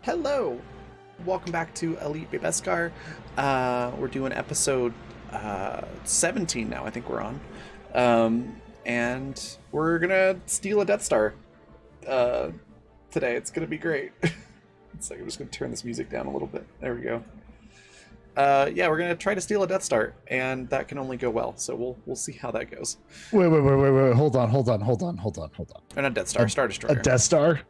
Hello! Welcome back to Aliit by Beskar. We're doing episode 17 now, I think we're on. And we're gonna steal a Death Star today. It's gonna be great. It's like I'm just gonna turn this music down a little bit. There we go. Yeah, we're gonna try to steal a Death Star, and that can only go well. So we'll see how that goes. Wait. Hold on. Or not Death Star, Star Destroyer. A Death Star?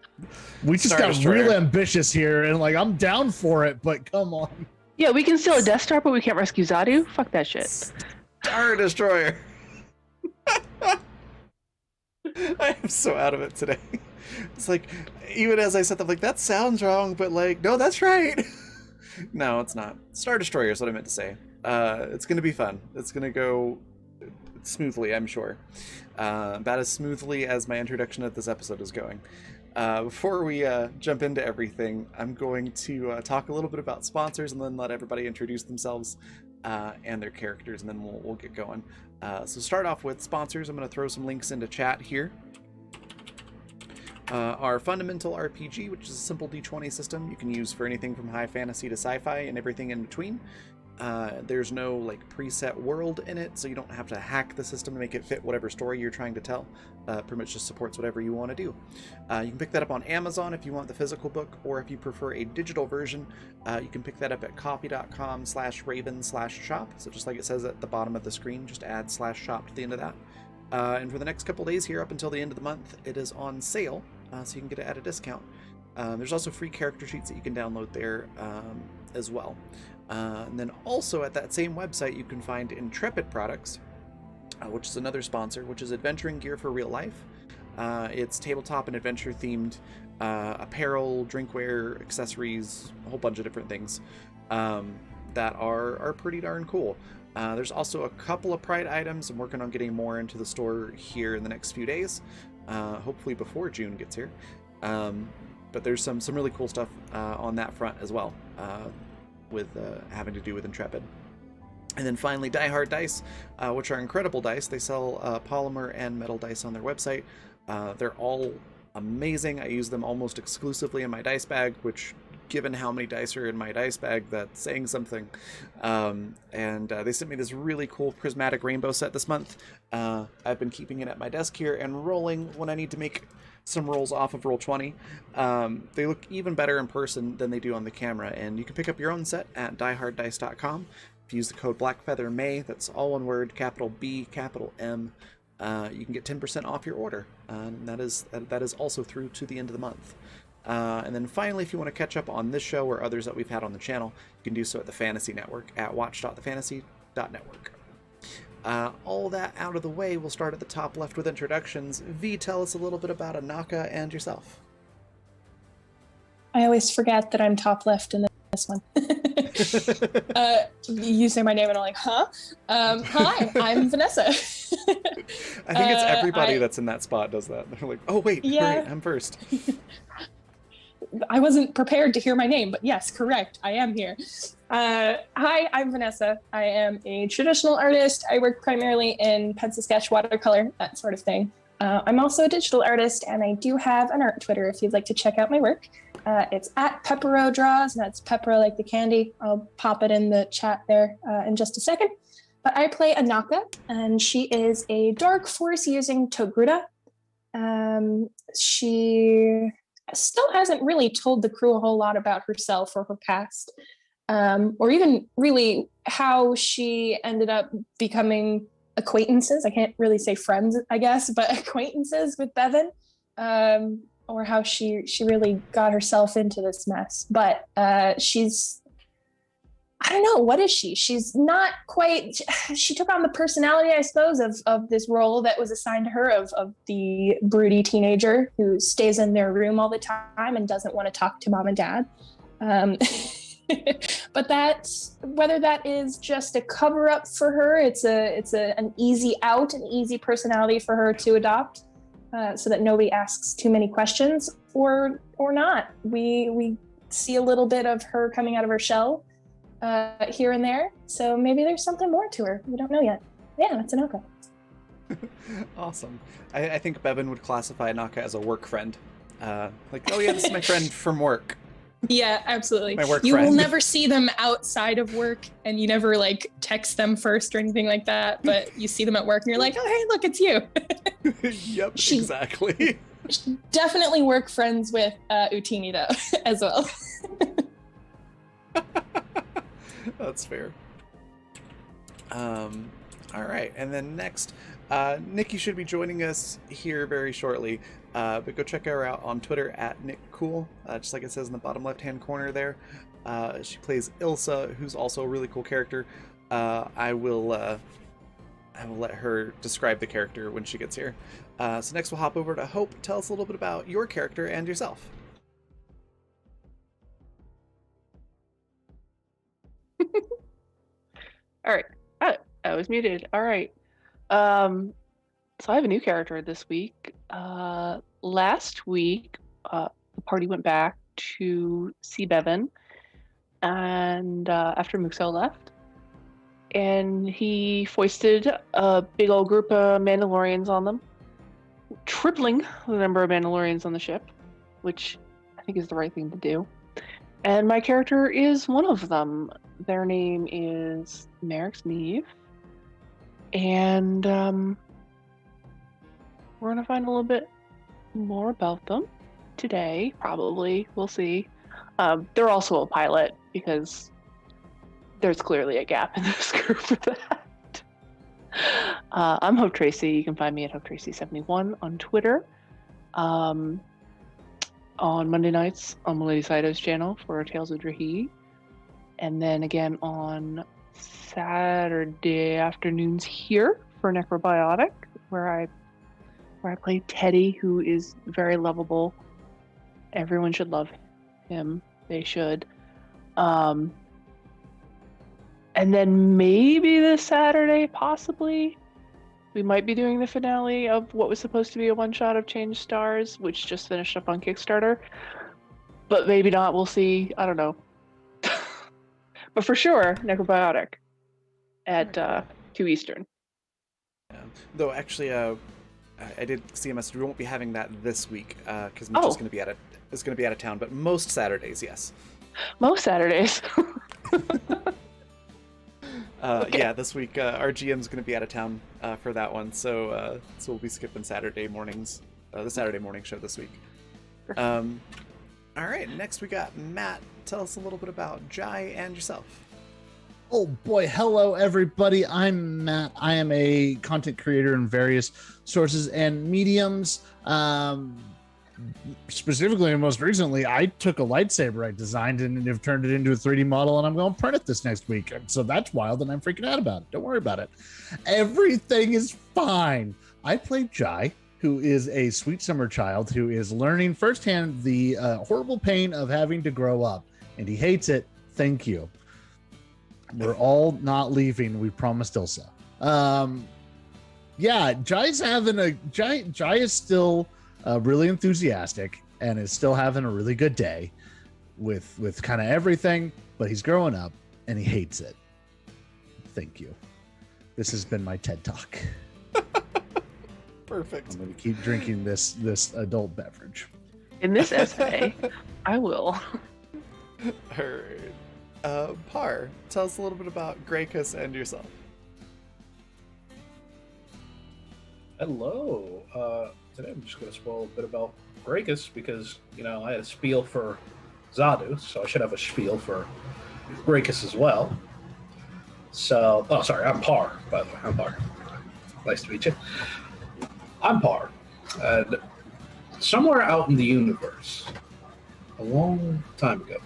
We just Star got Destroyer. real ambitious here, and like I'm down for it, but come on. Yeah, we can steal a Death Star, but we can't rescue Zadu? Fuck that shit. Star Destroyer. I am so out of it today. It's like, even as I said that, like, that sounds wrong, but like, no, that's right. No, it's not. Star Destroyer is what I meant to say. It's going to be fun. It's going to go smoothly, I'm sure. About as smoothly as my introduction of this episode is going. Before we jump into everything, I'm going to talk a little bit about sponsors and then let everybody introduce themselves and their characters, and then we'll get going. So start off with sponsors. I'm going to throw some links into chat here. Our Fundamental RPG, which is a simple D20 system you can use for anything from high fantasy to sci-fi and everything in between. There's no like preset world in it, so you don't have to hack the system to make it fit whatever story you're trying to tell. Pretty much just supports whatever you want to do. You can pick that up on Amazon if you want the physical book, or if you prefer a digital version, you can pick that up at coffee.com/raven/shop. So just like it says at the bottom of the screen, just add /shop to the end of that. And for the next couple days here up until the end of the month, it is on sale, so you can get it at a discount. There's also free character sheets that you can download there as well. And then also at that same website, you can find Intrepid Products, which is another sponsor, which is adventuring gear for real life. It's tabletop and adventure themed apparel, drinkware, accessories, a whole bunch of different things that are pretty darn cool. There's also a couple of Pride items. I'm working on getting more into the store here in the next few days, hopefully before June gets here. But there's some really cool stuff on that front as well, with having to do with Intrepid. And then finally, Die Hard Dice, which are incredible dice. They sell polymer and metal dice on their website. They're all amazing. I use them almost exclusively in my dice bag, which, given how many dice are in my dice bag, that's saying something. And they sent me this really cool prismatic rainbow set this month. I've been keeping it at my desk here and rolling when I need to make some rolls off of Roll20. They look even better in person than they do on the camera, and you can pick up your own set at dieharddice.com. If you use the code BlackFeatherMay, that's all one word, capital B, capital M, you can get 10% off your order. And that is also through to the end of the month. And then finally, if you want to catch up on this show or others that we've had on the channel, you can do so at the Fantasy Network at watch.thefantasy.network. All that out of the way, we'll start at the top left with introductions. V, tell us a little bit about Anaka and yourself. I always forget that I'm top left in this one. You say my name and I'm like, huh? Hi, I'm Vanessa. I think it's everybody that's in that spot does that. They're like, oh wait, yeah. right, I'm first. I wasn't prepared to hear my name, but yes, correct, I am here. Hi, I'm Vanessa. I am a traditional artist. I work primarily in pencil sketch, watercolor, that sort of thing. I'm also a digital artist, and I do have an art Twitter if you'd like to check out my work. It's at Peppero Draws, and that's Peppero like the candy. I'll pop it in the chat there in just a second. But I play Anaka, and she is a dark force using Togruta. She still hasn't really told the crew a whole lot about herself or her past, or even really how she ended up becoming acquaintances. I can't really say friends, I guess, but acquaintances with Bevan, or how she really got herself into this mess. But she's, I don't know, what is she? She's not quite, she took on the personality, I suppose, of this role that was assigned to her of the broody teenager who stays in their room all the time and doesn't want to talk to mom and dad. But that's, whether that is just a cover up for her, it's an easy out, an easy personality for her to adopt, so that nobody asks too many questions, or not. We see a little bit of her coming out of her shell here and there, so maybe there's something more to her. We don't know yet. Yeah, that's Anaka. Awesome. I think Bevan would classify Anaka as a work friend. Like, oh yeah, this is my friend from work. Yeah, absolutely. My work You will friend. never see them outside of work, and you never like text them first or anything like that. But you see them at work, and you're like, "Oh, hey, look, it's you." Yep, She's exactly. definitely work friends with Utini though, as well. That's fair. All right, and then next, Nikki should be joining us here very shortly. But go check her out on Twitter at NickCool, just like it says in the bottom left-hand corner there. She plays Ilsa, who's also a really cool character. I will let her describe the character when she gets here. So next we'll hop over to Hope. Tell us a little bit about your character and yourself. All right. I was muted. All right. So I have a new character this week. Last week, the party went back to see Bevan, and after Muxo left, and he foisted a big old group of Mandalorians on them, tripling the number of Mandalorians on the ship, which I think is the right thing to do. And my character is one of them. Their name is Merrick's Neve. And we're going to find a little bit more about them today, probably. We'll see. They're also a pilot because there's clearly a gap in this group for that. I'm Hope Tracy. You can find me at HopeTracy71 on Twitter. On Monday nights on Milady Saito's channel for Tales of Drahi. And then again on Saturday afternoons here for Necrobiotic, where I play Teddy, who is very lovable. Everyone should love him. They should. And then maybe this Saturday, possibly, we might be doing the finale of what was supposed to be a one-shot of Change Stars, which just finished up on Kickstarter. But maybe not. We'll see. I don't know. But for sure, Necrobiotic at 2 Eastern. Yeah. Though actually, I did see a message. We won't be having that this week because Mitch is going to be out of town. But most Saturdays, yes. Most Saturdays. Okay. Yeah, this week our GM's going to be out of town for that one, so we'll be skipping Saturday mornings, the Saturday morning show this week. All right, next we got Matt. Tell us a little bit about Jai and yourself. Oh boy, hello everybody. I'm Matt. I am a content creator in various sources and mediums. Specifically and most recently, I took a lightsaber I designed and have turned it into a 3D model, and I'm going to print it this next week. So that's wild, and I'm freaking out about it. Don't worry about it. Everything is fine. I played Jai, who is a sweet summer child who is learning firsthand the horrible pain of having to grow up, and he hates it. Thank you. We're all not leaving. We promised Ilsa. Yeah, Jai's having a Jai is still really enthusiastic and is still having a really good day with kind of everything, but he's growing up and he hates it. Thank you. This has been my TED Talk. Perfect. I'm going to keep drinking this adult beverage. In this essay, I will. Heard. Par, tell us a little bit about Graykus and yourself. Hello. Today I'm just going to spoil a bit about Graykus because, I had a spiel for Zadu, so I should have a spiel for Graykus as well. So, I'm Par, by the way. I'm Par. Nice to meet you. I'm Par. And somewhere out in the universe, a long time ago,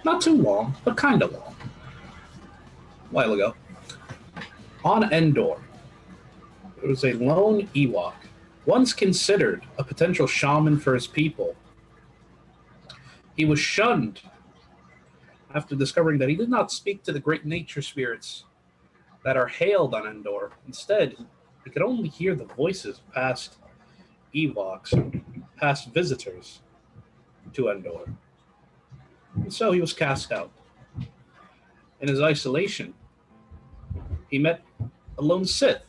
not too long, but kind of long, a while ago, on Endor, there was a lone Ewok, once considered a potential shaman for his people. He was shunned after discovering that he did not speak to the great nature spirits that are hailed on Endor. Instead, he could only hear the voices of past Ewoks, past visitors to Endor. And so he was cast out. In his isolation, he met a lone Sith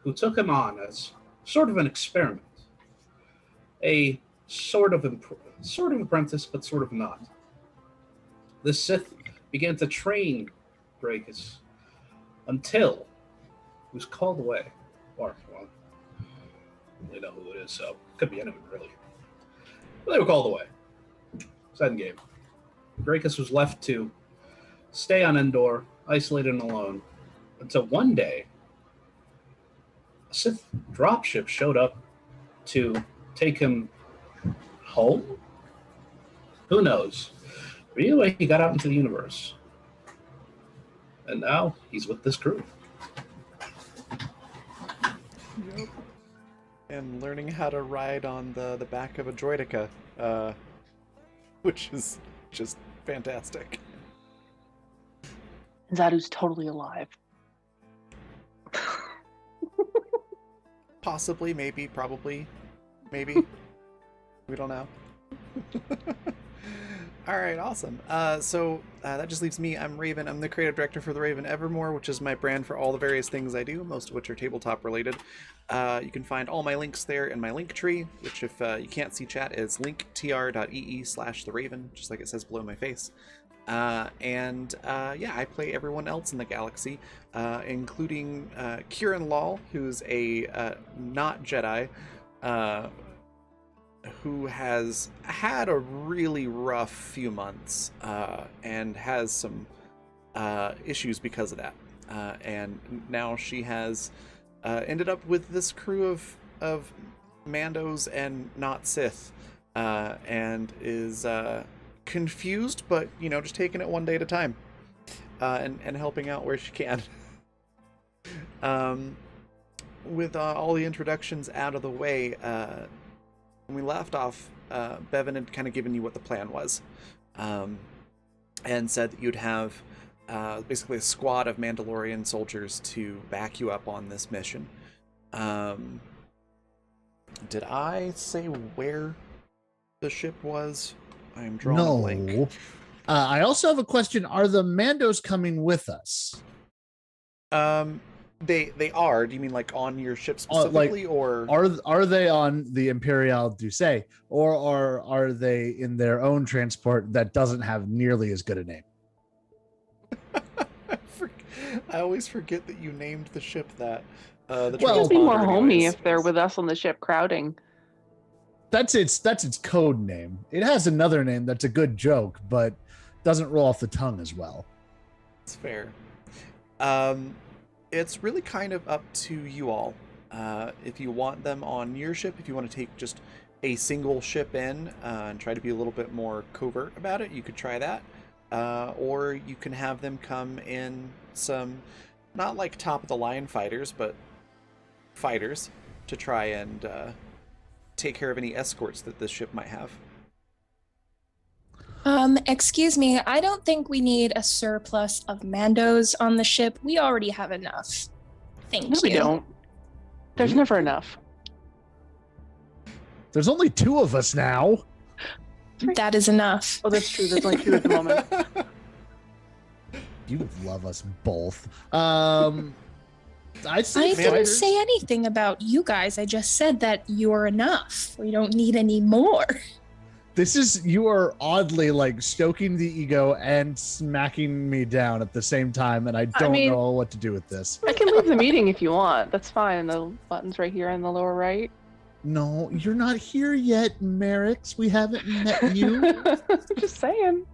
who took him on as sort of an experiment. A sort of apprentice, but sort of not. the Sith began to train Gragas until he was called away. Or, well, we know who it is, so it could be anyone, really. But they were called away. Second game. Gragas was left to stay on Endor, isolated and alone, until one day a Sith dropship showed up to take him home? Who knows? But either way, he got out into the universe. And now he's with this crew. Yep. And learning how to ride on the back of a droideka, which is just fantastic. Zadu's totally alive. Possibly, maybe, probably, maybe. We don't know. All right, awesome. So that just leaves me. I'm Raven. I'm the creative director for the Raven Evermore, which is my brand for all the various things I do, most of which are tabletop related. You can find all my links there in my link tree, which if you can't see chat is linktr.ee/theraven, just like it says below my face. Yeah, I play everyone else in the galaxy, including Kieran Lal, who's a not Jedi, who has had a really rough few months and has some issues because of that. And now she has ended up with this crew of Mandos and not Sith, and is confused, but just taking it one day at a time, and helping out where she can. With all the introductions out of the way, when we left off, Bevan had kind of given you what the plan was, and said that you'd have basically a squad of Mandalorian soldiers to back you up on this mission. Did I say where the ship was? I'm drawing a blank. I also have a question. Are the Mandos coming with us? They are. Do you mean like on your ship specifically, or are they on the Imperial Douce, or are they in their own transport that doesn't have nearly as good a name? I always forget that you named the ship that. It would be more homey if they're with us on the ship crowding. That's its code name. It has another name that's a good joke, but doesn't roll off the tongue as well. It's fair. It's really kind of up to you all. If you want them on your ship, if you want to take just a single ship in and try to be a little bit more covert about it, you could try that. Or you can have them come in some, not like top of the line fighters, but fighters to try and take care of any escorts that this ship might have. Excuse me, I don't think we need a surplus of Mandos on the ship. We already have enough. Thank you. No, we don't. There's never enough. There's only 2 of us now. That is enough. Oh, that's true. There's only 2 at the moment. You love us both. I didn't say anything about you guys. I just said that you're enough. We don't need any more. You are oddly like stoking the ego and smacking me down at the same time, and I don't know what to do with this. I can leave the meeting if you want. That's fine. The button's right here in the lower right. No, you're not here yet, Merrick's. We haven't met you. Just saying.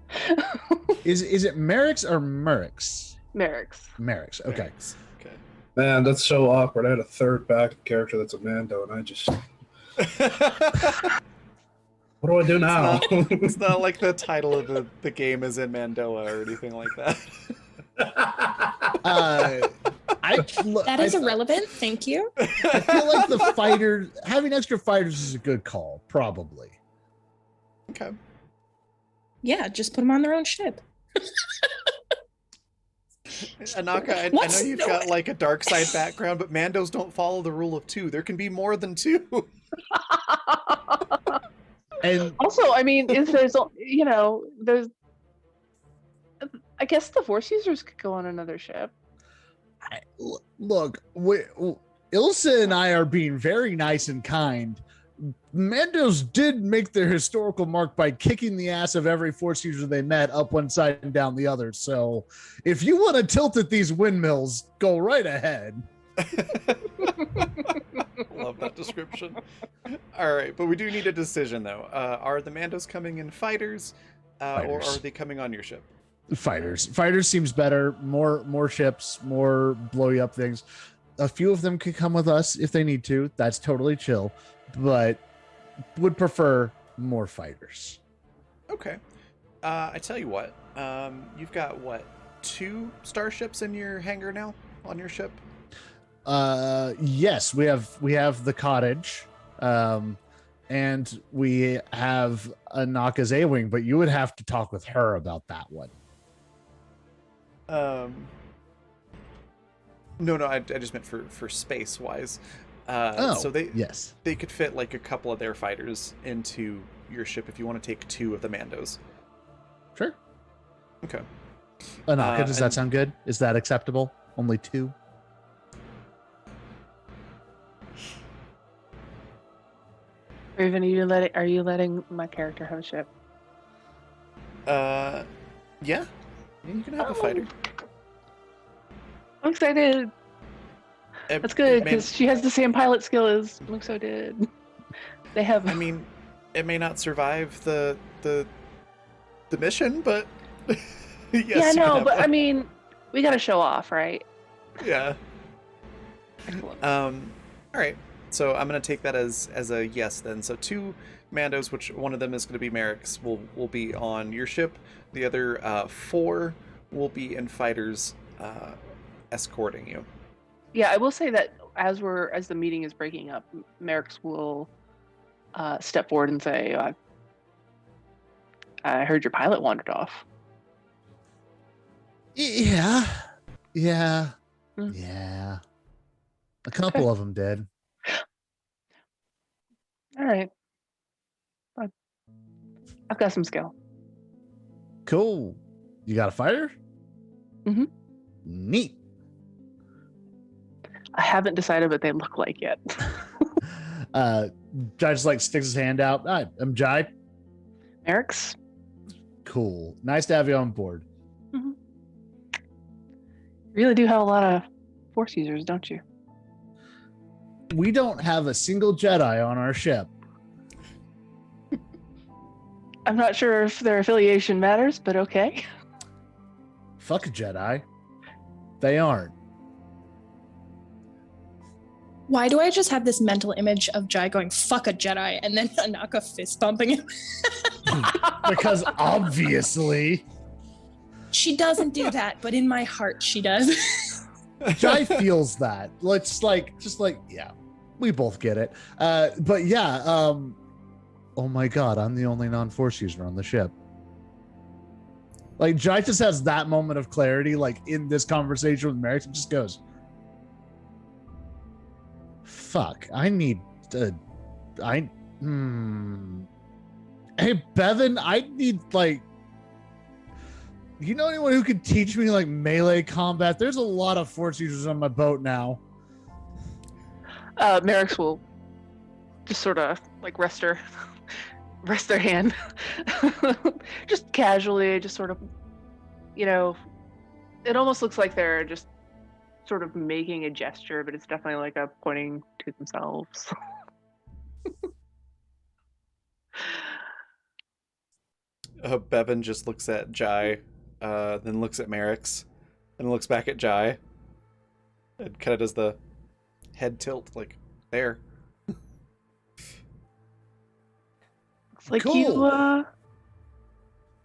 Is it Merrick's or Merrick's? Merrick's. Merrick's. Okay. Merrick's. Okay. Man, that's so awkward. I had a third back character that's a Mando, and I just... What do I do now? It's not like the title of the game is in Mandoa or anything like that. That is irrelevant. Thank you. I feel like having extra fighters is a good call, probably. Okay. Yeah, just put them on their own ship. Anaka, I know you've got like a dark side background, but Mandos don't follow the rule of 2. There can be more than 2. And also, I mean, there's I guess the Force users could go on another ship. Look, Ilsa and I are being very nice and kind, Mandos did make their historical mark by kicking the ass of every force user they met up one side and down the other. So if you want to tilt at these windmills, go right ahead. Love that description. All right, but we do need a decision, though. Are the Mandos coming in fighters, or are they coming on your ship? Fighters seems better. More ships, more blow you up things. A few of them could come with us if they need to. That's totally chill, but would prefer more fighters. Okay. I tell you what. You've got what, 2 starships in your hangar now on your ship? Yes, we have the cottage, and we have Anaka's A-wing, but you would have to talk with her about that one. No, I just meant for space wise. So they could fit like a couple of their fighters into your ship if you want to take 2 of the Mandos. Sure. Okay. Anaka, does that sound good? Is that acceptable? Only 2? Raven, are you letting my character have a ship? Yeah. You can have a fighter. I'm excited. That's good because she has the same pilot skill as Muxo did. They have. I mean, it may not survive the mission, but yes. Yeah, no, but I mean, we got to show off, right? Yeah. Excellent. All right. So I'm gonna take that as a yes then. So 2 Mandos, which one of them is gonna be Merrick's, will be on your ship. The other 4 will be in fighters escorting you. Yeah, I will say that as the meeting is breaking up, Merrick's will step forward and say, "I heard your pilot wandered off." Yeah. Hmm. Yeah. A couple of them did. All right. I've got some skill. Cool. You got a fighter? Mm-hmm. Neat. I haven't decided what they look like yet. Jai just like sticks his hand out. Hi, I'm Jai. Merrick's. Cool. Nice to have you on board. Mm-hmm. You really do have a lot of force users, don't you? We don't have a single Jedi on our ship. I'm not sure if their affiliation matters, but okay. Fuck a Jedi. They aren't. Why do I just have this mental image of Jai going, fuck a Jedi, and then Anaka fist bumping him? Because obviously. She doesn't do that, but in my heart, she does. Jai feels that. Let's just yeah, we both get it. But yeah, oh my God, I'm the only non-force user on the ship. Like Jai just has that moment of clarity, like in this conversation with Merrick, and just goes, fuck, I need to, hey, Bevan, I need you know anyone who could teach me like melee combat? There's a lot of force users on my boat now. Merrick's will just sort of like rest their hand. Just casually, just sort of, it almost looks like they're just sort of making a gesture, but it's definitely like a pointing to themselves. Bevan just looks at Jai, then looks at Merrick's, and looks back at Jai. And kind of does the head tilt, like, there. It's like cool.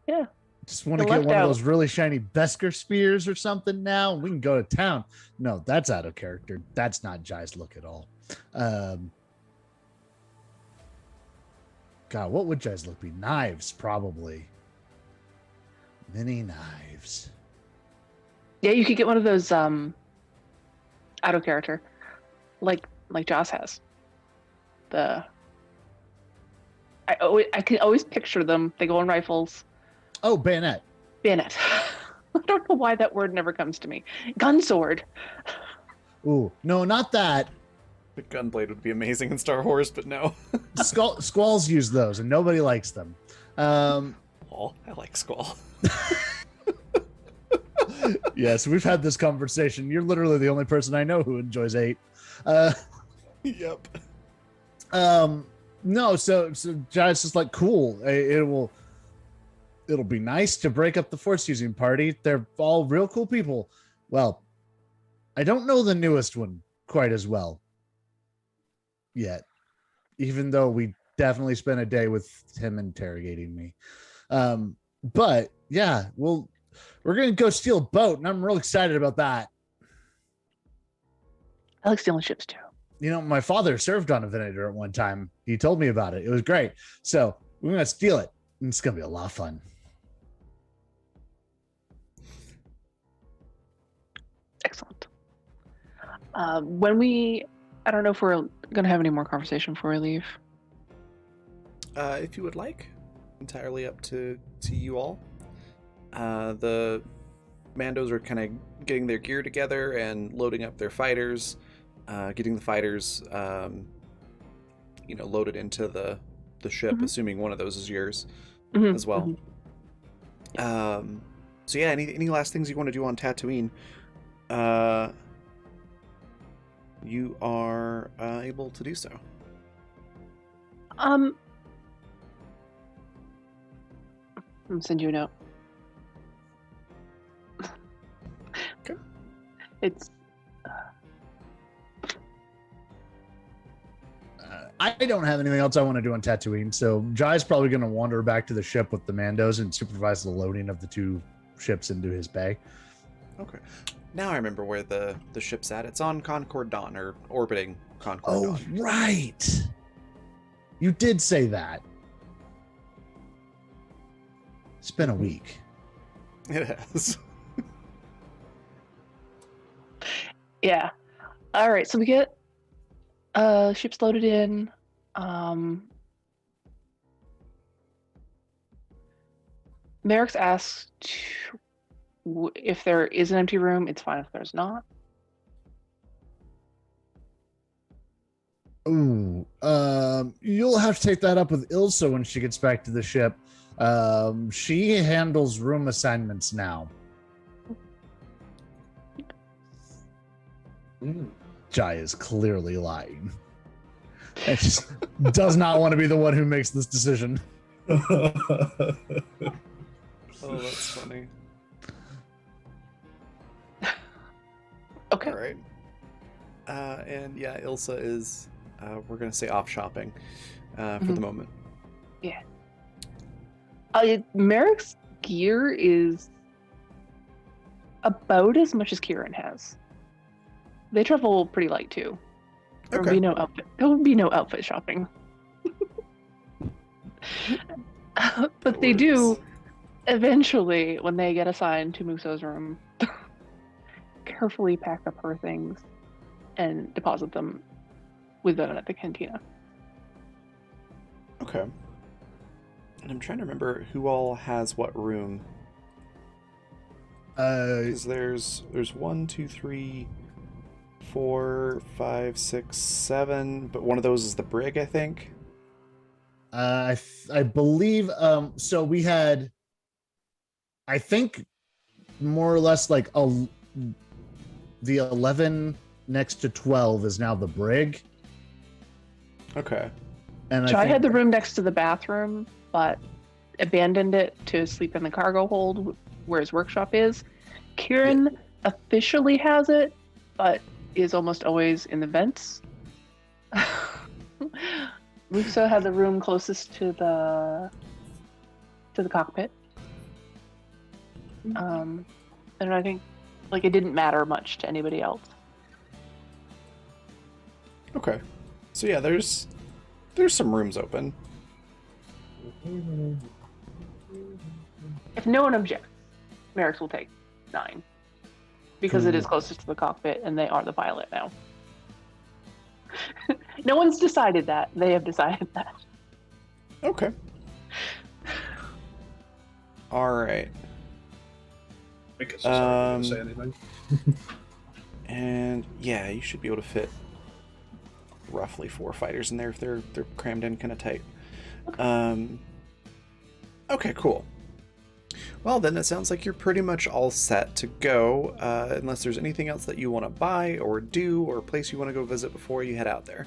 Yeah. Just want to get one of those really shiny Beskar spears or something now, and we can go to town. No, that's out of character. That's not Jai's look at all. God, what would Jai's look be? Knives, probably. Mini knives. Yeah, you could get one of those out of character, like Joss has. I can always picture them. They go on rifles. Oh, bayonet. Bayonet. I don't know why that word never comes to me. Gun sword. Ooh, no, not that. The gunblade would be amazing in Star Wars, but no. Squalls use those, and nobody likes them. Oh, I like Squall. Yes, we've had this conversation. You're literally the only person I know who enjoys 8. Yep. No, so Jai's just like, cool. It'll be nice to break up the Force using party. They're all real cool people. Well, I don't know the newest one quite as well yet, even though we definitely spent a day with him interrogating me. But yeah, we're gonna go steal a boat, and I'm real excited about that. I like stealing ships too. You know, my father served on a Venator at one time. He told me about it. It was great. So we're gonna steal it, and it's gonna be a lot of fun. Excellent. I don't know if we're gonna have any more conversation before we leave. If you would like, entirely up to you all. The Mandos are kind of getting their gear together and loading up their fighters, getting the fighters, loaded into the ship, assuming one of those is yours as well. So yeah, any last things you want to do on Tatooine? You are able to do so. I'm gonna send you a note. Okay. It's I don't have anything else I want to do on Tatooine, so Jai's probably going to wander back to the ship with the Mandos and supervise the loading of the 2 ships into his bay. Okay. Now I remember where the ship's at. It's on Concord Dawn, or orbiting Concord Dawn. Oh, right. You did say that. It's been a week. It has. yeah. All right, so we get ships loaded in. Merrick's asked if there is an empty room. It's fine if there's not. Ooh, you'll have to take that up with Ilsa when she gets back to the ship. She handles room assignments now. Jai is clearly lying. And just does not want to be the one who makes this decision. Oh, that's funny. Okay. All right. And yeah, Ilsa is, we're going to say off shopping for the moment. Yeah. Merrick's gear is about as much as Kieran has. They travel pretty light too. There Okay. would be no outfit shopping. But they do eventually, when they get assigned to Muso's room, carefully pack up her things and deposit them with them at the cantina. Okay. And I'm trying to remember who all has what room. Because there's 1, 2, 3, 4, 5, 6, 7, but one of those is the brig, I think. I believe so we had, I think, more or less like the 11 next to 12 is now the brig. Okay. And Jai had the room next to the bathroom, but abandoned it to sleep in the cargo hold where his workshop is. Kieran officially has it, but is almost always in the vents. Muso had the room closest to the cockpit. And I think it didn't matter much to anybody else. Okay. So yeah, there's some rooms open. If no one objects, Merrick's will take 9. Because it is closest to the cockpit and they are the pilot now. No one's decided that. They have decided that. Okay. All right. Because it's not going to say anything. And yeah, you should be able to fit roughly 4 fighters in there if they're crammed in kind of tight. Okay, cool. Well, then it sounds like you're pretty much all set to go, unless there's anything else that you want to buy or do, or a place you want to go visit before you head out there.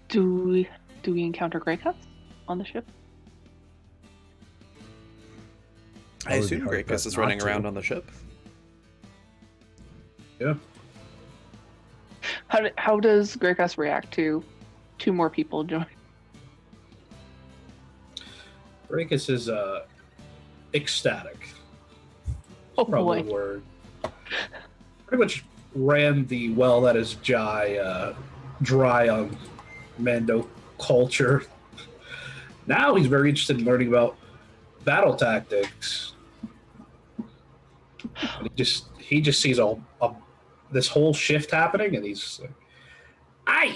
Do we encounter Grey Cuts on the ship? I assume Greycus is running around on the ship. Yeah. How does Grey Cuts react to 2 more people join? Gracchus is ecstatic. Oh Probably boy. the word. Pretty much ran the well that is dry on Mando culture. Now he's very interested in learning about battle tactics. And he just sees this whole shift happening, and he's like,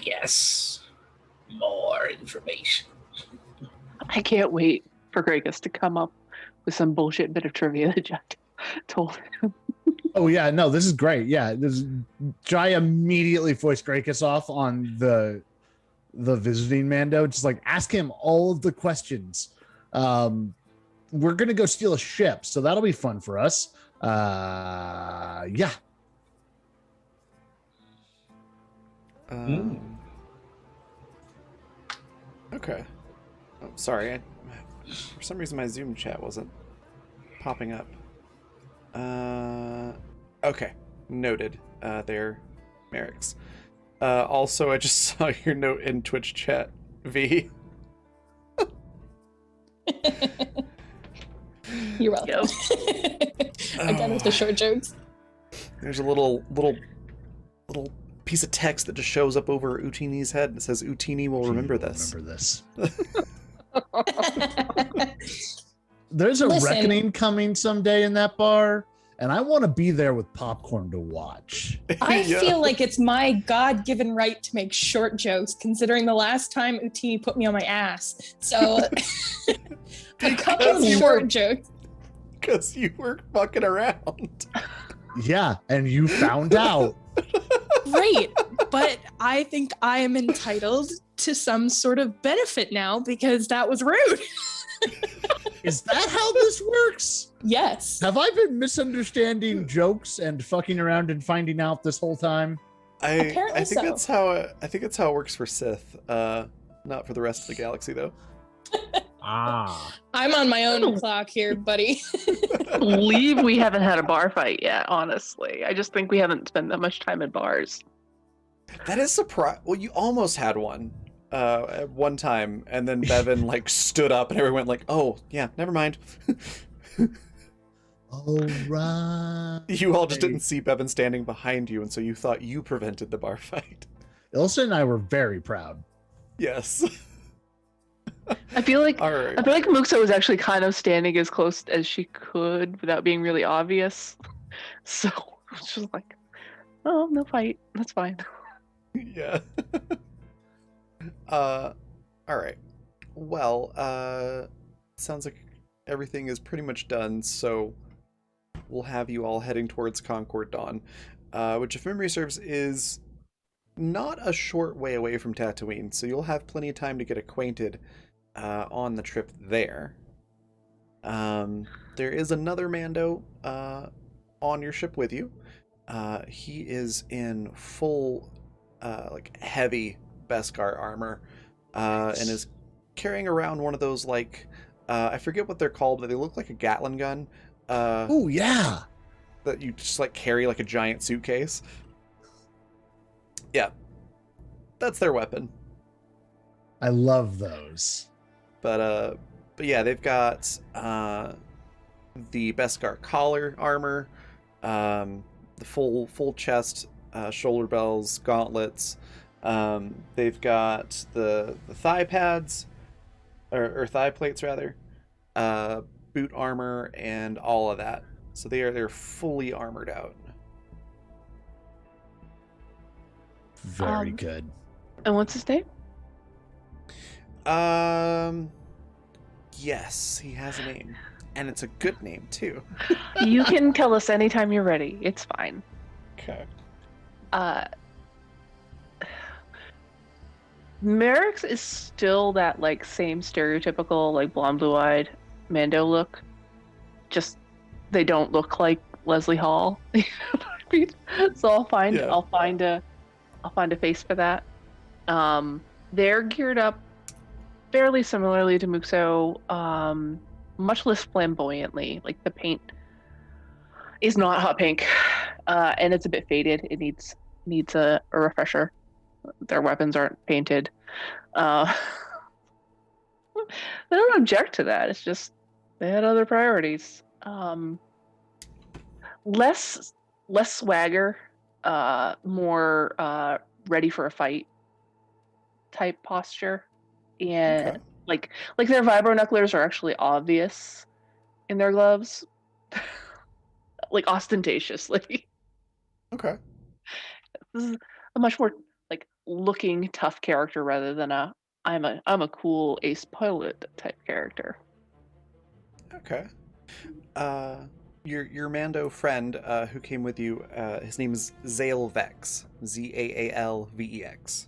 yes, more information. I can't wait for Greygus to come up with some bullshit bit of trivia that Jack told him. Oh yeah, no, this is great. Yeah, Jai immediately voiced Gracchus off on the visiting Mando. Just like ask him all of the questions. We're gonna go steal a ship, so that'll be fun for us. Yeah. Okay. Oh, sorry. For some reason, my Zoom chat wasn't popping up. Okay. Noted. There, Merrick's. Also, I just saw your note in Twitch chat, V. You're welcome. Again with the short jokes. There's a little piece of text that just shows up over Utini's head and it says, Utini will remember this. Remember this. There's a Listen. reckoning coming someday in that bar, and I want to be there with popcorn to watch. I Yeah. feel like it's my God-given right to make short jokes, considering the last time Utini put me on my ass. So, a couple of you short were- jokes. Because you were fucking around. Yeah, and you found out. Great, but I think I am entitled to some sort of benefit now because that was rude. Is that how this works? Yes. Have I been misunderstanding jokes and fucking around and finding out this whole time? I Apparently think so. that's how it works for Sith. Not for the rest of the galaxy though. Ah. I'm on my own clock here, buddy. I believe we haven't had a bar fight yet, honestly. I just think we haven't spent that much time at bars. That is surprise. Well, you almost had one at one time, and then Bevan like stood up, and everyone went like, "Oh, yeah, never mind." All right. You all just didn't see Bevan standing behind you, and so you thought you prevented the bar fight. Ilsa and I were very proud. Yes. I feel like All right. Muxa was actually kind of standing as close as she could without being really obvious. So it's just like, oh, no fight. That's fine. Yeah. All right. Well, sounds like everything is pretty much done, so we'll have you all heading towards Concord Dawn, which, if memory serves, is not a short way away from Tatooine, so you'll have plenty of time to get acquainted on the trip there. There is another Mando on your ship with you. He is in full, like, heavy Beskar armor, and is carrying around one of those, like, I forget what they're called, but they look like a Gatling gun. Oh yeah. That you just, like, carry like a giant suitcase. Yeah. That's their weapon. I love those. But yeah, they've got the Beskar collar armor, the full chest, shoulder bells, gauntlets. They've got the thigh pads, or thigh plates rather, boot armor, and all of that. So they're fully armored out. Very good. And what's his name? Yes, he has a name. And it's a good name too. You can tell us anytime you're ready. It's fine. Okay. Merrick's is still that like same stereotypical like blonde blue-eyed Mando look. Just they don't look like Leslie Hall. You know what I mean? So I'll find a face for that. They're geared up fairly similarly to Muxo, much less flamboyantly. Like the paint is not hot pink, and it's a bit faded. It needs a refresher. Their weapons aren't painted. They don't object to that. It's just they had other priorities. Less swagger, more ready for a fight type posture, and Okay. like their vibro knucklers are actually obvious in their gloves, like ostentatiously. Okay. This is a much more like looking tough character rather than I'm a cool ace pilot type character. Okay. Your Mando friend who came with you, his name is Zale Vex. Zaalvex.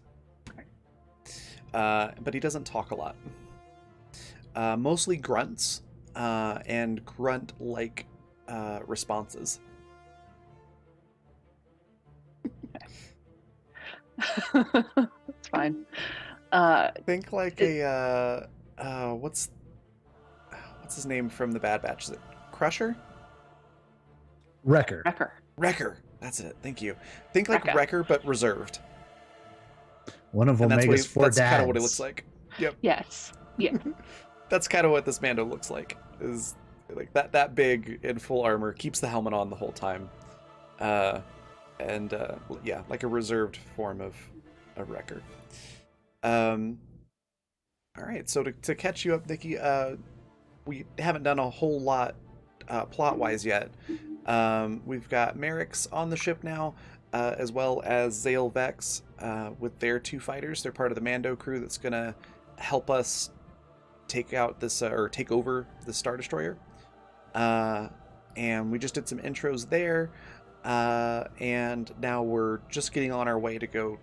But he doesn't talk a lot. Mostly grunts and grunt-like responses. It's fine. Think like what's his name from the Bad Batch? Is it Crusher? Wrecker. Wrecker. That's it. Thank you. Think like Wrecker. Wrecker, but reserved. One of And Omega's four dads. that's kind of what he looks like. Yep. Yes. Yeah. That's kind of what this Mando looks like. Is like that big in full armor, keeps the helmet on the whole time. Yeah, like a reserved form of a Wrecker. All right, so to catch you up, Nikki, we haven't done a whole lot plot-wise yet. We've got Merrick's on the ship now, as well as Zale Vex with their two fighters. They're part of the Mando crew that's gonna help us take out this or take over the Star Destroyer. And we just did some intros there, and now we're just getting on our way to go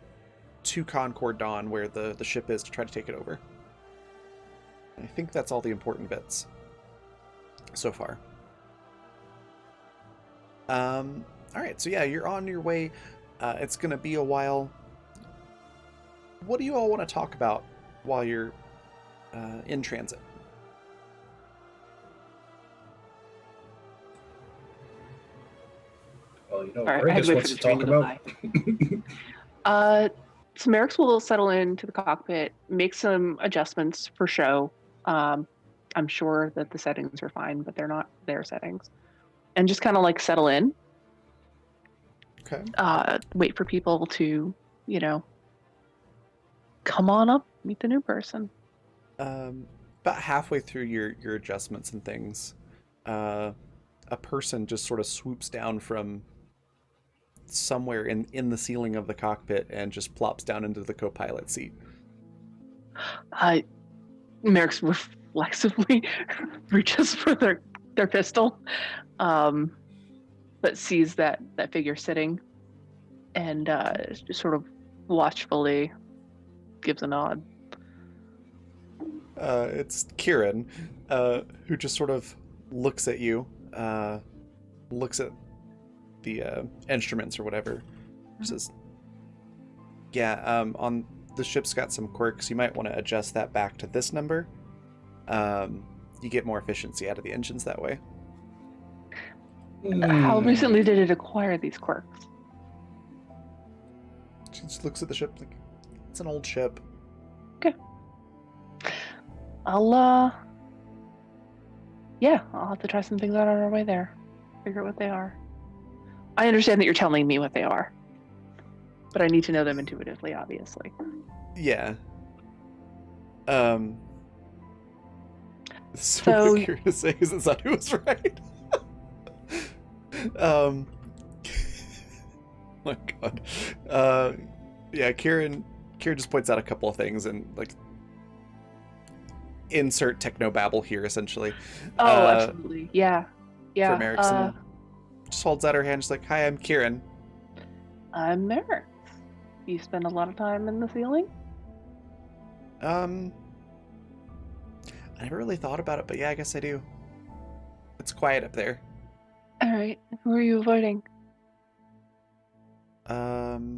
to Concord Dawn, where the ship is, to try to take it over. I think that's all the important bits so far. All right, so yeah, you're on your way. It's gonna be a while. What do you all want to talk about while you're in transit? Well, you know, All right, I Greg had to wait wants for to the train talk to go about. So Merrick's will settle into the cockpit, make some adjustments for show. I'm sure that the settings are fine, but they're not their settings. And just kind of like settle in. Okay. Wait for people to, come on up, meet the new person. About halfway through your adjustments and things, a person just sort of swoops down from somewhere in the ceiling of the cockpit and just plops down into the co-pilot seat. Merrick's reflexively reaches for their pistol, but sees that figure sitting and just sort of watchfully gives a nod. It's Kieran, who just sort of looks at you, looks at the instruments or whatever. Says, "Yeah, on the ship's got some quirks. You might want to adjust that back to this number. You get more efficiency out of the engines that way." How recently did it acquire these quirks? She just looks at the ship like, it's an old ship. Okay. I'll have to try some things out on our way there. Figure out what they are. I understand that you're telling me what they are, but I need to know them intuitively, obviously. Yeah. So weird to say because Zadu was right. My God. Yeah, Kieran just points out a couple of things and like insert technobabble here, essentially. Oh, absolutely. Yeah. Yeah. For Merrickson. Just holds out her hand. She's like, "Hi, I'm Kieran." I'm Merrick. You spend a lot of time in the ceiling? I never really thought about it, but yeah, I guess I do. It's quiet up there. All right. Who are you avoiding? Not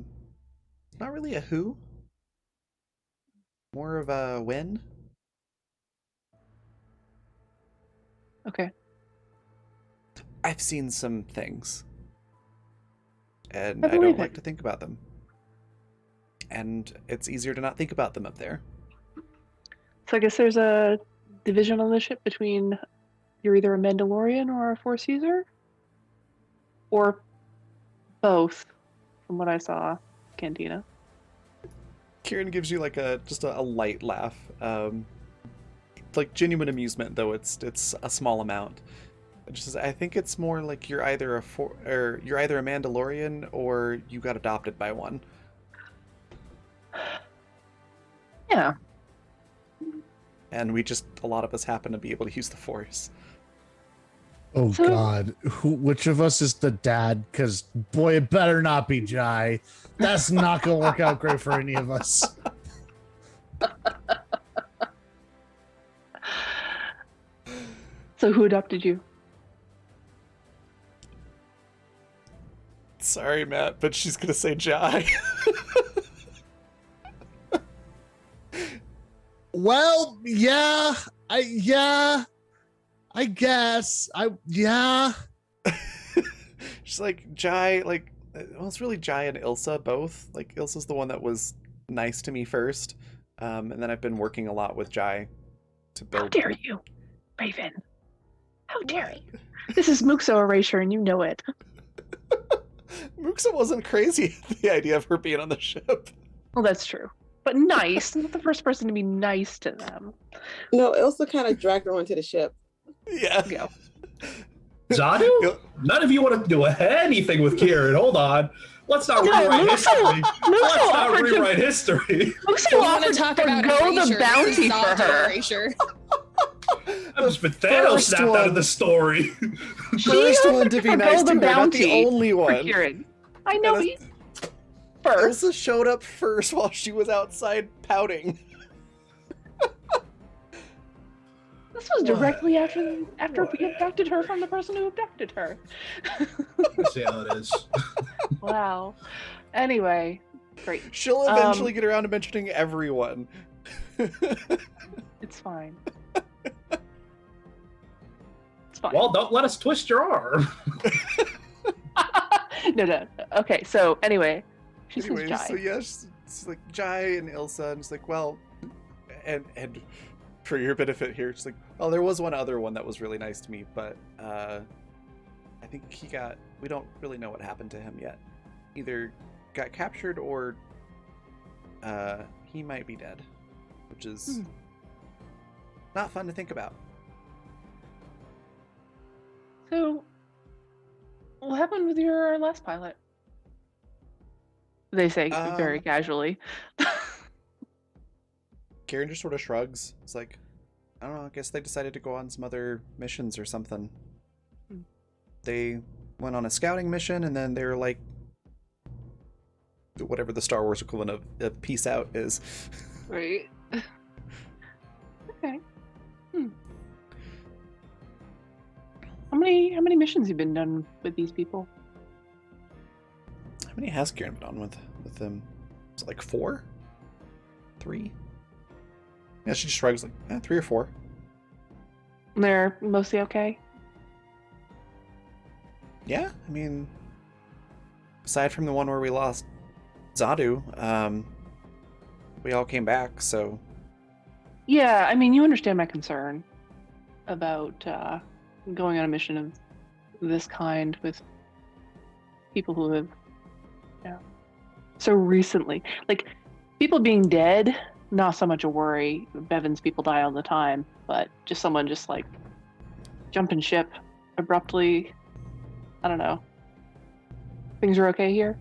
really a who. More of a when. Okay. I've seen some things. And I I don't believe like it. to think about them. And it's easier to not think about them up there. So I guess there's a division on the ship between you're either a Mandalorian or a Force user? Or both, from what I saw, Cantina. Kieran gives you like just a light laugh. Like genuine amusement, though it's a small amount. It just says, I think it's more like you're either a Mandalorian or you got adopted by one. Yeah. And a lot of us happen to be able to use the Force. Oh So- God, which of us is the dad? Because boy, it better not be Jai. That's not gonna work out great for any of us. So who adopted you? Sorry, Matt, but she's gonna say Jai. Well, yeah, I guess yeah. She's like Jai, like, well, it's really Jai and Ilsa both. Like Ilsa's the one that was nice to me first, and then I've been working a lot with Jai to build. How dare you, Raven? How dare you? This is Muxo erasure, and you know it. Muxa wasn't crazy at the idea of her being on the ship. Well, that's true. But nice. I'm not the first person to be nice to them. No, Ilsa kind of dragged her onto the ship. Yeah. Go. Zadu? None of you want to do anything with Kieran. Hold on. Let's not rewrite history. Let's not rewrite history. Muxo We want offered to talk to about forgo erasure. the bounty for Not her. erasure. I've just been Thanos first snapped out one. of the story. First one to be forgo nice the to her, not the bounty only For one. Kieran. I know And he first. Ilsa showed up first while she was outside pouting. This was directly after we abducted her from the person who abducted her. Let's see how it is. Wow. Anyway, great. She'll eventually get around to mentioning everyone. It's fine. It's fine. Well, don't let us twist your arm. No. Okay, so anyway, she says Anyways, Jai. so yeah, it's like Jai and Ilsa, and it's like, well, and for your benefit here, it's like, well, there was one other one that was really nice to me, but I think we don't really know what happened to him yet. Either got captured or he might be dead, which is not fun to think about. So, what happened with your last pilot? They say very casually. Karen just sort of shrugs. It's like, I don't know, I guess they decided to go on some other missions or something. They went on a scouting mission, and then they were like, whatever the Star Wars equivalent of peace out is. Right. Okay. How many missions have you been done with these people? How many has Karen been on with them? Is it like 4? 3? Yeah, she just shrugs like, 3 or 4. They're mostly okay. Yeah, I mean, aside from the one where we lost Zadu, we all came back, so... Yeah, I mean, you understand my concern about going on a mission of this kind with people who have, so recently. Like, people being dead, not so much a worry. Bevan's people die all the time, but just someone just like jumping ship abruptly. I don't know. Things are okay here?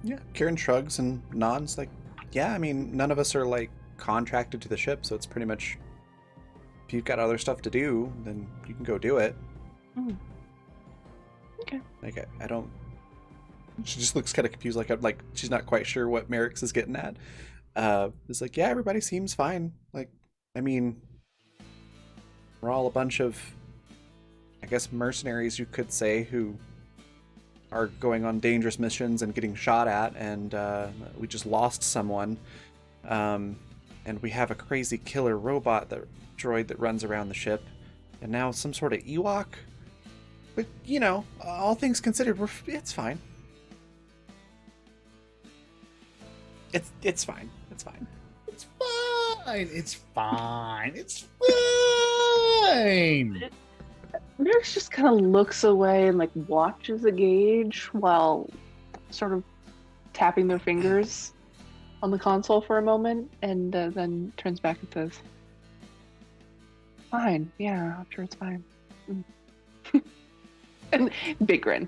Yeah, Karen shrugs and nods, like, yeah, I mean, none of us are, like, contracted to the ship, so it's pretty much, if you've got other stuff to do, then you can go do it. Mm. Okay. Like, I don't... She just looks kind of confused, like she's not quite sure what Merrick's is getting at. It's like, yeah, everybody seems fine. Like, I mean, we're all a bunch of, I guess, mercenaries, you could say, who are going on dangerous missions and getting shot at, and we just lost someone. And we have a crazy killer robot droid that runs around the ship, and now some sort of Ewok. But, you know, all things considered, it's fine. It's fine. It's fine. It's fine. It's fine. It's fine. Nurse just kind of looks away and like watches a gauge while sort of tapping their fingers on the console for a moment, and then turns back and says, "Fine, yeah, I'm sure it's fine." And big grin.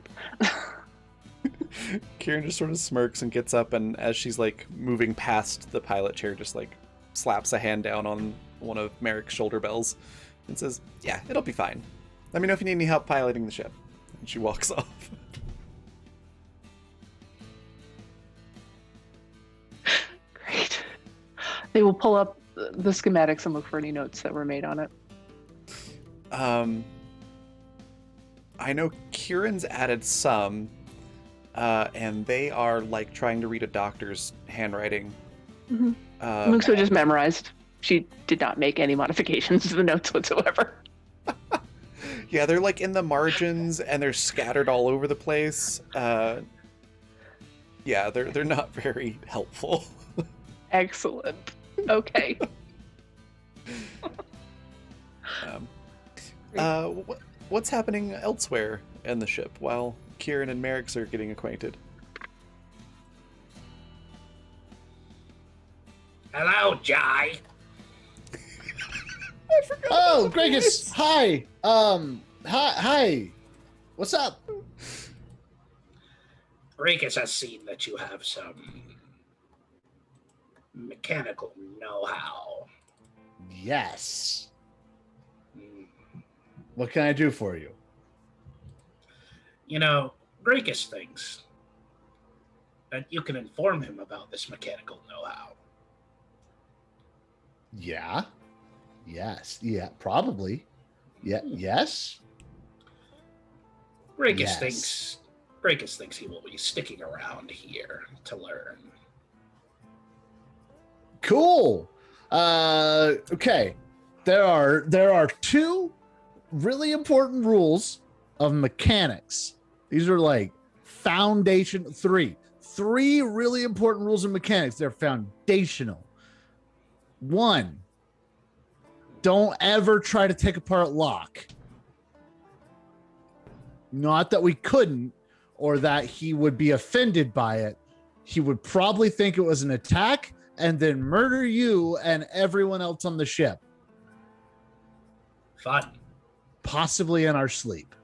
Kieran just sort of smirks and gets up, and as she's like moving past the pilot chair, just like slaps a hand down on one of Merrick's shoulder bells and says, "Yeah, it'll be fine. Let me know if you need any help piloting the ship." And she walks off. Great. They will pull up the schematics and look for any notes that were made on it. I know Kieran's added some, and they are like trying to read a doctor's handwriting. Mm-hmm. Muxo just memorized. She did not make any modifications to the notes whatsoever. Yeah, they're like in the margins and they're scattered all over the place. Yeah, they're not very helpful. Excellent. Okay. What's happening elsewhere in the ship while Kieran and Merrick's are getting acquainted? Hello, Jai. I forgot. Oh, Gregus, hi. Hi. What's up? Breakus has seen that you have some mechanical know-how. Yes. Mm. What can I do for you? You know, Breakus thinks that you can inform him about this mechanical know-how. Yeah. Yes. Yeah, probably. Yeah. Yes. Breakus Yes. thinks he will be sticking around here to learn. Cool. Okay. There are two really important rules of mechanics. These are like three really important rules of mechanics. They're foundational. One, don't ever try to take apart lock. Not that we couldn't, or that he would be offended by it. He would probably think it was an attack and then murder you and everyone else on the ship. Fun. Possibly in our sleep.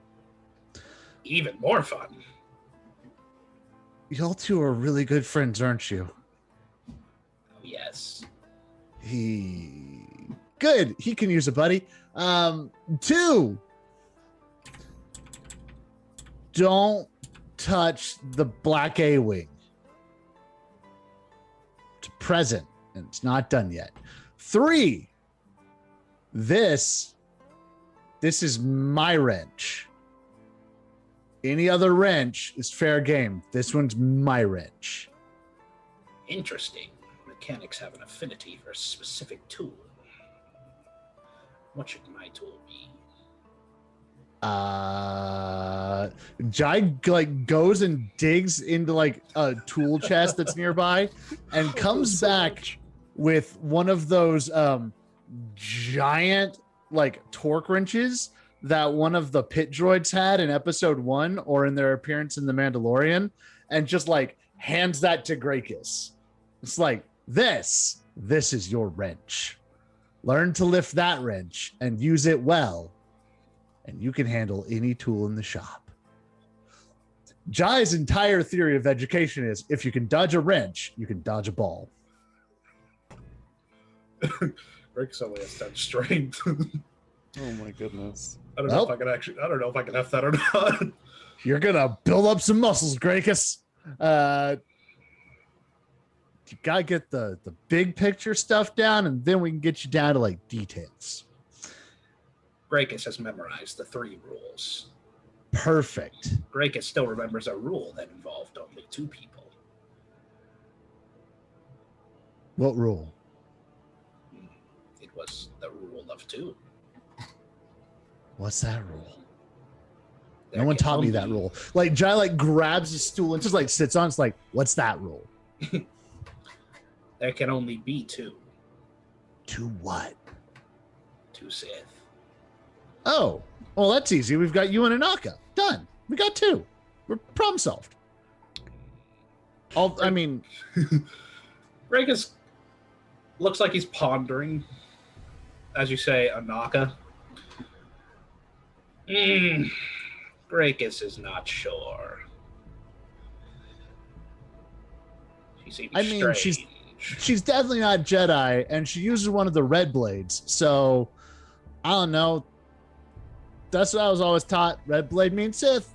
Even more fun. Y'all two are really good friends, aren't you? Oh, yes. Good. He can use a buddy. Two, don't touch the black A-wing. It's present and it's not done yet. Three, this is my wrench. Any other wrench is fair game. This one's my wrench. Interesting. Mechanics have an affinity for a specific tool. What should my tool be? Jai like goes and digs into like a tool chest that's nearby and comes back with one of those giant like torque wrenches that one of the pit droids had in episode 1 or in their appearance in The Mandalorian, and just like hands that to Grakus. It's like, this is your wrench. Learn to lift that wrench and use it well, and you can handle any tool in the shop. Jai's entire theory of education is if you can dodge a wrench, you can dodge a ball. Gracchus only has 10 strength. Oh my goodness. I don't know if I can F that or not. You're gonna build up some muscles, Gracchus. You gotta get the big picture stuff down, and then we can get you down to like details. Gracchus has memorized the 3 rules. Perfect. Gracchus still remembers a rule that involved only 2 people. What rule? It was the rule of 2. What's that rule? There No one can taught me that only- rule. Like Jai like grabs a stool and just like sits on. It's like, what's that rule? There can only be 2. To what? 2 Sith. Oh, well, that's easy. We've got you and Anaka. Done. We got 2. We're problem solved. I mean, Gracchus looks like he's pondering, as you say, Anaka. Gracchus is not sure. She seems I mean, strange. she's definitely not Jedi, and she uses one of the red blades. So, I don't know. That's what I was always taught. Red blade means Sith.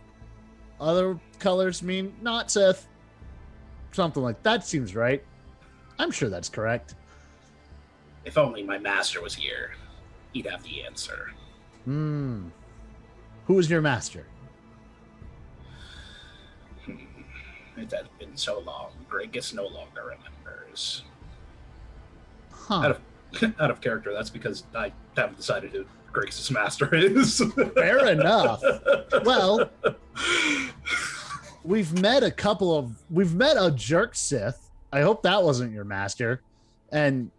Other colors mean not Sith. Something like that seems right. I'm sure that's correct. If only my master was here, he'd have the answer. Who is your master? It has been so long. Gracchus no longer remembers. Huh. Out of character, that's because I haven't decided who Gracchus' master is. Fair enough. Well, we've met a jerk Sith. I hope that wasn't your master. And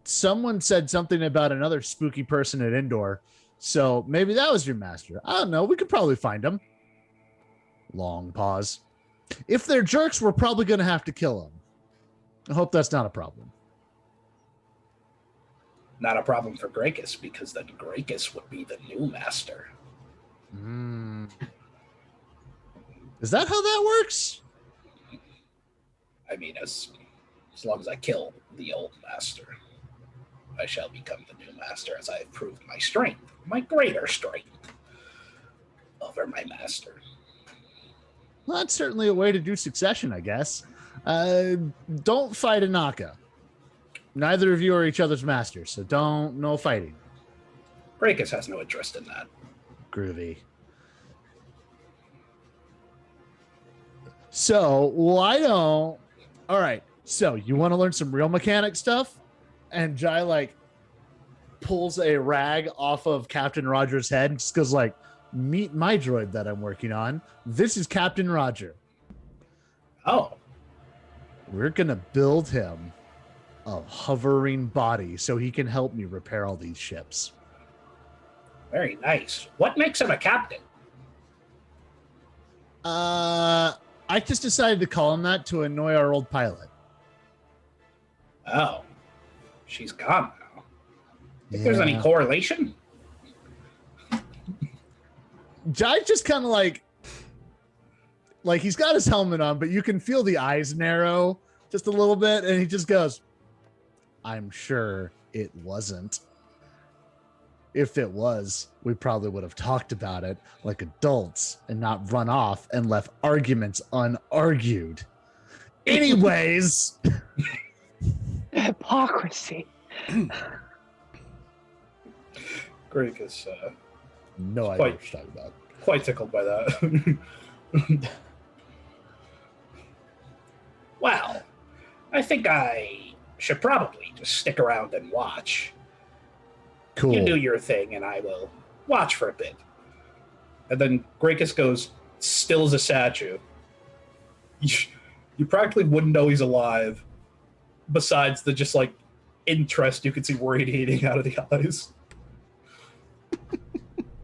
someone said something about another spooky person at Indoor. So maybe that was your master. I don't know. We could probably find him. Long pause. If they're jerks, we're probably going to have to kill them. I hope that's not a problem. Not a problem for Gracchus, because then Gracchus would be the new master. Is that how that works? I mean, as long as I kill the old master, I shall become the new master, as I have proved my strength, my greater strength, over my master. Well, that's certainly a way to do succession, I guess. Don't fight Anaka. Neither of you are each other's masters, so no fighting. Gracchus has no interest in that. Groovy. So why don't? All right. So you want to learn some real mechanic stuff? And Jai like pulls a rag off of Captain Roger's head and just goes like, "Meet my droid that I'm working on. This is Captain Roger. Oh, We're gonna build him a hovering body so he can help me repair all these ships." very nice. What makes him a captain? I just decided to call him that to annoy our old pilot. Oh, she's gone now. Think there's any correlation? Jai just kind of like he's got his helmet on, but you can feel the eyes narrow just a little bit, and he just goes, "I'm sure it wasn't. If it was, we probably would have talked about it like adults and not run off and left arguments unargued. Anyways." Hypocrisy. Gracchus, No idea Quite. what you're talking about. quite tickled by that. Well, I think I should probably just stick around and watch. Cool. You do your thing, and I will watch for a bit. And then Gracchus goes, still as a statue. You practically wouldn't know he's alive, besides the just like interest you could see radiating out of the eyes.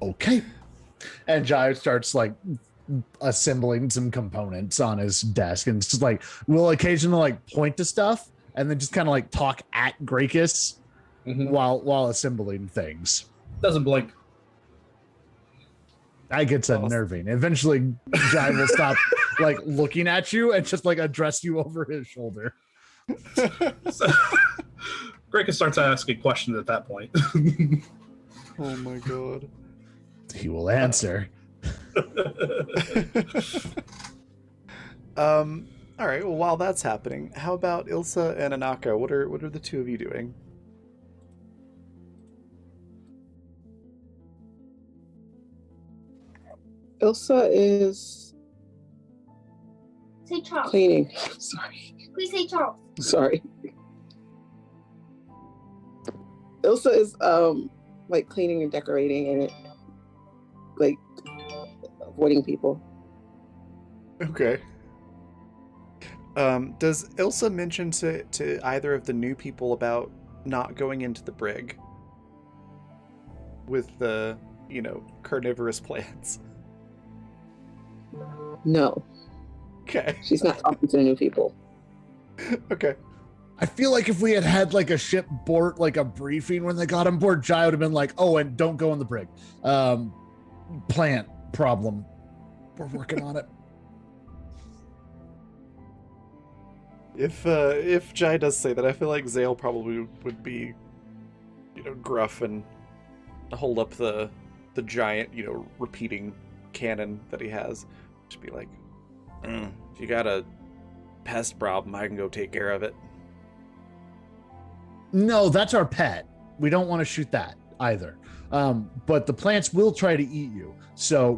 Okay. And Jai starts like assembling some components on his desk, and it's just like we'll occasionally like point to stuff and then just kind of like talk at Gracchus while assembling things. Doesn't blink. That gets unnerving. Eventually Jai will stop like looking at you and just like address you over his shoulder. Gracchus starts asking questions at that point. Oh my god. He will answer. All right. Well, while that's happening, how about Ilsa and Anaka? What are the two of you doing? Ilsa is Say Charles. cleaning. Sorry. Please say Charles. Sorry. Ilsa is like cleaning and decorating and like avoiding people. Okay. Does Ilsa mention to either of the new people about not going into the brig with the, carnivorous plants? No, Okay. she's not talking to the new people. Okay. I feel like if we had had like a ship board, like a briefing when they got on board, Jai would have been like, "Oh, and don't go in the brig. Plant problem. We're working on it." If Jai does say that, I feel like Zale probably would be, gruff and hold up the giant, repeating cannon that he has. Just be like, if you got a pest problem, I can go take care of it. No, that's our pet. We don't want to shoot that either. But the plants will try to eat you. So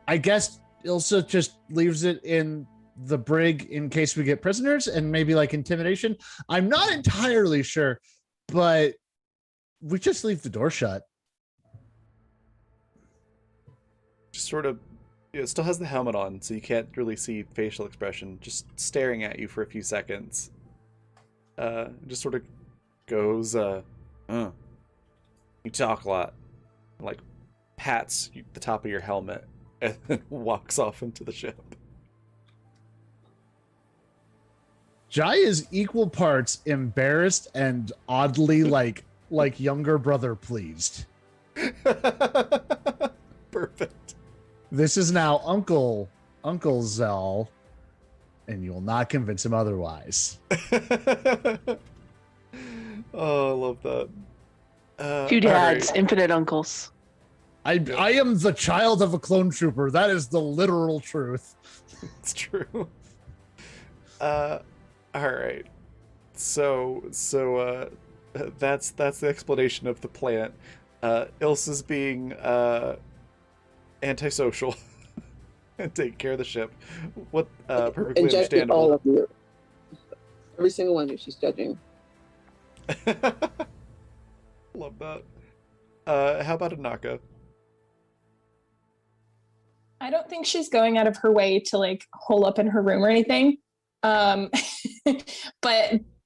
I guess Ilsa just leaves it in the brig in case we get prisoners and maybe like intimidation. I'm not entirely sure, but we just leave the door shut. Just sort of, it still has the helmet on, so you can't really see facial expression. Just staring at you for a few seconds. Just sort of goes, you talk a lot. Like, pats the top of your helmet and then walks off into the ship. Jai is equal parts embarrassed and oddly like younger brother pleased. Perfect. This is now Uncle Zell, and you will not convince him otherwise. Oh, I love that. Two dads, alright. infinite uncles. I am the child of a clone trooper. That is the literal truth. It's true. All right. So that's the explanation of the plant. Ilsa's being antisocial and taking care of the ship. What perfectly And judging all understandable. of you. Every single one of you, she's judging. Love that. How about Anaka? I don't think she's going out of her way to like hole up in her room or anything. But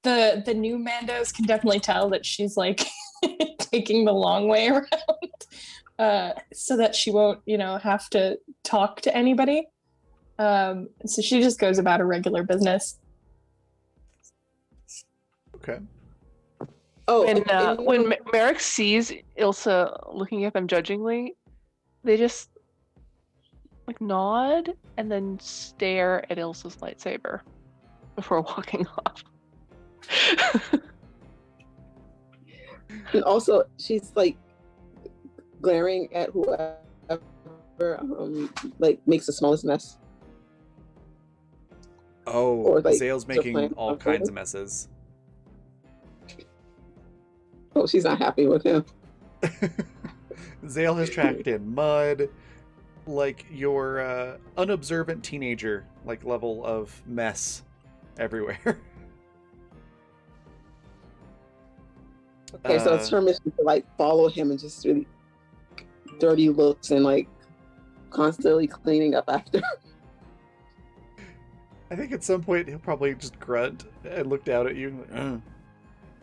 the new Mandos can definitely tell that she's like taking the long way around, so that she won't, have to talk to anybody. So she just goes about her regular business. Okay. Oh, When Merrick sees Ilsa looking at them judgingly, they just like nod and then stare at Ilsa's lightsaber before walking off. and also she's like glaring at whoever like makes the smallest mess. Oh, Or, like, Zale's just making playing all on kinds purpose. of messes. Oh, she's not happy with him. Zale has tracked in mud, like your unobservant teenager, like level of mess everywhere. Okay, so it's her mission to like follow him and just really dirty looks and like constantly cleaning up after. I think at some point he'll probably just grunt and look down at you and like,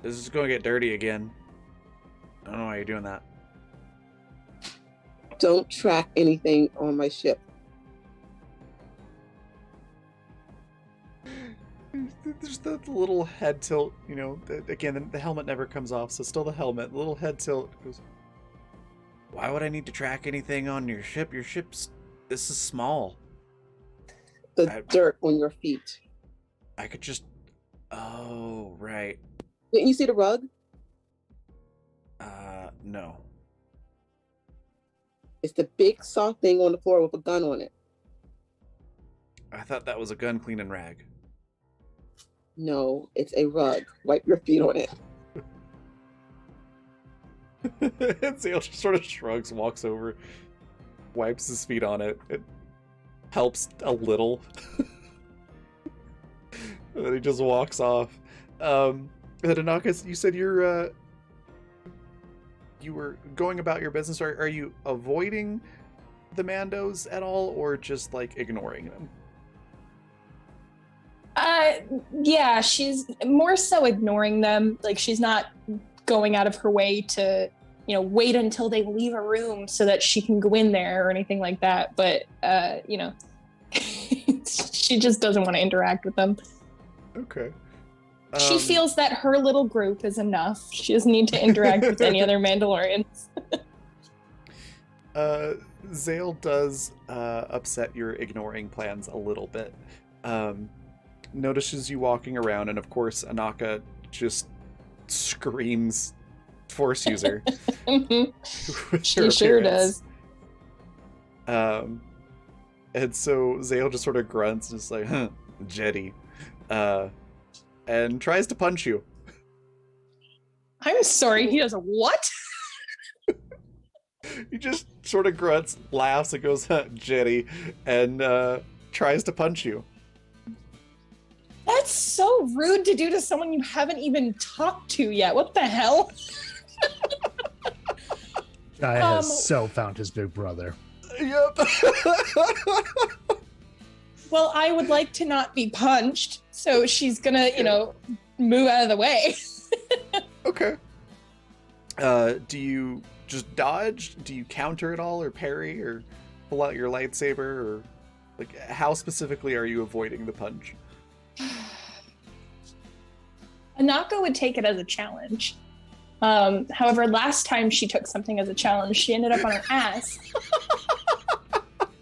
this is going to get dirty again. I don't know why you're doing that. Don't track anything on my ship. There's the little head tilt, again, the helmet never comes off, so still the helmet, the little head tilt goes, why would I need to track anything on your ship? Your ship's, this is small. The dirt on your feet. I could just, oh, right. Didn't you see the rug? No. It's the big soft thing on the floor with a gun on it. I thought that was a gun cleaning rag. No, it's a rug. Wipe your feet on it. And Zale just sort of shrugs, walks over, wipes his feet on it. It helps a little. And then he just walks off. And then Anaka, you said you were going about your business. Are you avoiding the Mandos at all, or just like ignoring them? Yeah, she's more so ignoring them. Like, she's not going out of her way to, wait until they leave a room so that she can go in there or anything like that. But, she just doesn't want to interact with them. Okay. She feels that her little group is enough. She doesn't need to interact with any other Mandalorians. Zale does upset your ignoring plans a little bit. Notices you walking around, and of course, Anaka just screams Force user. She sure does. And so Zale just sort of grunts and is like, huh, Jetty. And tries to punch you. I'm sorry, he does a what? He just sort of grunts, laughs, and goes, huh, Jetty, and tries to punch you. That's so rude to do to someone you haven't even talked to yet. What the hell? Jai has so found his big brother. Yep. Well, I would like to not be punched, so she's gonna, move out of the way. Okay. Do you just dodge? Do you counter at all, or parry, or pull out your lightsaber, or like how specifically are you avoiding the punch? Anaka would take it as a challenge. However, last time she took something as a challenge, she ended up on her ass.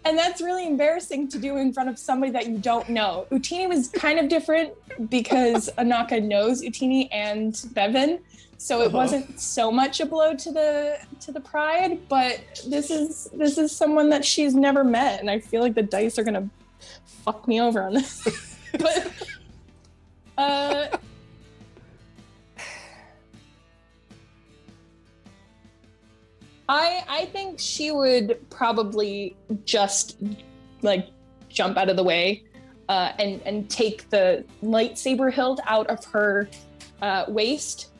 And that's really embarrassing to do in front of somebody that you don't know. Utini was kind of different because Anaka knows Utini and Bevan, so it wasn't so much a blow to the pride. But this is someone that she's never met, and I feel like the dice are gonna fuck me over on this. But I think she would probably just like jump out of the way and take the lightsaber hilt out of her waist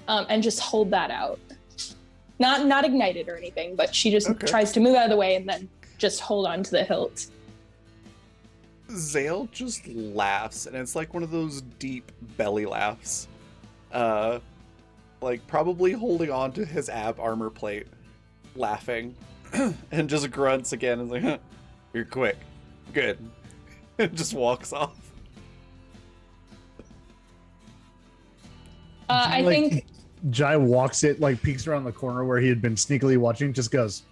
and just hold that out. Not ignite it or anything, but she just tries to move out of the way and then just hold on to the hilt. Zale just laughs, and it's like one of those deep belly laughs. Like probably holding on to his ab armor plate, laughing, and just grunts again and like, huh, you're quick. Good. And just walks off. I think Jai walks it, like peeks around the corner where he had been sneakily watching, just goes,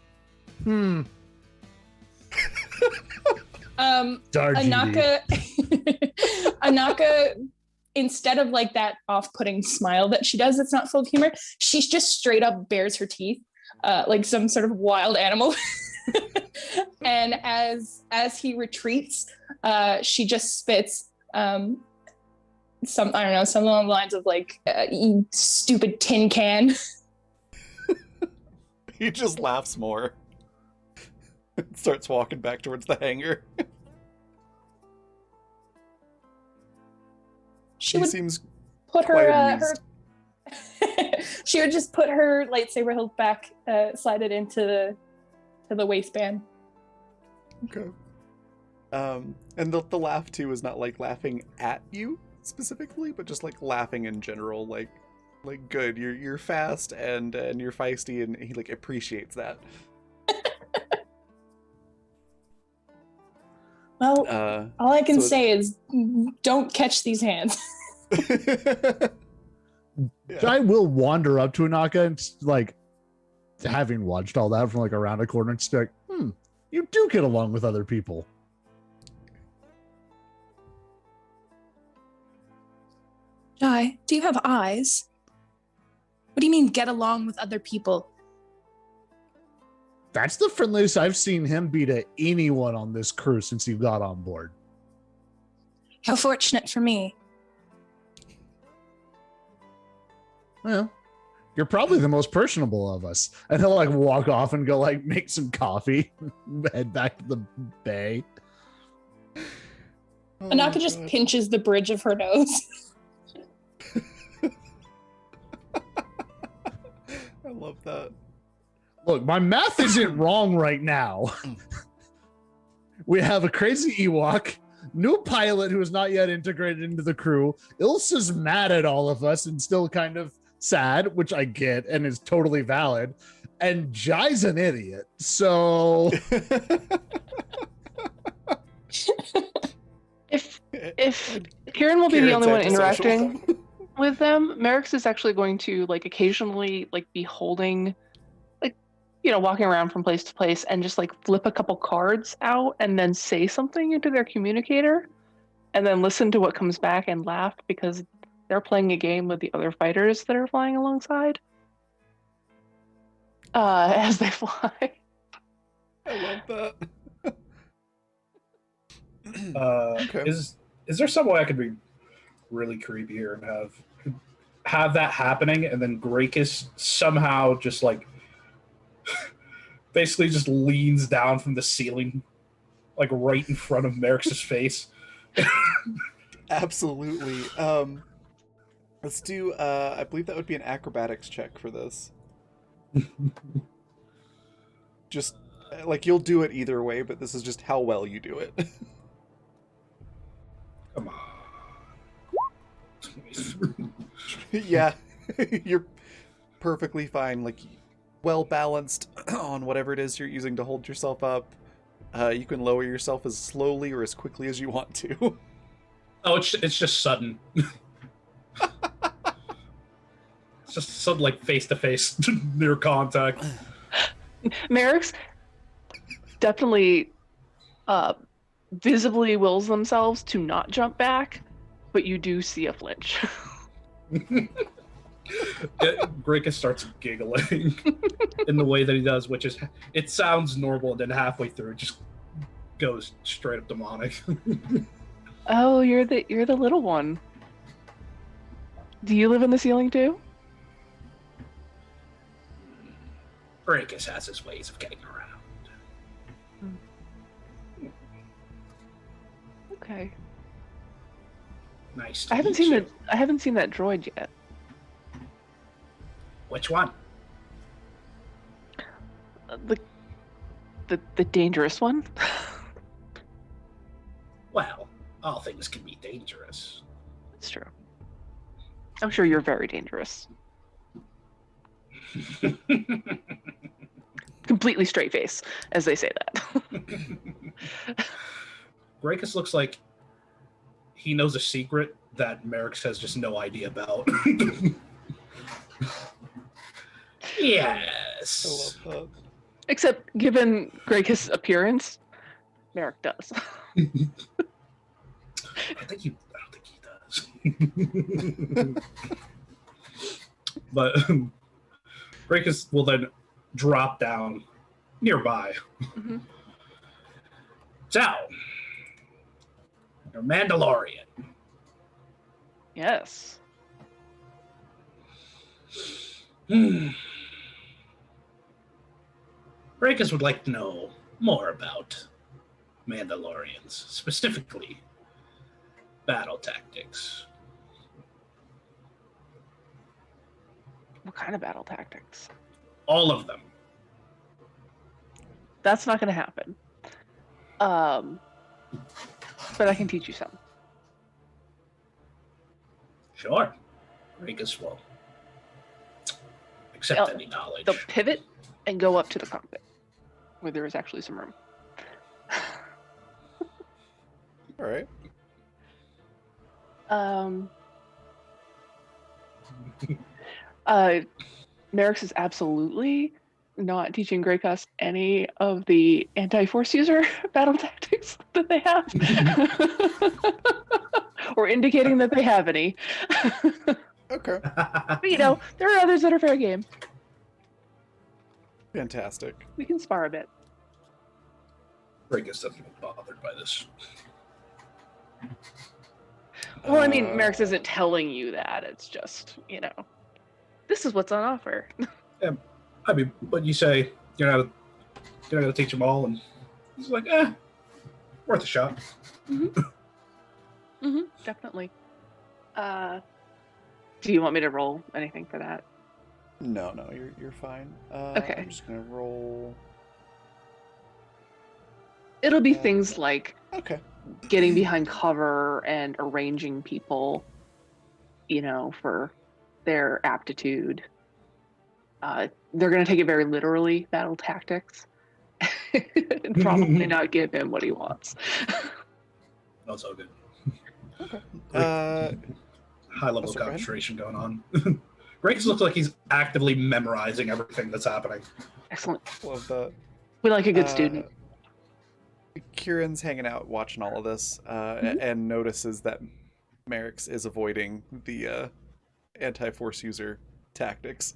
Anaka instead of like that off-putting smile that she does that's not full of humor, she just straight up bares her teeth like some sort of wild animal. And as he retreats, she just spits something along the lines of like, you stupid tin can. He just laughs more. Starts walking back towards the hangar. She would seems put quite her she would just put her lightsaber hilt back, slide it into the waistband. Okay. And the laugh too is not like laughing at you specifically, but just like laughing in general, like good. You're fast and you're feisty, and he like appreciates that. Well, all I can say is don't catch these hands. Yeah. Jai will wander up to Anaka and like, having watched all that from like around a corner, and just be like, you do get along with other people. Jai, do you have eyes? What do you mean get along with other people? That's the friendliest I've seen him be to anyone on this crew since you got on board. How fortunate for me. Well, you're probably the most personable of us. And he'll like walk off and go like make some coffee, head back to the bay. Anaka just pinches the bridge of her nose. I love that. Look, my math isn't wrong right now. We have a crazy Ewok, new pilot who is not yet integrated into the crew. Ilsa's mad at all of us and still kind of sad, which I get and is totally valid. And Jai's an idiot. So if Kieran will be the only one interacting with them, Merrick's is actually going to like occasionally like be holding, like, you know, walking around from place to place and just like flip a couple cards out and then say something into their communicator and then listen to what comes back and laugh because they're playing a game with the other fighters that are flying alongside as they fly. I love that. Okay. Is there some way I could be really creepy here and have that happening, and then Grakus somehow just like basically just leans down from the ceiling, like right in front of Merrick's face? Absolutely. Let's do. I believe that would be an acrobatics check for this. Just like you'll do it either way, but this is just how well you do it. Come on. Yeah, you're perfectly fine. Like, well balanced on whatever it is you're using to hold yourself up. You can lower yourself as slowly or as quickly as you want to. Oh, it's just sudden. It's just sudden, like face to face, near contact. Merrick's definitely visibly wills themselves to not jump back, but you do see a flinch. Grakus starts giggling in the way that he does, which is, it sounds normal, and then halfway through it just goes straight up demonic. Oh, you're the little one. Do you live in the ceiling too? Grakus has his ways of getting around. Okay. Nice. I haven't seen that droid yet. Which one? The dangerous one. Well, all things can be dangerous. That's true. I'm sure you're very dangerous. Completely straight face as they say that. Grakus looks like he knows a secret that Merrick has just no idea about. Yes. I love Except, given Grakus' appearance, Merrick does. I don't think he does. But Grakus will then drop down nearby. Mm-hmm. So, you're Mandalorian. Yes. Grakus would like to know more about Mandalorians, specifically battle tactics. What kind of battle tactics? All of them. That's not going to happen. But I can teach you some. Sure. Grakus will accept any knowledge. They'll pivot and go up to the cockpit, where there is actually some room. All right. Merrick's is absolutely not teaching Greycuss any of the anti-force user battle tactics that they have. or indicating that they have any. Okay. But there are others that are fair game. Fantastic. We can spar a bit. Breakus doesn't get bothered by this. Well, I mean, Merrick's isn't telling you that. It's just, this is what's on offer. Yeah, I mean, but you say you're not going to teach them all, and he's like, worth a shot. Definitely. Do you want me to roll anything for that? No, you're fine. Okay. I'm just gonna roll. It'll be things like Okay. getting behind cover and arranging people, for their aptitude. They're going to take it very literally, battle tactics, and probably not give him what he wants. That's all good. Okay. High level of concentration going on. Greggs looks like he's actively memorizing everything that's happening. Excellent. Love that. We like a good student. Kieran's hanging out watching all of this and notices that Merrick's is avoiding the anti-force user tactics.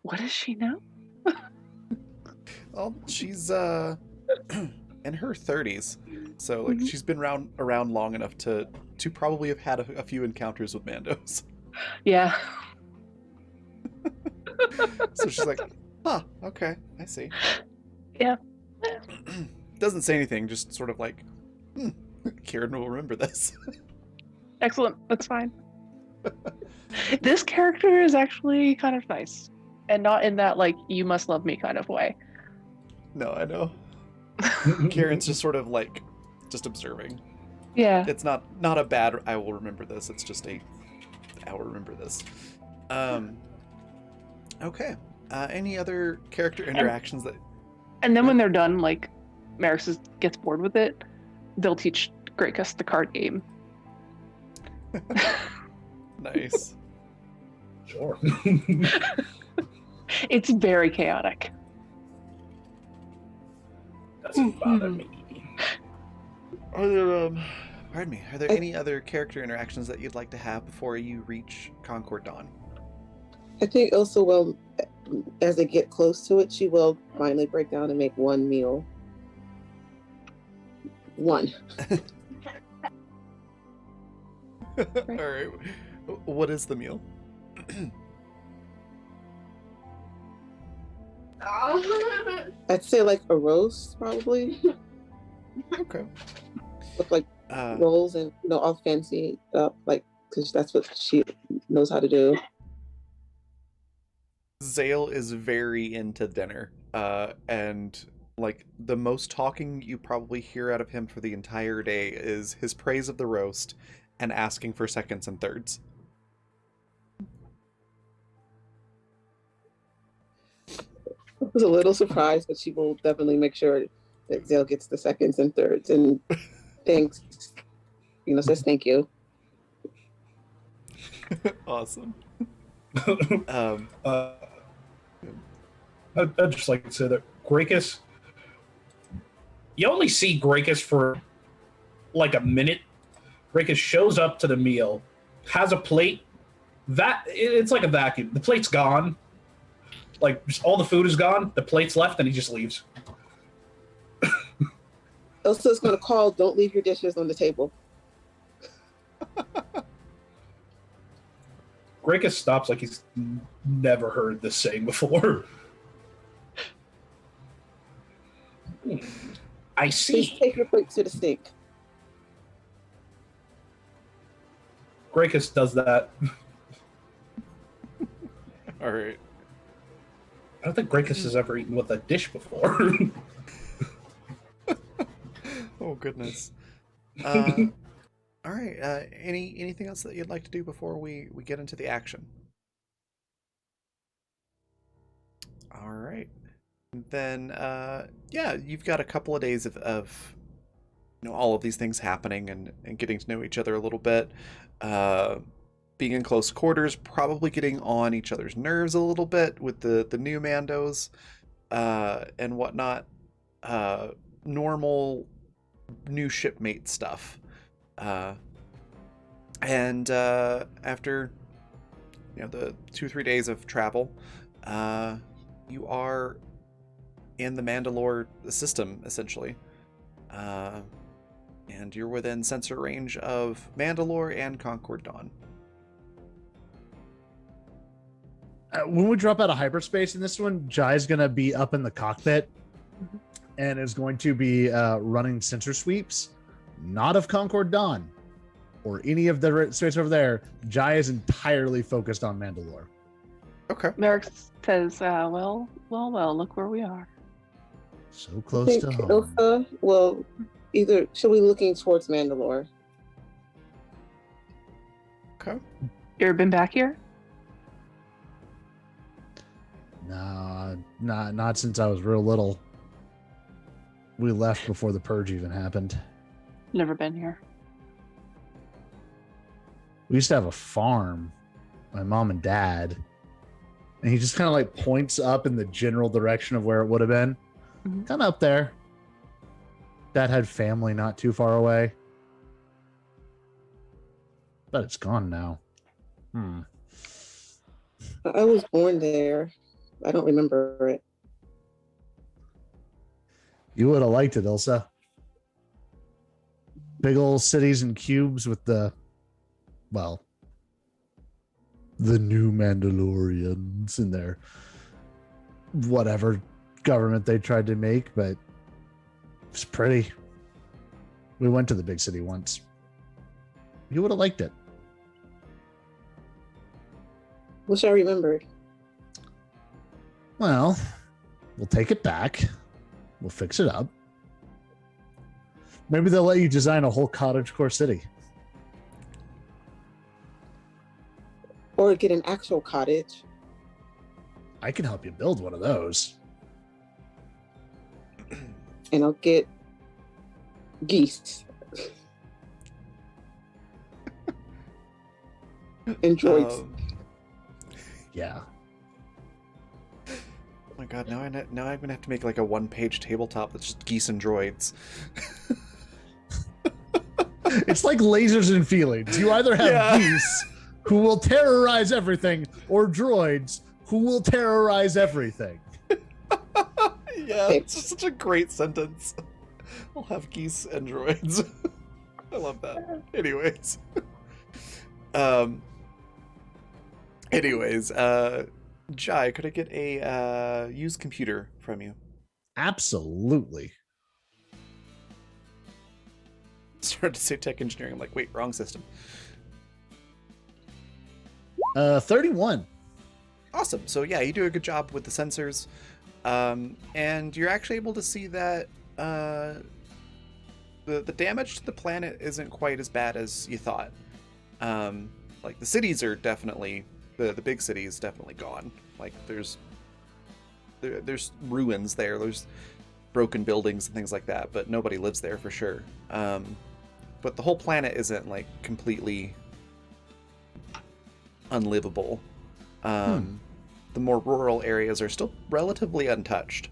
What does she know? Well, she's in her 30s, so she's been around long enough to probably have had a few encounters with Mandos. Yeah. So she's like, huh, okay, I see. Yeah. Doesn't say anything, just sort of like, Kieran will remember this. Excellent. That's fine. This character is actually kind of nice. And not in that, you must love me kind of way. No, I know. Kieran's just sort of just observing. Yeah. It's not a bad, I will remember this. It's just I will remember this. Okay. Any other character interactions And then when they're done, Maris gets bored with it, they'll teach Greycus the card game. Nice. Sure. It's very chaotic. Doesn't bother me. Pardon me. Are there any other character interactions that you'd like to have before you reach Concord Dawn? I think also, well, as they get close to it, she will finally break down and make one meal. One. All right. What is the meal? I'd say a roast, probably. Okay. With rolls and all fancy up, because that's what she knows how to do. Zale is very into dinner, and the most talking you probably hear out of him for the entire day is his praise of the roast and asking for seconds and thirds. I was a little surprised, but she will definitely make sure that Zale gets the seconds and thirds and thanks. Says thank you. Awesome. I'd just like to say that Greycus, you only see Greycus for a minute. Greycus shows up to the meal, has a plate. It's like a vacuum. The plate's gone. Just all the food is gone. The plate's left, and he just leaves. Elsa's going to call, don't leave your dishes on the table. Greycus stops like he's never heard this saying before. I see. Please take your plate to the sink. Greycus does that. All right. I don't think Greycus has ever eaten with a dish before. Oh goodness. All right. Anything else that you'd like to do before we get into the action? All right. Then yeah, you've got a couple of days of all of these things happening and getting to know each other a little bit. Being in close quarters, probably getting on each other's nerves a little bit with the new Mandos and whatnot. Normal new shipmate stuff. And after the 2-3 days of travel, you are in the Mandalore system essentially, and you're within sensor range of Mandalore and Concord Dawn. When we drop out of hyperspace in this one, Jai's going to be up in the cockpit and is going to be running sensor sweeps, not of Concord Dawn or any of the space over there. Jai is entirely focused on Mandalore. Okay. Merrick says, well, look where we are. So I close think to home. Ilsa, well, either should we looking towards Mandalore? Okay. You ever been back here? Nah, not since I was real little. We left before the purge even happened. Never been here. We used to have a farm, my mom and dad, and he just kind of like points up in the general direction of where it would have been. Mhm. Kind of up there. Dad had family not too far away. But it's gone now. I was born there. I don't remember it. You would have liked it, Ilsa. Big old cities and cubes with the new Mandalorians in their whatever government they tried to make, but it's pretty. We went to the big city once. You would have liked it. Wish I remembered. Well, we'll take it back. We'll fix it up. Maybe they'll let you design a whole cottagecore city. Or get an actual cottage. I can help you build one of those. And I'll get geese. And droids. Yeah. Oh my god! Now I'm gonna have to make like a 1-page tabletop that's just geese and droids. It's like lasers and feelings. You either have geese who will terrorize everything, or droids who will terrorize everything. Yeah, it's just such a great sentence. I'll have geese and droids. I love that. Anyways, Jai, could I get a used computer from you? Absolutely. Started to say tech engineering. I'm like, wait, wrong system. 31. Awesome. So yeah, you do a good job with the sensors, and you're actually able to see that the damage to the planet isn't quite as bad as you thought. Like the cities are definitely the big cities definitely gone. Like there's ruins there. There's broken buildings and things like that, but nobody lives there for sure. But the whole planet isn't like completely unlivable. The more rural areas are still relatively untouched.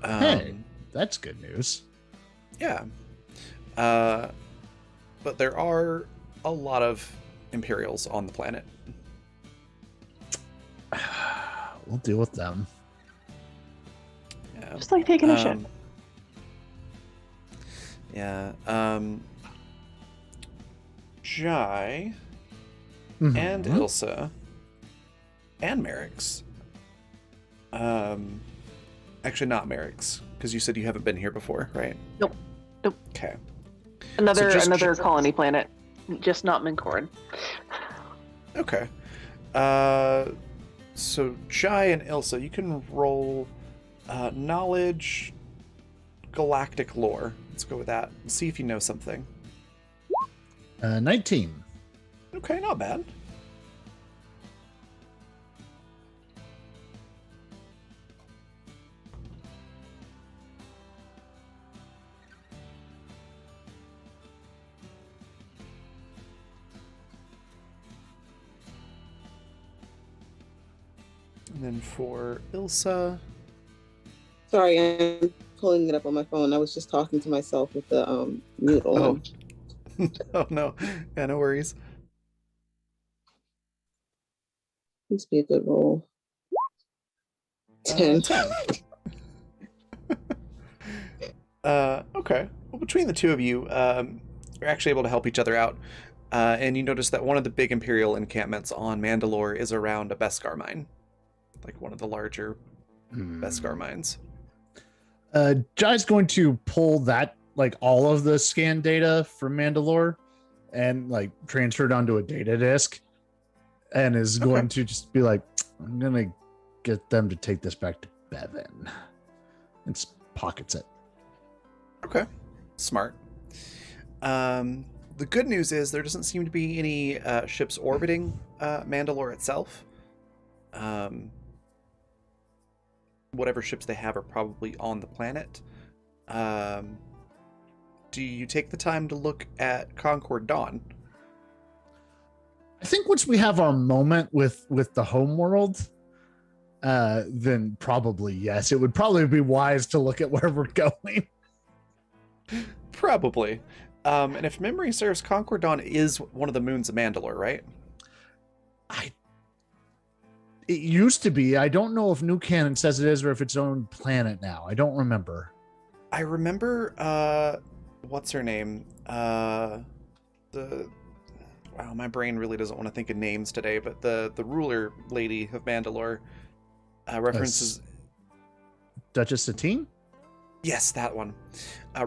Hey, that's good news. Yeah. But there are a lot of Imperials on the planet. We'll deal with them. Yeah. Just like taking a shit. Yeah. Jai Mhm. and Ilsa and Merrick's. Actually, not Merrick's, because you said you haven't been here before, right? Nope. Okay. Another So just- colony planet, just not Mincorin. Okay. So Jai and Ilsa, you can roll knowledge, galactic lore. Let's go with that. See if you know something. 19. Okay, not bad. And then for Ilsa, Sorry, I'm pulling it up on my phone. I was just talking to myself with the mute on. Oh no, yeah, no worries. Please be a good roll. 10. 10. Okay. Well, between the two of you, you're actually able to help each other out. And you notice that one of the big Imperial encampments on Mandalore is around a Beskar mine. Like one of the larger Beskar mines. Jai's going to pull that, like all of the scan data from Mandalore and like transfer it onto a data disk, and is going to just be like, I'm going to get them to take this back to Bevan. And pockets it. Okay. Smart. The good news is there doesn't seem to be any ships orbiting Mandalore itself. Whatever ships they have are probably on the planet. Do you take the time to look at Concord Dawn? I think once we have our moment with the home world, then probably yes. It would probably be wise to look at where we're going. Probably. And if memory serves, Concord Dawn is one of the moons of Mandalore, right? It used to be. I don't know if New Canon says it is or if it's own planet now. I don't remember. I remember, what's her name? Wow, my brain really doesn't want to think of names today, but the ruler lady of Mandalore references... Duchess Satine? Yes, that one.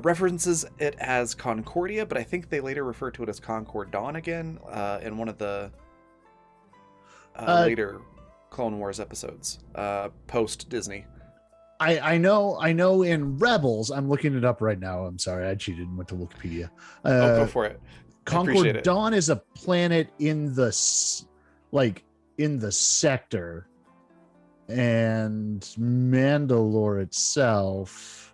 References it as Concordia, but I think they later refer to it as Concord Dawn again in one of the later Clone Wars episodes, post Disney. I know in Rebels, I'm looking it up right now. I'm sorry, I cheated and went to Wikipedia. Go for it. Concord Dawn is a planet in the sector, and Mandalore itself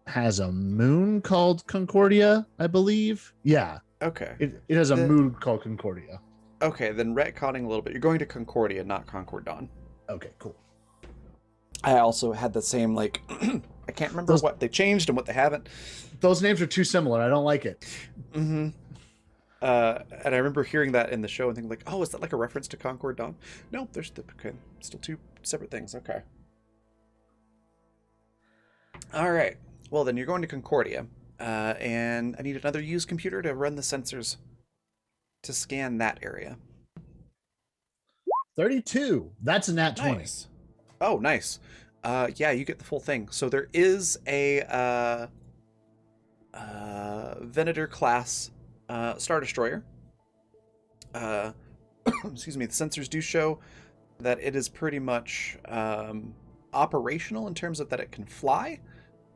has a moon called Concordia, I believe. Yeah. Okay. It has a moon called Concordia. Okay, then retconning a little bit. You're going to Concordia, not Concord Dawn. Okay, cool. I also had the same, like, I can't remember what they changed and what they haven't. Those names are too similar. I don't like it. Mm-hmm. And I remember hearing that in the show and thinking, like, oh, is that like a reference to Concord Dawn? No, there's still two separate things. Okay. All right. Well, then you're going to Concordia, and I need another used computer to run the sensors to scan that area. 32. That's a nat 20. Nice. Oh, nice. Yeah, you get the full thing. So there is a Venator class Star Destroyer. Excuse me. The sensors do show that it is pretty much operational in terms of that it can fly.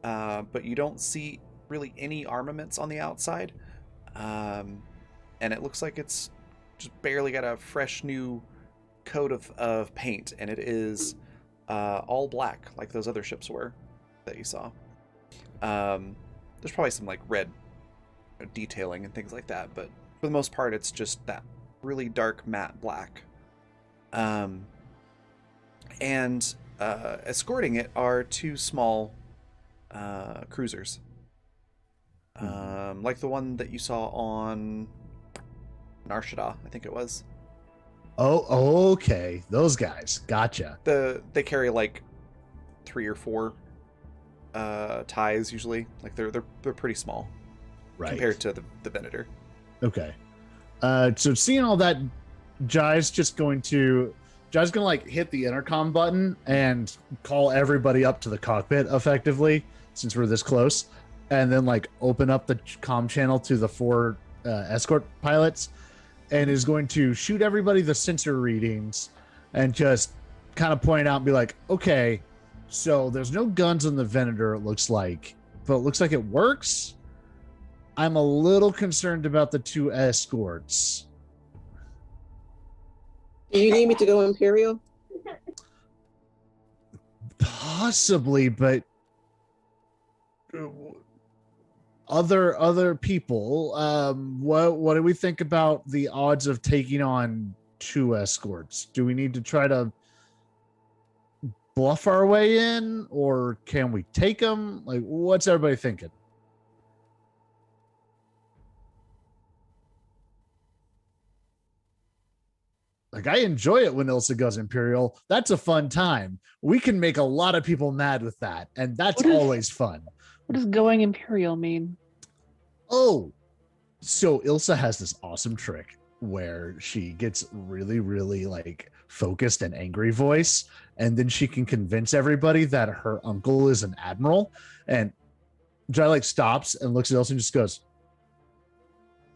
But you don't see really any armaments on the outside. And it looks like it's just barely got a fresh new coat of paint. And it is all black, like those other ships were that you saw. There's probably some like red detailing and things like that. But for the most part, it's just that really dark matte black. And escorting it are two small cruisers, like the one that you saw on Nar Shaddaa, I think it was. Oh, okay. Those guys. Gotcha. They carry like 3 or 4 ties usually. Like they're pretty small, right, compared to the Venator. Okay. So seeing all that, Jai's gonna like hit the intercom button and call everybody up to the cockpit effectively, since we're this close, and then like open up the comm channel to the 4 escort pilots, and is going to shoot everybody the sensor readings and just kind of point out and be like, okay, so there's no guns on the Venator, it looks like, but it looks like it works. I'm a little concerned about the 2 escorts. Do you need me to go Imperial? Possibly, but other people, what do we think about the odds of taking on 2 escorts? Do we need to try to bluff our way in, or can we take them? Like, what's everybody thinking? Like, I enjoy it when Ilsa goes Imperial. That's a fun time. We can make a lot of people mad with that, and that's always fun. What does going Imperial mean? Oh, so Ilsa has this awesome trick where she gets really, really like focused and angry voice, and then she can convince everybody that her uncle is an admiral. And Jai like stops and looks at Ilsa and just goes,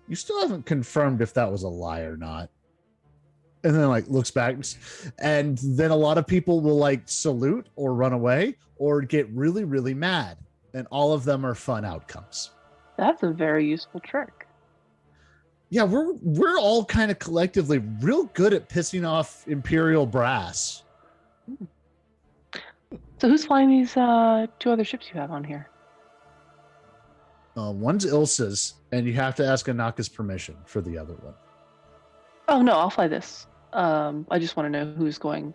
"You still haven't confirmed if that was a lie or not." And then like looks back, and then a lot of people will like salute or run away or get really, really mad, and all of them are fun outcomes. That's a very useful trick. Yeah, we're all kind of collectively real good at pissing off Imperial brass. So who's flying these 2 other ships you have on here? One's Ilsa's, and you have to ask Anaka's permission for the other one. Oh no, I'll fly this. I just want to know who's going.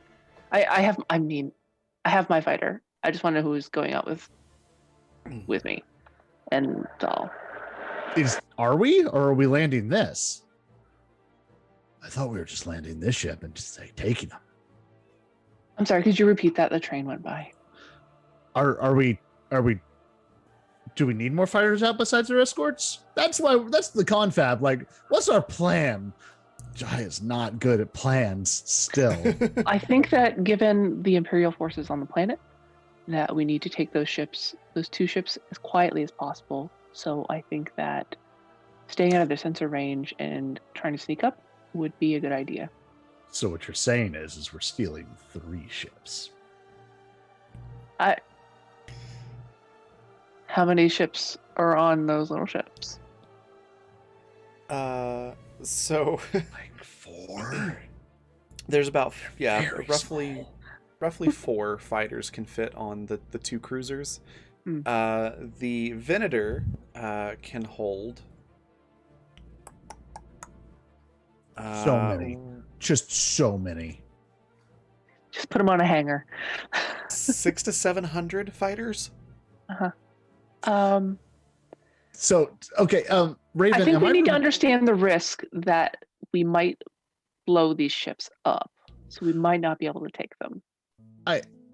I have my fighter. I just want to know who's going out with me, and I'll. Are we, or are we landing this? I thought we were just landing this ship and just like taking them. I'm sorry. Could you repeat that? The train went by. Are we? Do we need more fighters out besides our escorts? That's the confab. Like, what's our plan? Jai is not good at plans still. I think that given the Imperial forces on the planet, that we need to take those 2 ships, as quietly as possible. So I think that staying out of their sensor range and trying to sneak up would be a good idea. So what you're saying is we're stealing 3 ships. How many ships are on those little ships? So Like 4? there's about Very roughly small. roughly 4 fighters can fit on the 2 cruisers. The Venator can hold So many. Just so many. Just put them on a hanger. 600 to 700 fighters. So okay, Raven. I think we need to understand the risk that we might blow these ships up, so we might not be able to take them.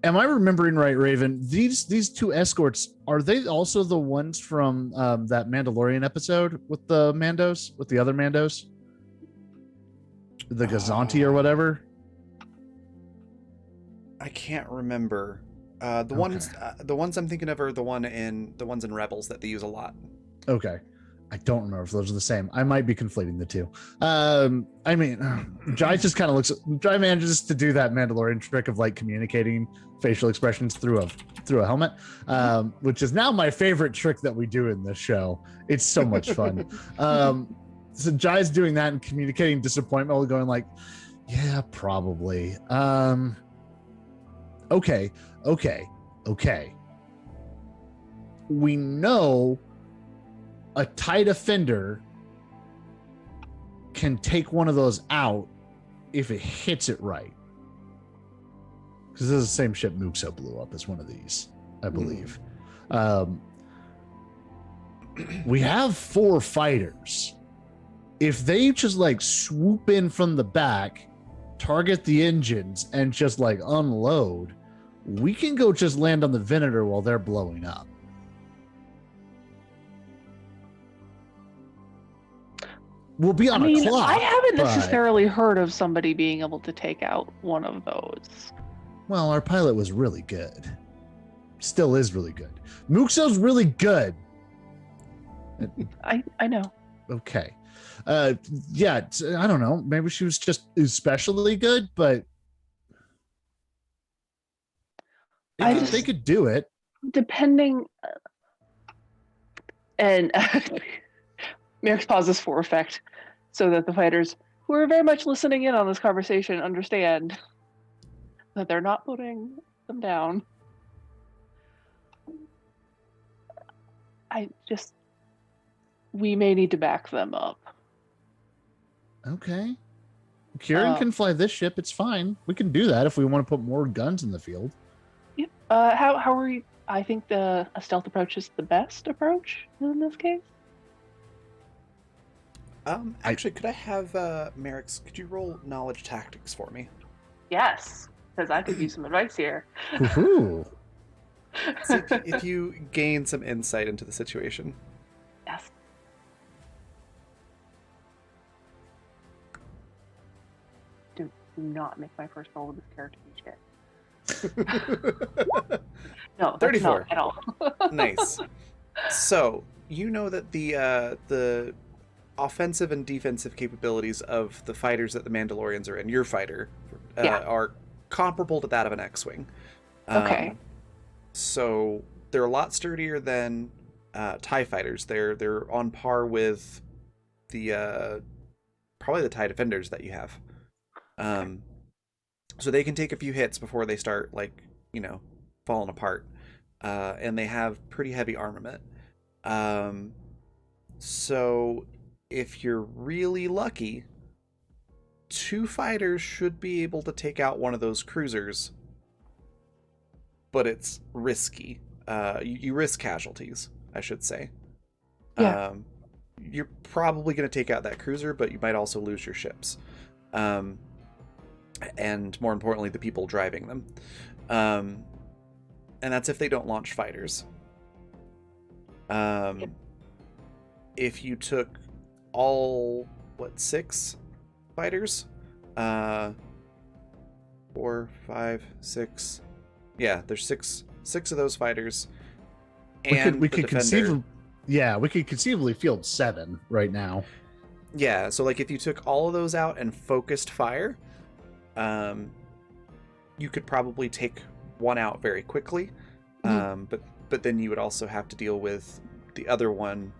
Am I remembering right, Raven? These 2 escorts, are they also the ones from that Mandalorian episode with the Mandos, with the other Mandos, the Gazanti or whatever? I can't remember. The ones I'm thinking of are the ones in Rebels that they use a lot. Okay. I don't remember if those are the same. I might be conflating the 2. I mean, Jai just kind of Jai manages to do that Mandalorian trick of like communicating facial expressions through a helmet, which is now my favorite trick that we do in this show. It's so much fun. So Jai's doing that and communicating disappointment while going like, yeah, probably. Okay. We know a tight offender can take one of those out if it hits it right. Because this is the same ship Muxo blew up as one of these, I believe. We have 4 fighters. If they just like swoop in from the back, target the engines, and just like unload, we can go just land on the Venator while they're blowing up. We'll be on a clock. I haven't necessarily heard of somebody being able to take out one of those. Well, our pilot was really good. Still is really good. Muxo's really good. I know. Okay. Yeah, I don't know. Maybe she was just especially good, but they could do it. Depending, and Merrick's pauses for effect, so that the fighters who are very much listening in on this conversation understand that they're not putting them down. We may need to back them up. Okay. Kieran can fly this ship. It's fine. We can do that if we want to put more guns in the field. Yep. How are we? I think a stealth approach is the best approach in this case. Actually, could I have Merrick's? Could you roll knowledge tactics for me? Yes, because I could use some advice here. Woohoo. See if you gain some insight into the situation. Yes. Do not make my first roll with this character be shit. No, that's 34. not at all. Nice. So you know that the offensive and defensive capabilities of the fighters that the Mandalorians are in, your fighter, are comparable to that of an X-wing. Okay. So they're a lot sturdier than TIE fighters. They're on par with the probably the TIE defenders that you have. So they can take a few hits before they start falling apart. And they have pretty heavy armament. So if you're really lucky, 2 fighters should be able to take out one of those cruisers, but it's risky. You risk casualties, I should say. Yeah. You're probably going to take out that cruiser, but you might also lose your ships. And more importantly, the people driving them. And that's if they don't launch fighters. If you took all 6 fighters, 4, 5, 6, yeah, there's six of those fighters, and we could conceivably field 7 right now. Yeah, so if you took all of those out and focused fire, you could probably take one out very quickly. But then you would also have to deal with the other one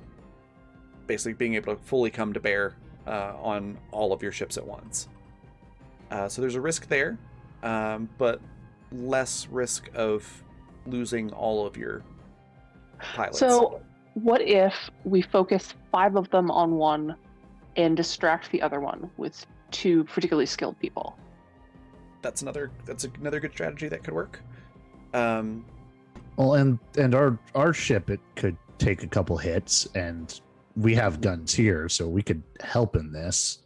basically being able to fully come to bear on all of your ships at once. So there's a risk there, but less risk of losing all of your pilots. So what if we focus 5 of them on one and distract the other one with 2 particularly skilled people? That's another good strategy that could work. Well, and our ship, it could take a couple hits, and we have guns here, so we could help in this.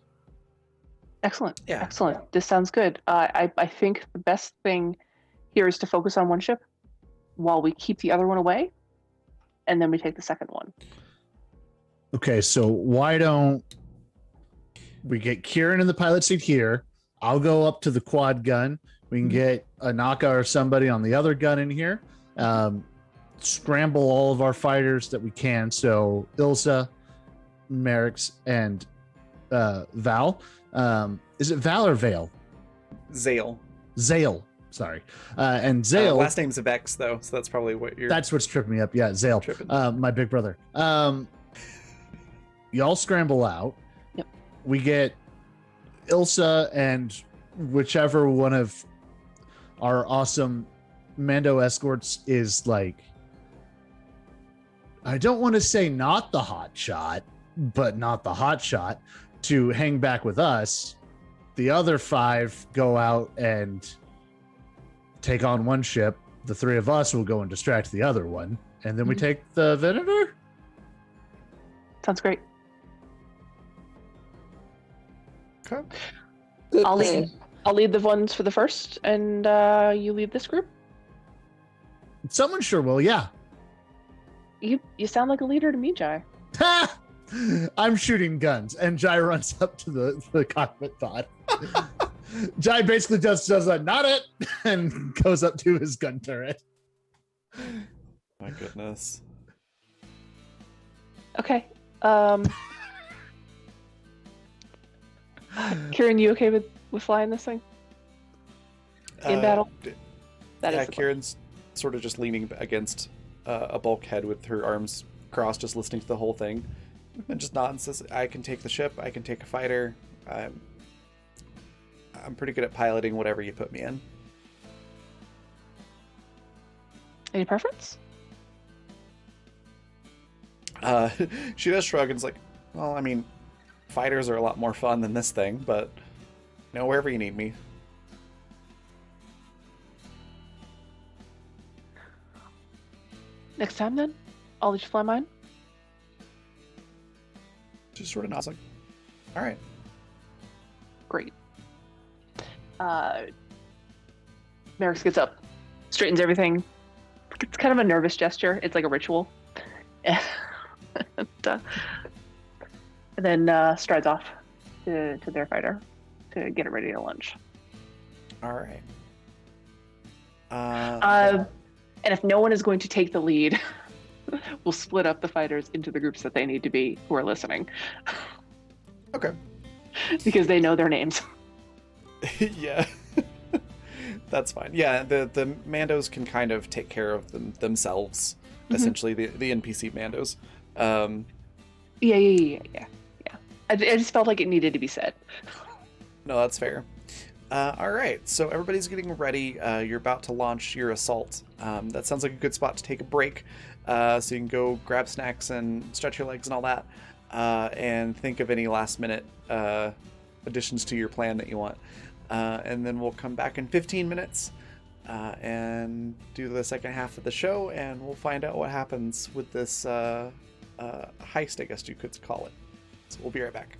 Excellent. Yeah. Excellent. This sounds good. I think the best thing here is to focus on one ship while we keep the other one away, and then we take the second one. Okay, so why don't we get Kieran in the pilot seat here? I'll go up to the quad gun. We can get a Naka or somebody on the other gun in here. Scramble all of our fighters that we can. So Ilsa, Merrick's, and Val. Is it Val or Vale? Zale. Zale. Sorry. And Zale. Last name's a Vex, though, so that's probably what you're... That's what's tripping me up. Yeah, Zale. My big brother. Y'all scramble out. Yep. We get Ilsa and whichever one of our awesome Mando escorts is I don't want to say not the hot shot, but not the hot shot, to hang back with us. The other 5 go out and take on one ship. The 3 of us will go and distract the other one, and then we take the Venator. Sounds great. Okay. Good I'll plan. lead the ones for the first, and you lead this group. Someone sure will, yeah. You sound like a leader to me, Jai. Ha! I'm shooting guns, and Jai runs up to the cockpit pod. Jai basically just does a not it and goes up to his gun turret. My goodness. Okay. Kieran, you okay with flying this thing in battle? That is the Kieran's sort of just leaning against a bulkhead with her arms crossed, just listening to the whole thing, and just nods and says, "I can take the ship. I can take a fighter. I'm pretty good at piloting whatever you put me in." Any preference? She does shrug and is like, "Well, I mean, fighters are a lot more fun than this thing, but wherever you need me." Next time, then, I'll let you fly mine. Just sort of nods like, All right. Great. Merrick gets up, straightens everything. It's kind of a nervous gesture. It's like a ritual. and then strides off to their fighter to get it ready to lunch. All right. And if no one is going to take the lead, we'll split up the fighters into the groups that they need to be who are listening. Okay. Because they know their names. Yeah. That's fine. Yeah, the Mandos can kind of take care of themselves, essentially, the NPC Mandos. Yeah. I just felt like it needed to be said. No, that's fair. All right, so everybody's getting ready. You're about to launch your assault. That sounds like a good spot to take a break, so you can go grab snacks and stretch your legs and all that, and think of any last-minute additions to your plan that you want. And then we'll come back in 15 minutes and do the second half of the show, and we'll find out what happens with this heist, I guess you could call it. So we'll be right back.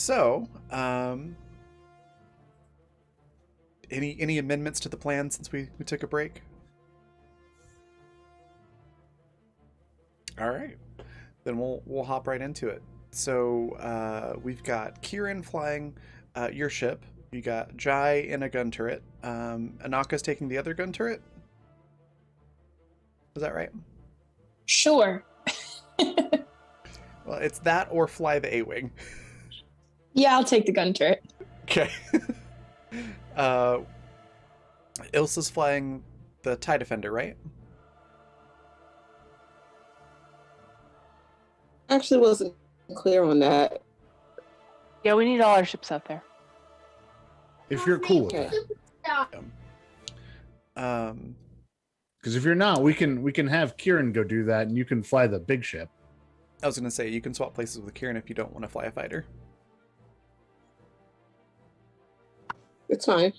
So, any amendments to the plan since we took a break? All right, then we'll hop right into it. So we've got Kieran flying your ship. You got Jai in a gun turret. Anaka's taking the other gun turret. Is that right? Sure. Well, it's that or fly the A-wing. Yeah, I'll take the gun turret. Okay. Ilsa's flying the TIE Defender, right? Actually, wasn't clear on that. Yeah, we need all our ships out there. If you're cool with Okay. that. Um, Because if you're not, we can have Kieran go do that, and you can fly the big ship. I was going to say, you can swap places with Kieran if you don't want to fly a fighter. It's fine.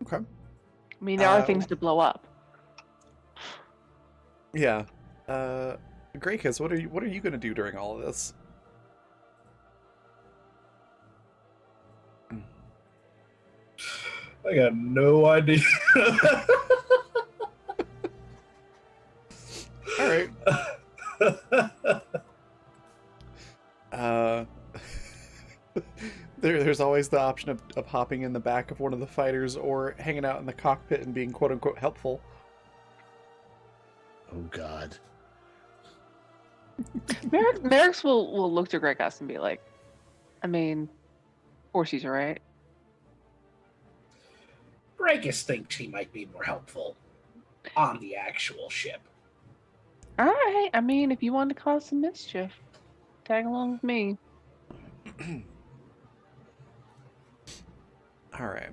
Okay. I mean, there are things to blow up. Yeah. Greykiss, what are you going to do during all of this? I got no idea. All right. There's always the option of hopping in the back of one of the fighters or hanging out in the cockpit and being quote unquote helpful. Oh God. Merrick's will look to Greycast and be like, I mean, Horsey's are right. Breakus thinks he might be more helpful on the actual ship. All right. I mean, if you want to cause some mischief, tag along with me. All right.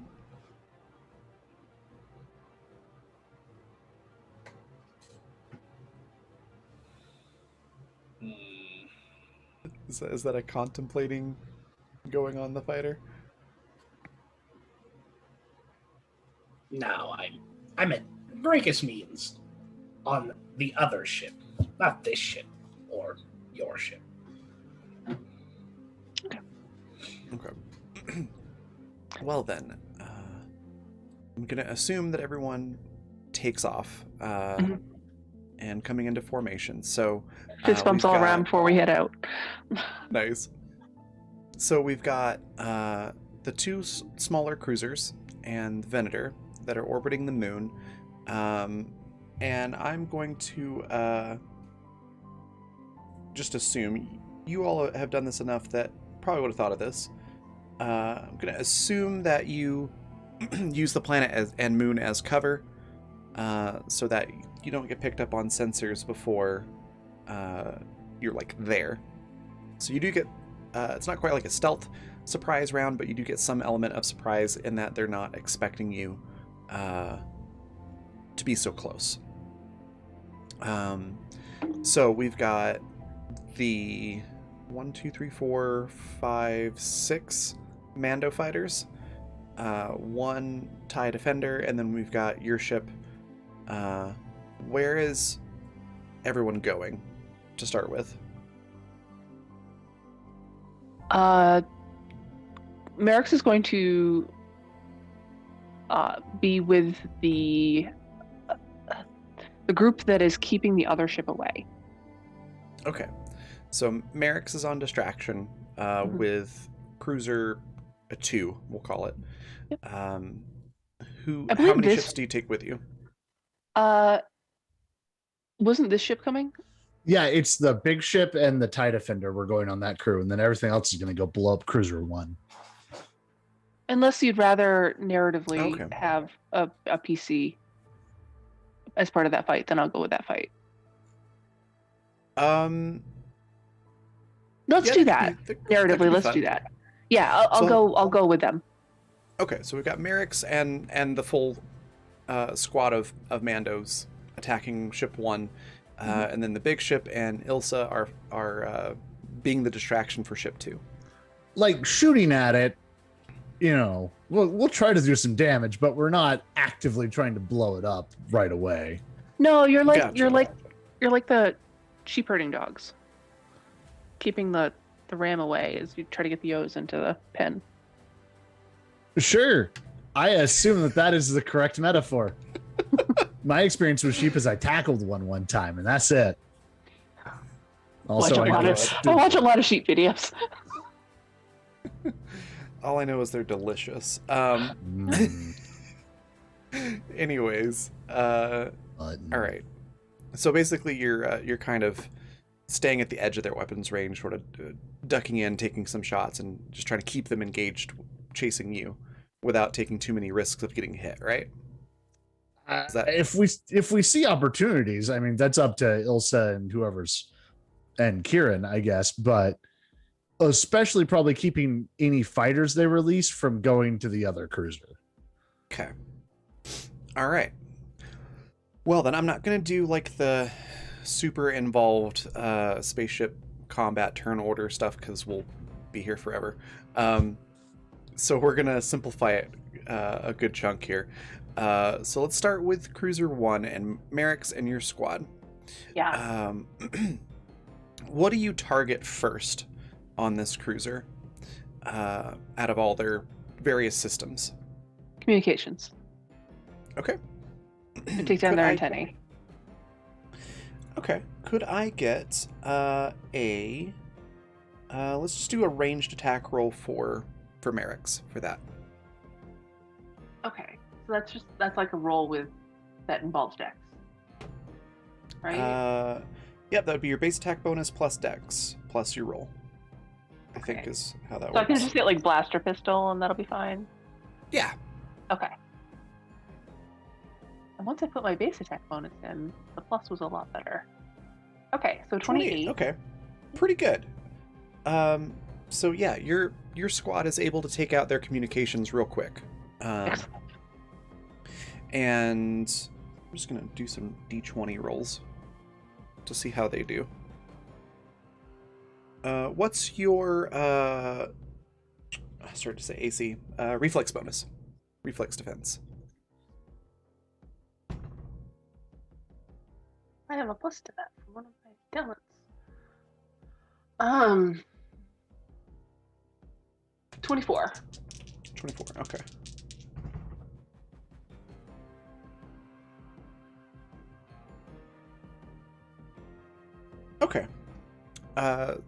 Is that a contemplating going on the fighter? No, I meant Breakus means on the other ship, not this ship or your ship. Okay. Well then, I'm gonna assume that everyone takes off and coming into formation. So Fist bumps we've all got- around before we head out. Nice. So we've got the two smaller cruisers and Venator that are orbiting the moon, and I'm going to just assume you all have done this enough that probably would have thought of this. I'm going to assume that you use the planet and moon as cover, so that you don't get picked up on sensors before you're like there. So you do get it's not quite like a stealth surprise round, but you do get some element of surprise in that they're not expecting you to be so close. So we've got the 1, 2, 3, 4, 5, 6 Mando fighters, 1 TIE Defender, and then we've got your ship. Where is everyone going to start with? Merrick's is going to be with the group that is keeping the other ship away. Okay, so Merrick's is on distraction with Cruiser 2, we'll call it. Yep. How believe many this- ships do you take with you? Wasn't this ship coming? Yeah, it's the big ship and the TIE Defender. We're going on that crew, and then everything else is going to go blow up Cruiser 1. Unless you'd rather narratively Okay. have a PC as part of that fight, then I'll go with that fight. Let's Yeah, do that that. could be- that could Narratively, be let's fun. do that. Yeah, I'll go with them. Okay, so we've got Merrick's and the full squad of Mandos attacking ship 1, and then the big ship and Ilsa are being the distraction for ship 2. Like shooting at it, we'll try to do some damage, but we're not actively trying to blow it up right away. No, you're Gotcha. like the sheep herding dogs, keeping the the ram away as you try to get the O's into the pen. Sure. I assume that is the correct metaphor. My experience with sheep is I tackled one time, and that's it. Also, I watch a lot of sheep videos. All I know is they're delicious. Anyways, all right. So basically, you're kind of staying at the edge of their weapons range, sort of ducking in, taking some shots, and just trying to keep them engaged, chasing you, without taking too many risks of getting hit. Right? If we see opportunities, I mean, that's up to Ilsa and whoever's and Kieran, I guess, but especially probably keeping any fighters they release from going to the other cruiser. Okay. All right. Well, then I'm not going to do like the super involved spaceship combat turn order stuff because we'll be here forever. So we're going to simplify it a good chunk here. So let's start with Cruiser 1 and Merrick's and your squad. Yeah. What do you target first on this cruiser out of all their various systems? Communications. Okay. And take down their antennae. Okay. Could I get let's just do a ranged attack roll for Merrick's for that. Okay. So that's like a roll that involves dex. Right? Yep, that would be your base attack bonus plus dex plus your roll. I think Okay. is how that So works. I can just get like blaster pistol and that'll be fine. Yeah. Okay. And once I put my base attack bonus in, the plus was a lot better. Okay, so 28. Okay. Pretty good. So yeah, your squad is able to take out their communications real quick. Excellent. And I'm just gonna do some d20 rolls to see how they do. What's your I started to say AC reflex bonus, reflex defense? I have a plus to that from one of my talents. 24. 24. Okay. Okay.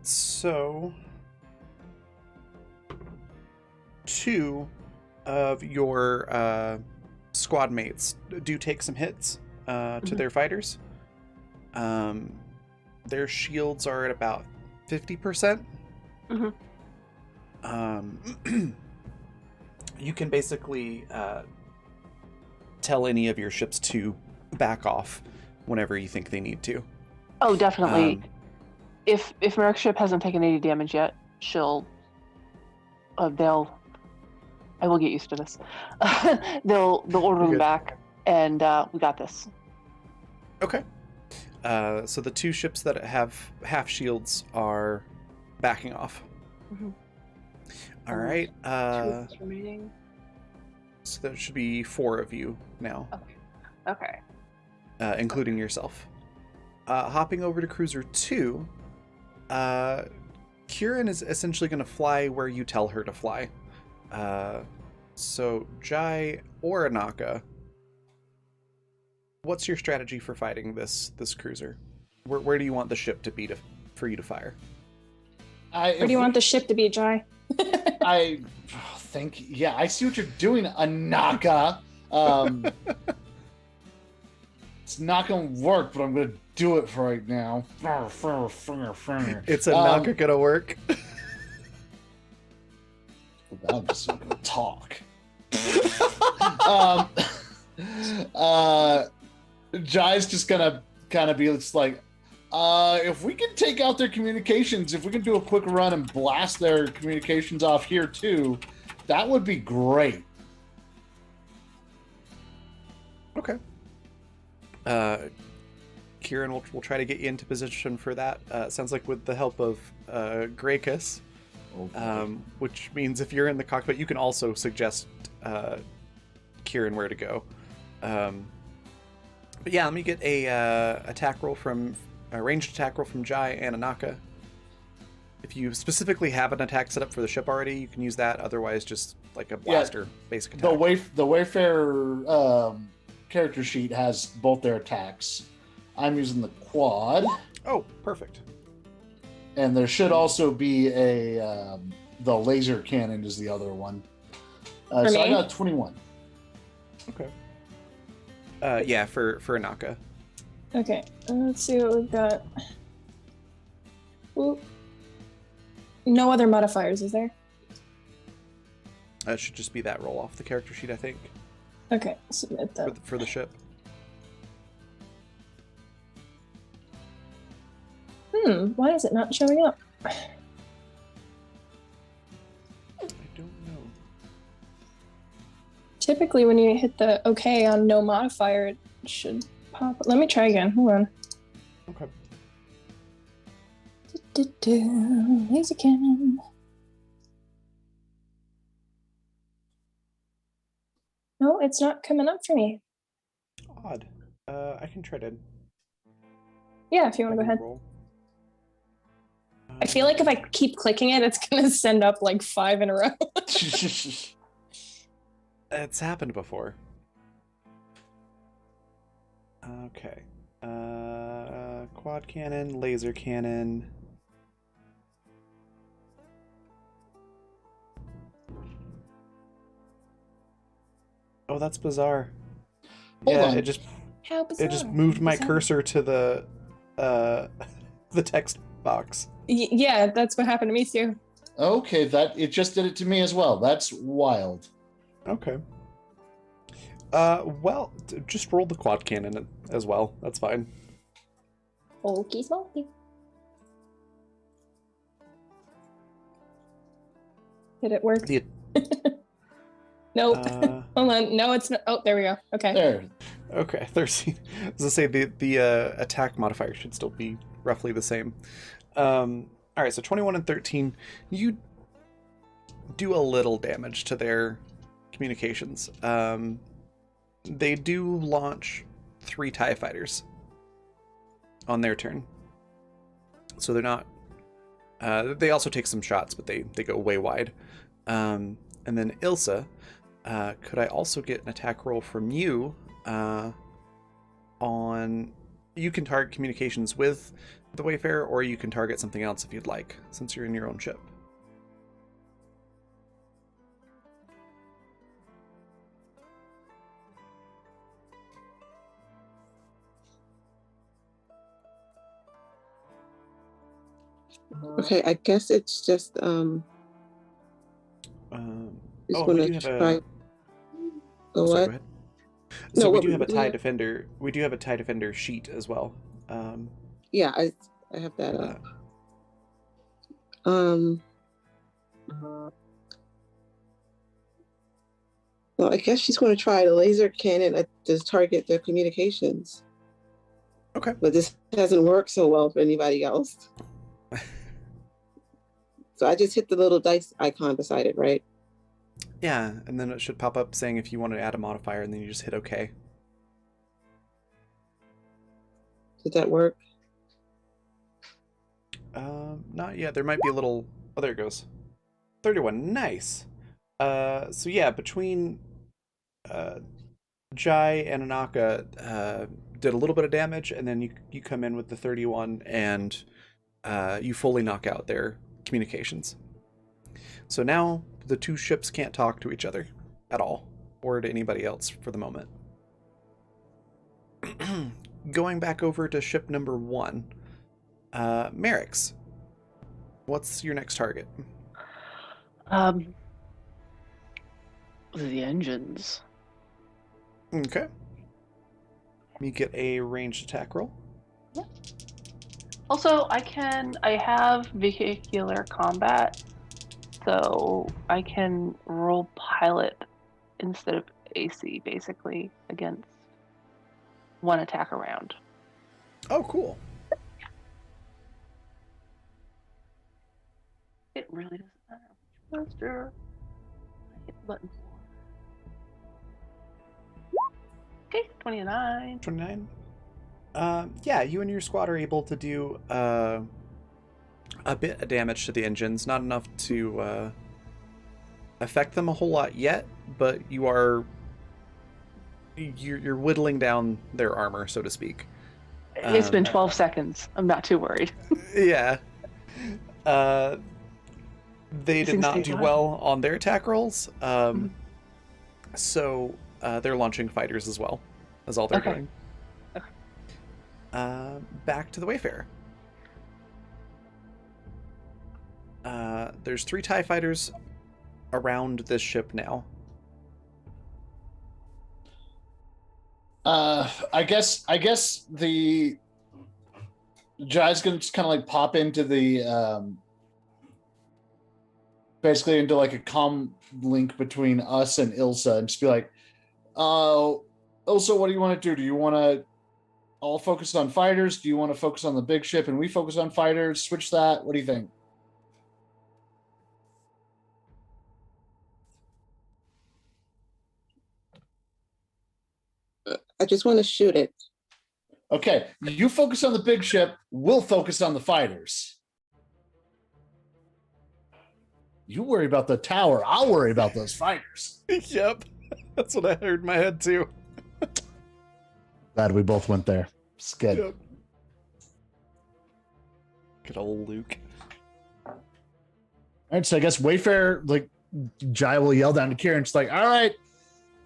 So two of your squad mates do take some hits to their fighters. Their shields are at about 50%. You can basically tell any of your ships to back off whenever you think they need to. Oh, definitely. If Merrick's ship hasn't taken any damage yet, I will get used to this. They'll order them back, and we got this. Okay. So the two ships that have half shields are backing off. All right. Two remaining. So there should be 4 of you now, Okay. including yourself. Hopping over to Cruiser 2, Kieran is essentially going to fly where you tell her to fly. So Jai or Anaka, what's your strategy for fighting this cruiser? Where do you want the ship to be for you to fire? Where do you want the ship to be, Jai? I think, yeah, I see what you're doing, Anaka. It's not going to work, but I'm going to do it for right now. It's Anaka going to work. I'm just going to talk. Jai's just going to kind of be just like, if we can take out their communications, if we can do a quick run and blast their communications off here too, that would be great. Okay. Kieran, we'll try to get you into position for that. Sounds like with the help of Gracchus, which means if you're in the cockpit, you can also suggest Kieran where to go. But yeah, let me get a ranged attack roll from Jai and Anaka. If you specifically have an attack set up for the ship already, you can use that. Otherwise, just like a blaster basic attack. The Wayfarer character sheet has both their attacks. I'm using the quad. Oh, perfect. And there should also be a the laser cannon is the other one. So I got 21. Okay. Yeah, for Anaka. Okay, let's see what we've got. Ooh. No other modifiers, is there? It should just be that roll off the character sheet, I think. Okay, submit that. For the ship. Why is it not showing up? I don't know. Typically, when you hit the OK on no modifier, it should pop. Let me try again. Hold on. Okay. Laser cannon. No, it's not coming up for me. Odd. I can try to. Yeah, if you want to go ahead. Roll. I feel like if I keep clicking it, it's going to send up like 5 in a row. It's happened before. Okay. Quad cannon, laser cannon. Oh, that's bizarre. Hold on. It just How bizarre. It just moved my Bizarre. cursor to the the text box. Yeah, that's what happened to me too. Okay, it just did it to me as well. That's wild. Okay. Well, just roll the quad cannon as well. That's fine. Okie smoky. Did it work? The- Nope. Hold on. No, it's not. Oh, there we go. Okay. There. Okay, 13. As I say, the attack modifier should still be roughly the same. All right, so 21 and 13. You do a little damage to their communications. They do launch 3 TIE fighters on their turn. So they're not... they also take some shots, but they go way wide. And then Ilsa, could I also get an attack roll from you on... You can target communications with the Wayfarer, or you can target something else if you'd like, since you're in your own ship. Okay, I guess it's just just we gonna do have try. Sorry, Go go what? ahead. No, So we what do have a we TIE have- Defender. We do have a TIE Defender sheet as well. Yeah, I have that for up. that. Well, I guess she's going to try the laser cannon to target their communications. Okay. But this hasn't worked so well for anybody else. So I just hit the little dice icon beside it, right? Yeah, and then it should pop up saying if you want to add a modifier, and then you just hit OK. Did that work? Not yet. There might be a little... Oh, there it goes. 31. Nice. So yeah, between Jai and Anaka did a little bit of damage, and then you come in with the 31, and you fully knock out their communications. So now the 2 ships can't talk to each other at all, or to anybody else for the moment. Going back over to ship number 1, Merrick's. What's your next target? The engines. Okay. You get a ranged attack roll. Also, I have vehicular combat, so I can roll pilot instead of AC, basically, against 1 attack a round. Oh, cool. It really doesn't matter which monster I hit the button for. Okay, 29. 29. Yeah, you and your squad are able to do a a bit of damage to the engines, not enough to affect them a whole lot yet, but you're whittling down their armor, so to speak. It's been 12 seconds. I'm not too worried. Yeah. They did Things not take do time. well on their attack rolls, so they're launching fighters as well, as all they're Okay. doing. Back to the Wayfarer. There's 3 TIE fighters around this ship now. I guess the Jai's gonna just kind of like pop into the basically into like a comm link between us and Ilsa and just be like, Ilsa, what do you want to do? Do you want to all focus on fighters? Do you want to focus on the big ship and we focus on fighters? Switch that. What do you think? I just want to shoot it. Okay, you focus on the big ship. We'll focus on the fighters. You worry about the tower. I'll worry about those fighters. Yep. That's what I heard in my head, too. Glad we both went there. It's good. Yep. Good old Luke. All right, so I guess Wayfarer, like, Jai will yell down to Kieran. It's like, all right,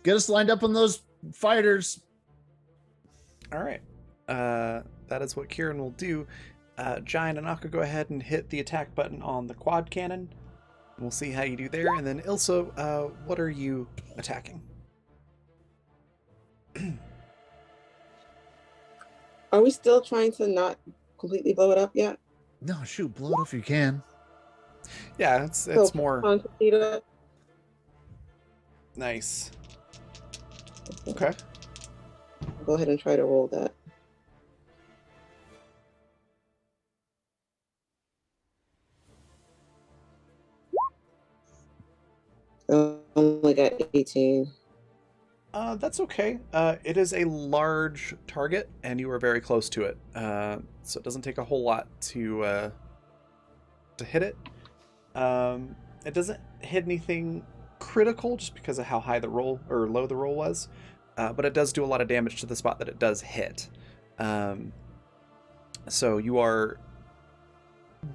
get us lined up on those fighters. All right. That is what Kieran will do. Jai and Anaka, go ahead and hit the attack button on the quad cannon. We'll see how you do there. And then Ilsa, what are you attacking? Are we still trying to not completely blow it up yet? No, shoot, blow it if you can. Yeah, it's So, more complete it. nice. Okay. Go ahead and try to roll that. Only got 18. That's okay. It is a large target, and you are very close to it. So it doesn't take a whole lot to hit it. It doesn't hit anything critical just because of how high the roll or low the roll was, but it does do a lot of damage to the spot that it does hit. So you are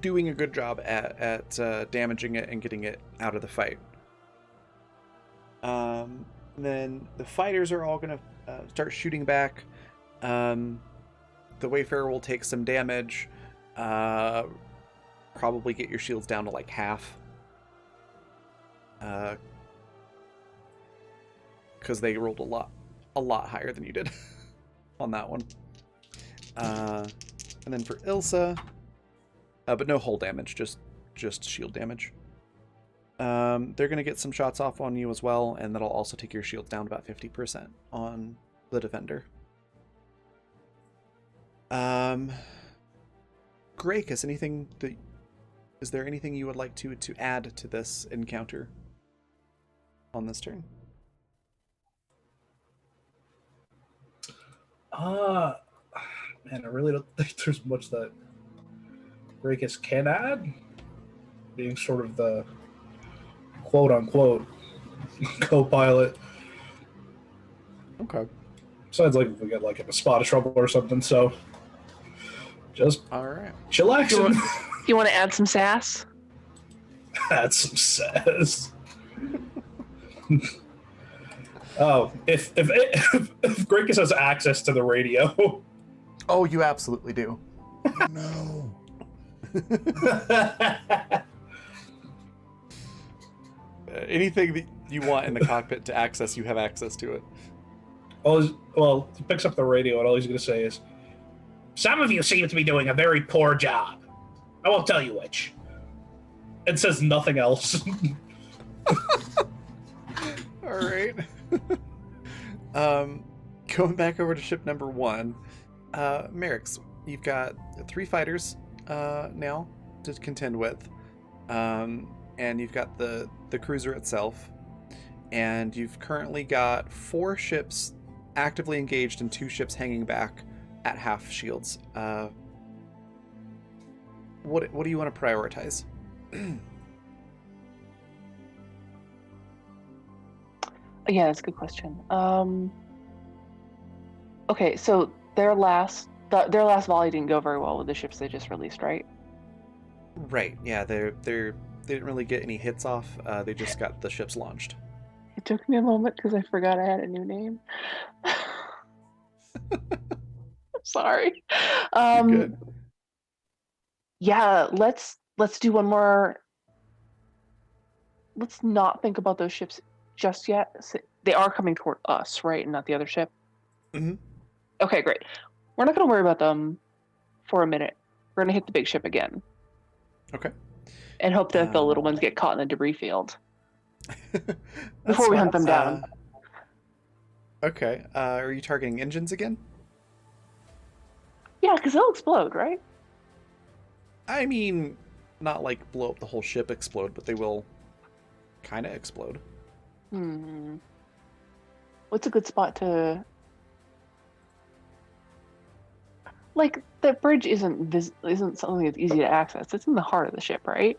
doing a good job at damaging it and getting it out of the fight. Then the fighters are all going to start shooting back. The Wayfarer will take some damage. Probably get your shields down to like half. Because they rolled a lot higher than you did on that one. And then for Ilsa, but no hull damage, just shield damage. They're going to get some shots off on you as well, and that'll also take your shields down about 50% on the defender. Grakus, is there anything you would like to add to this encounter on this turn? Man, I really don't think there's much that Grakus can add. Being sort of the quote-unquote co-pilot. Okay. Besides, like, if we get, like, in a spot of trouble or something, so just All right. chillaxing. You want to add some sass? Add some sass. Oh, if Grakus has access to the radio. Oh, you absolutely do. No. Anything that you want in the cockpit to access, you have access to it. Well, he picks up the radio, and all he's going to say is, "Some of you seem to be doing a very poor job. I won't tell you which." And says nothing else. All right. Going back over to ship number 1, Merrick's, you've got 3 fighters now to contend with, and you've got the cruiser itself, and you've currently got 4 ships actively engaged and 2 ships hanging back at half shields. what do you want to prioritize? Yeah, that's a good question. Okay, so their last volley didn't go very well with the ships they just released, right? Right. Yeah, they didn't really get any hits off. They just got the ships launched. It took me a moment because I forgot I had a new name. Sorry. Good. Yeah, let's do one more. Let's not think about those ships just yet. They are coming toward us, right, and not the other ship. Mm-hmm. Okay, great. We're not going to worry about them for a minute. We're going to hit the big ship again. Okay. And hope that the little ones get caught in the debris field before we fine. hunt them down. Okay. Are you targeting engines again? Yeah, because they'll explode, right? I mean, not like blow up the whole ship, explode, but they will kind of explode. What's a good spot to... Like, the bridge isn't something that's easy to access. It's in the heart of the ship, right?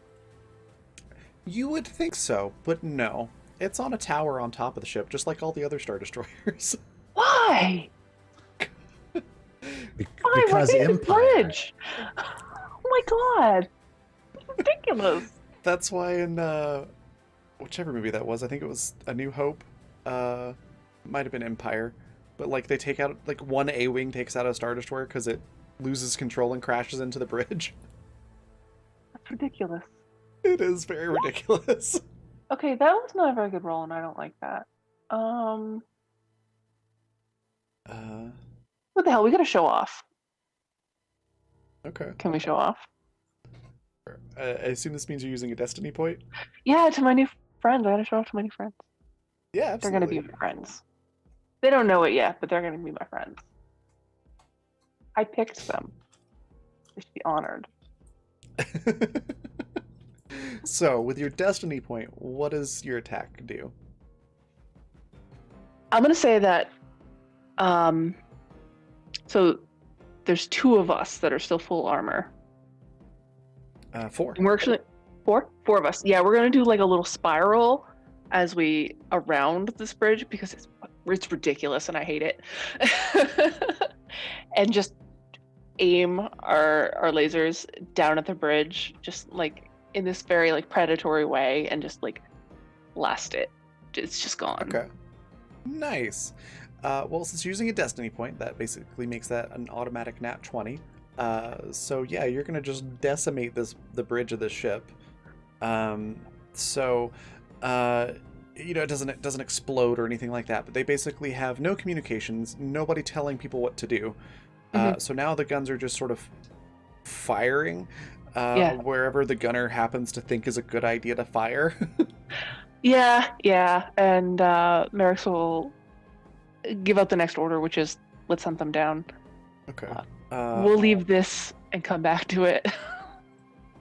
You would think so, but no. It's on a tower on top of the ship, just like all the other Star Destroyers. Why? Because Why Empire. bridge? Oh my god. Ridiculous. That's why in whichever movie that was, I think it was A New Hope, might have been Empire, but like they take out, like one A-wing takes out a Star Destroyer because it loses control and crashes into the bridge. That's ridiculous. It is very ridiculous. Okay, that was not a very good roll, and I don't like that. What the hell? We gotta show off. Okay. Can we show off? I assume this means you're using a destiny point? Yeah, to my new friends. I gotta show off to my new friends. Yeah, They're absolutely. gonna be my friends. They don't know it yet, but they're gonna be my friends. I picked them. They should be honored. So, with your destiny point, what does your attack do? I'm gonna say that. So there's two of us that are still full armor. 4. And we're actually four of us. Yeah, we're gonna do like a little spiral as we around this bridge because it's ridiculous and I hate it. And just aim our lasers down at the bridge, just like in this very like predatory way, and just like blast it. It's just gone. Okay. Nice. Well, since you're using a destiny point, that basically makes that an automatic nat 20. So yeah, you're gonna just decimate the bridge of the ship. You know, it doesn't explode or anything like that, but they basically have no communications, nobody telling people what to do. So now the guns are just sort of firing wherever the gunner happens to think is a good idea to fire. Yeah, and Merrick's will give out the next order, which is let's hunt them down. Okay. We'll leave this and come back to it.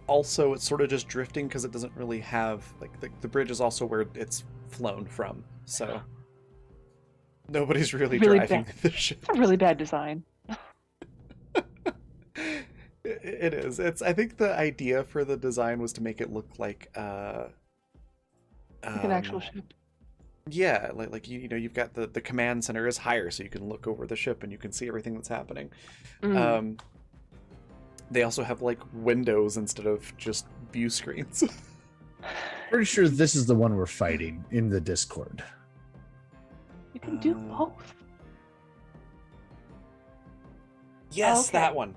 Also, it's sort of just drifting because it doesn't really have, like, the bridge is also where it's flown from, so nobody's really driving the ship. It's a really bad design. It is. I think the idea for the design was to make it look like Like an actual ship. Yeah, like you know, you've got the command center is higher, so you can look over the ship and you can see everything that's happening. They also have like windows instead of just view screens. Pretty sure this is the one we're fighting in the Discord. You can do both. Yes, Okay. that one.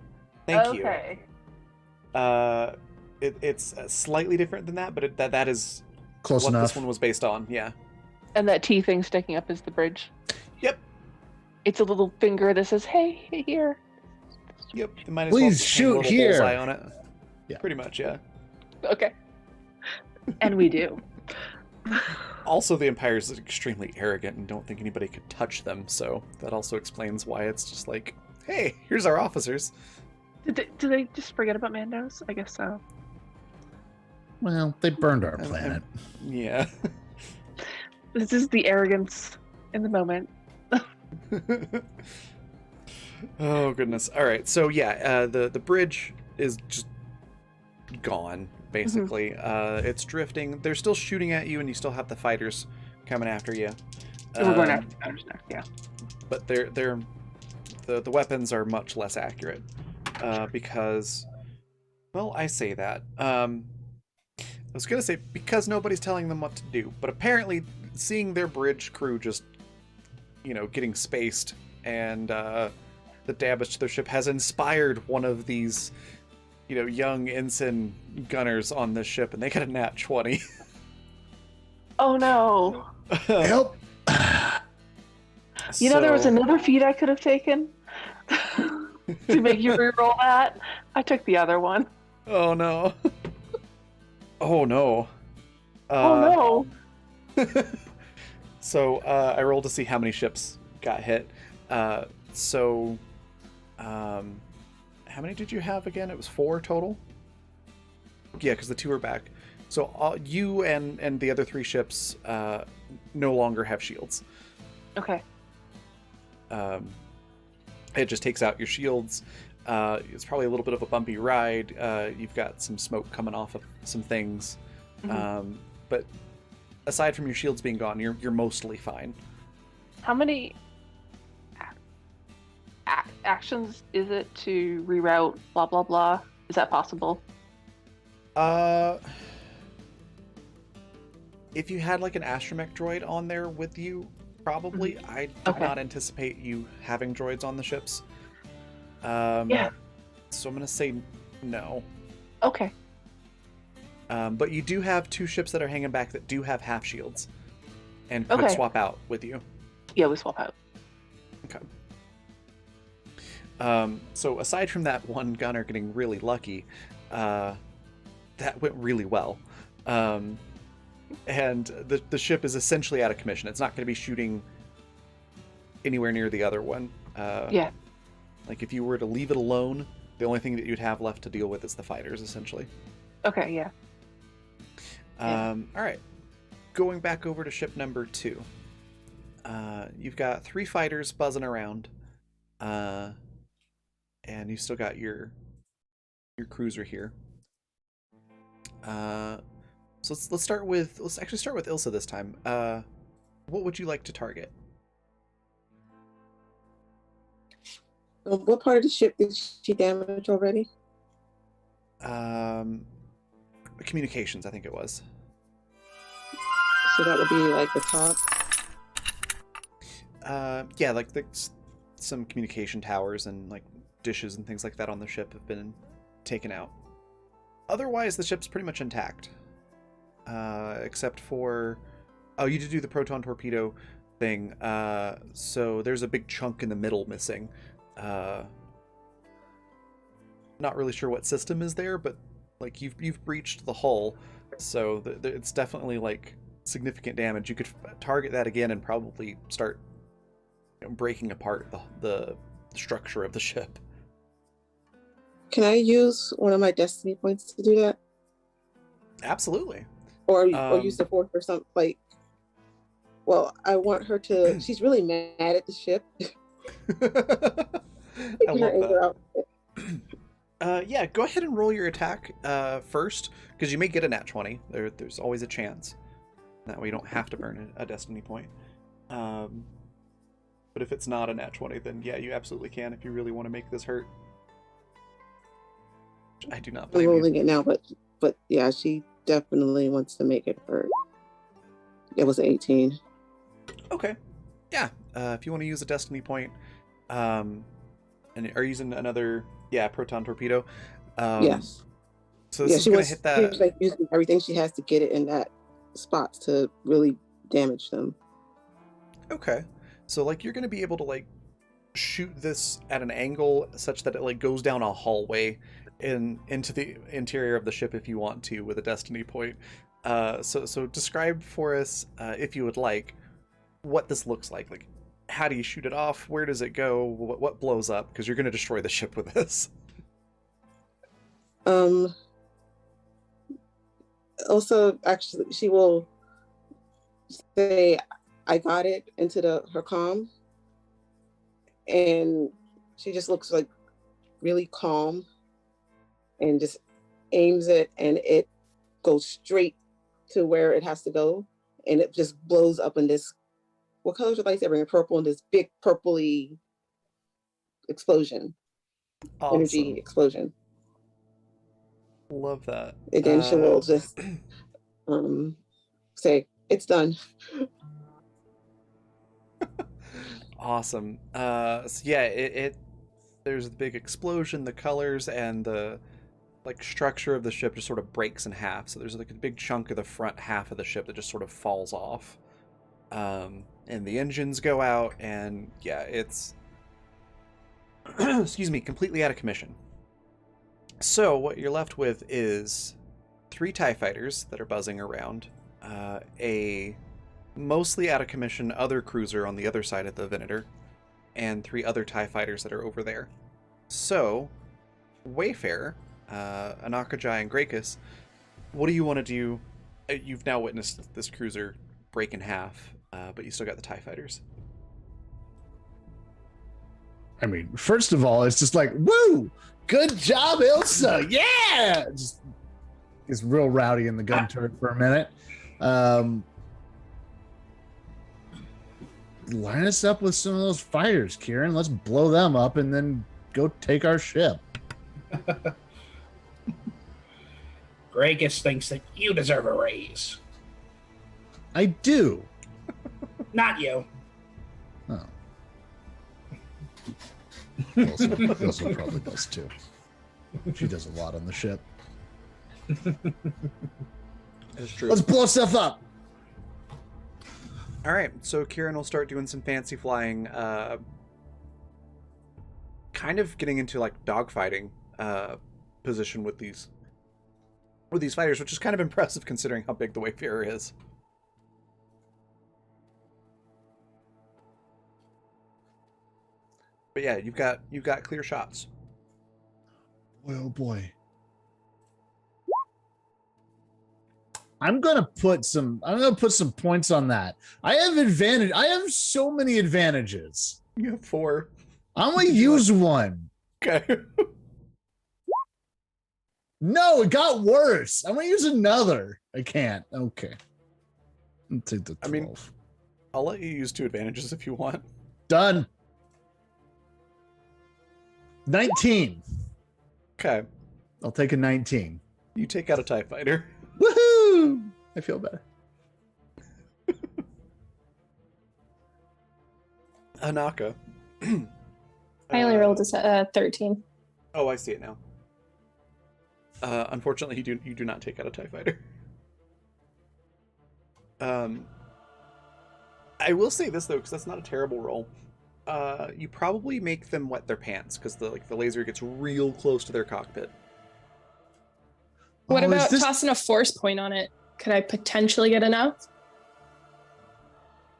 Thank you. Okay. It's slightly different than that, but that is Close what enough. this one was based on. Yeah. And that T thing sticking up is the bridge. Yep. It's a little finger that says, "Hey, here." Yep. You might as Please well just hang a shoot little here. bullseye on it. Yeah. Pretty much, yeah. Okay. And we do. Also, the Empire is extremely arrogant and don't think anybody could touch them, so that also explains why it's just like, hey, here's our officers. Did they just forget about Mandos? I guess so. Well, they burned our planet. Yeah. This is the arrogance in the moment. Oh, goodness. All right, so yeah, the bridge is just gone, basically. It's drifting. They're still shooting at you, and you still have the fighters coming after you. We're going after the fighters next, yeah. But the weapons are much less accurate because, well, I say that. I was gonna say because nobody's telling them what to do, but apparently seeing their bridge crew just, getting spaced and the damage to their ship has inspired one of these, young ensign gunners on this ship, and they got a nat 20. Oh no. Help! There was another feat I could have taken to make you reroll that. I took the other one. Oh no. Oh no. Oh no. So I rolled to see how many ships got hit. How many did you have again? It was 4 total? Yeah, because the 2 are back. So you and the other 3 ships no longer have shields. Okay. It just takes out your shields. It's probably a little bit of a bumpy ride. You've got some smoke coming off of some things. But aside from your shields being gone, you're mostly fine. How many actions is it to reroute blah blah blah? Is that possible? If you had like an astromech droid on there with you, probably. I do not anticipate you having droids on the ships. Yeah. So I'm gonna say no. Okay. But you do have 2 ships that are hanging back that do have half shields, and could swap out with you. Yeah, we swap out. Okay. So aside from that one gunner getting really lucky, that went really well. And the ship is essentially out of commission. It's not going to be shooting anywhere near the other one. Yeah. Like if you were to leave it alone, the only thing that you'd have left to deal with is the fighters, essentially. Okay, yeah. All right. Going back over to ship number 2. You've got 3 fighters buzzing around. And you still got your cruiser here. So let's actually start with Ilsa this time. What would you like to target? What part of the ship did she damage already? Communications, I think it was. So that would be like the top. Yeah, like some communication towers and like dishes and things like that on the ship have been taken out. Otherwise, the ship's pretty much intact. Except for... Oh, you did do the proton torpedo thing. So there's a big chunk in the middle missing. Not really sure what system is there, but like you've breached the hull, so it's definitely like significant damage. You could target that again and probably start breaking apart the structure of the ship. Can I use one of my destiny points to do that? Absolutely. Or use the force or something like. Well, I want her to. She's really mad at the ship. I love that. Yeah, go ahead and roll your attack first, because you may get a nat 20. There's always a chance. That way you don't have to burn a destiny point. But if it's not a nat 20, then yeah, you absolutely can if you really want to make this hurt. I do not blame you. I'm rolling it now, but yeah, she definitely wants to make it hurt. It was 18. Okay. Yeah. If you want to use a destiny point, and are using another proton torpedo. Yes. So this is going to hit that. She's like using everything she has to get it in that spot to really damage them. Okay. So like you're going to be able to like shoot this at an angle such that it like goes down a hallway into the interior of the ship if you want to with a destiny point. So describe for us, if you would like, what this looks like. Like, how do you shoot it off? Where does it go? What blows up? Because you're going to destroy the ship with this. Also, actually, she will say, "I got it," into her comm, and she just looks like really calm, and just aims it, and it goes straight to where it has to go, and it just blows up in this. What color is your lightsaber? Purple, and this big purpley explosion, energy Awesome. explosion. Love that. And then she will just say, "It's done." Awesome. So yeah, there's the big explosion, the colors and the like structure of the ship just sort of breaks in half. So there's like a big chunk of the front half of the ship that just sort of falls off. And the engines go out, and yeah, it's excuse me, completely out of commission. So what you're left with is 3 TIE fighters that are buzzing around, a mostly out of commission other cruiser on the other side of the Venator, and 3 other TIE fighters that are over there. So, Wayfarer, Anakajai, and Grakus, what do you want to do? You've now witnessed this cruiser break in half, but you still got the TIE fighters. I mean, first of all, it's just like, woo! Good job, Ilsa! Yeah! Just gets real rowdy in the gun turret for a minute. Line us up with some of those fighters, Kieran. Let's blow them up and then go take our ship. Gragus thinks that you deserve a raise. I do. Not you. Oh. Ilsa probably does too. She does a lot on the ship. That's true. Let's blow stuff up. All right, so Kieran will start doing some fancy flying, kind of getting into like dogfighting position with these fighters, which is kind of impressive considering how big the Wayfarer is. But yeah, you've got clear shots. Oh boy. I'm gonna put some points on that. I have advantage. I have so many advantages. You have 4. I'm gonna use one. Okay. No, it got worse. I'm gonna use another. I can't. Okay. I'll take the 12. I mean, I'll let you use 2 advantages if you want. Done. 19. Okay. I'll take a 19. You take out a TIE fighter. Woohoo! I feel better. Anaka. I only rolled a 13. Oh, I see it now. Unfortunately, you do not take out a TIE fighter. I will say this though, because that's not a terrible roll. You probably make them wet their pants because the laser gets real close to their cockpit. What about tossing a force point on it? Could I potentially get enough?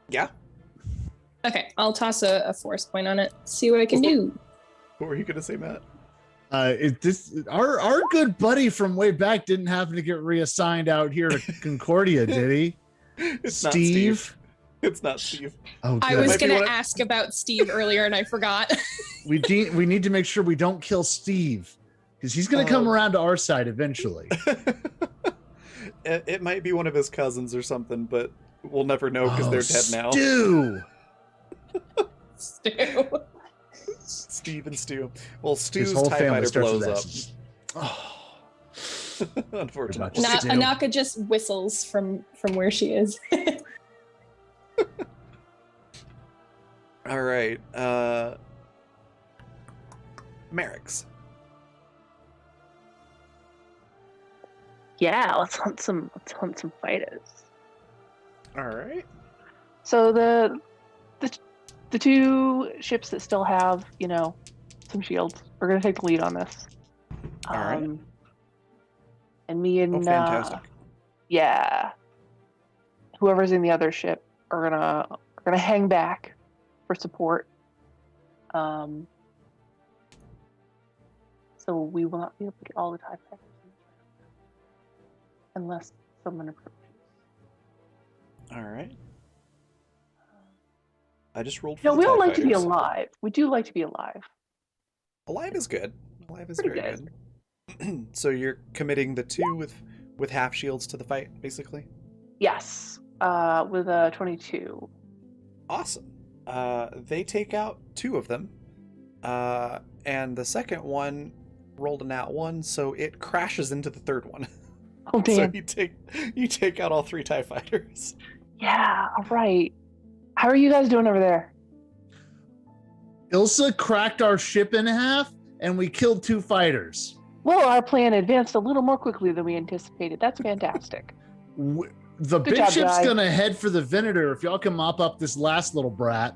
Yeah. Okay, I'll toss a force point on it. See what I can do. What were you gonna say, Matt? Our good buddy from way back didn't happen to get reassigned out here to Concordia, did he? It's Steve? not Steve. It's not Steve. Oh, good. I was Might be gonna one- ask about Steve earlier and I forgot. We need to make sure we don't kill Steve because he's gonna come around to our side eventually. It might be one of his cousins or something, but we'll never know because they're dead now. Stu! Stu. Steve and Stu. Well, Stu's His whole TIE family fighter starts with blows S. Oh. up. Unfortunately. Stu. Anaka just whistles from where she is. All right. Merrick's. Yeah, let's hunt some fighters. All right. So the 2 ships that still have, some shields, we're gonna take the lead on this. All right. And me and Oh, fantastic. yeah, whoever's in the other ship are gonna hang back for support. So we will not be able to get all the TIE fighters unless someone approaches. All right. I just rolled for No, the we don't TIE like to be fighters. alive. We do like to be alive. Alive is good. Alive is Pretty very good. So you're committing the 2 with half shields to the fight, basically? Yes. With a 22. Awesome. They take out 2 of them. And the second one rolled a nat 1, so it crashes into the third one. Oh So damn. you take out all 3 TIE fighters. Yeah. All right. How are you guys doing over there? Ilsa cracked our ship in half, and we killed 2 fighters. Well, our plan advanced a little more quickly than we anticipated. That's fantastic. The Good big job, ship's guys. gonna head for the Venator if y'all can mop up this last little brat.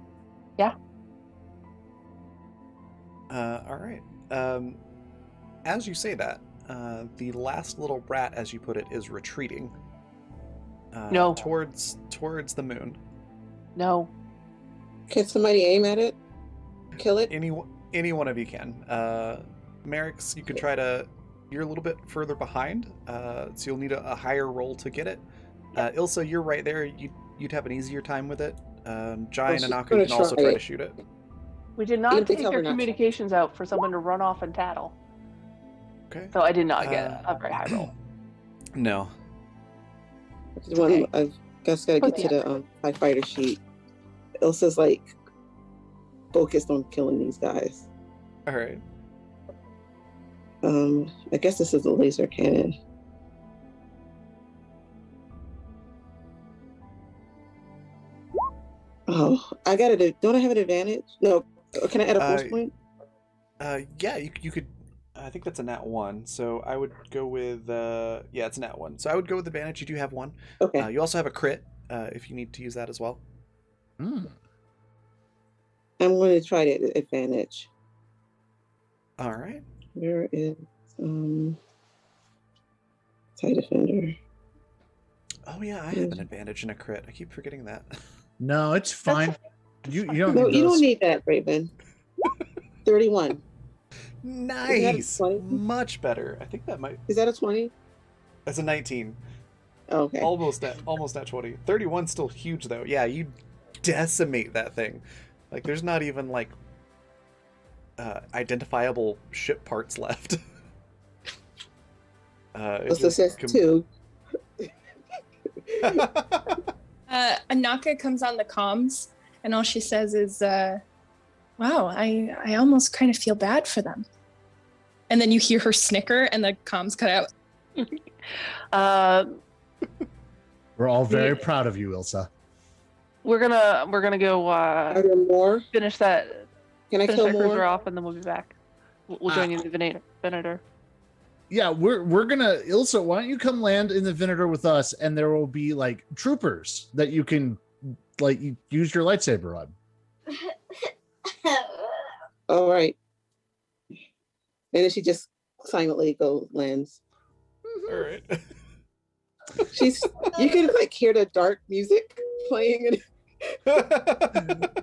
All right. As you say that, the last little brat, as you put it, is retreating. No. Towards the moon. No. Can somebody aim at it? Kill it? Any one of you can. Merrick's, you could try to. You're a little bit further behind, so you'll need a higher roll to get it. Ilsa, you're right there. You'd have an easier time with it. Jai and she's Anaka gonna can also try try it. to shoot it. We did Even not if they take tell your her not to. communications out for someone to run off and tattle. Okay. So I did not get a very high roll. No. Okay. I guess gotta get to the TIE fighter sheet. Ilsa's like focused on killing these guys. All right. I guess this is a laser cannon. Oh, I got it. Don't I have an advantage? No. Can I add a force point? Yeah, you could. I think that's a nat 1, so I would go with. Yeah, it's a nat 1. So I would go with advantage. You do have 1. Okay. You also have a crit if you need to use that as well. Mm. I'm going to try the advantage. All right. Where is TIE defender? Oh yeah, I have an advantage in a crit. I keep forgetting that. No, it's fine. You don't No, need you those. don't need that, Raven. 31. Nice. 20? Much better. I think that might. Is that a 20? That's a 19. Okay. Almost at 20. 31's still huge though. Yeah, you decimate that thing. Like there's not even like identifiable ship parts left. It So it says 2. Anaka comes on the comms, and all she says is, wow, I almost kind of feel bad for them. And then you hear her snicker, and the comms cut out. We're all very proud of you, Ilsa. We're gonna go Are there more? finish that Can I kill cruiser more? off, and then we'll be back. We'll join you in the Venator. Yeah, we're gonna Ilsa. Why don't you come land in the Venator with us, and there will be like troopers that you can like use your lightsaber on. All right. And then she just silently lands. All right. You can like hear the dark music playing and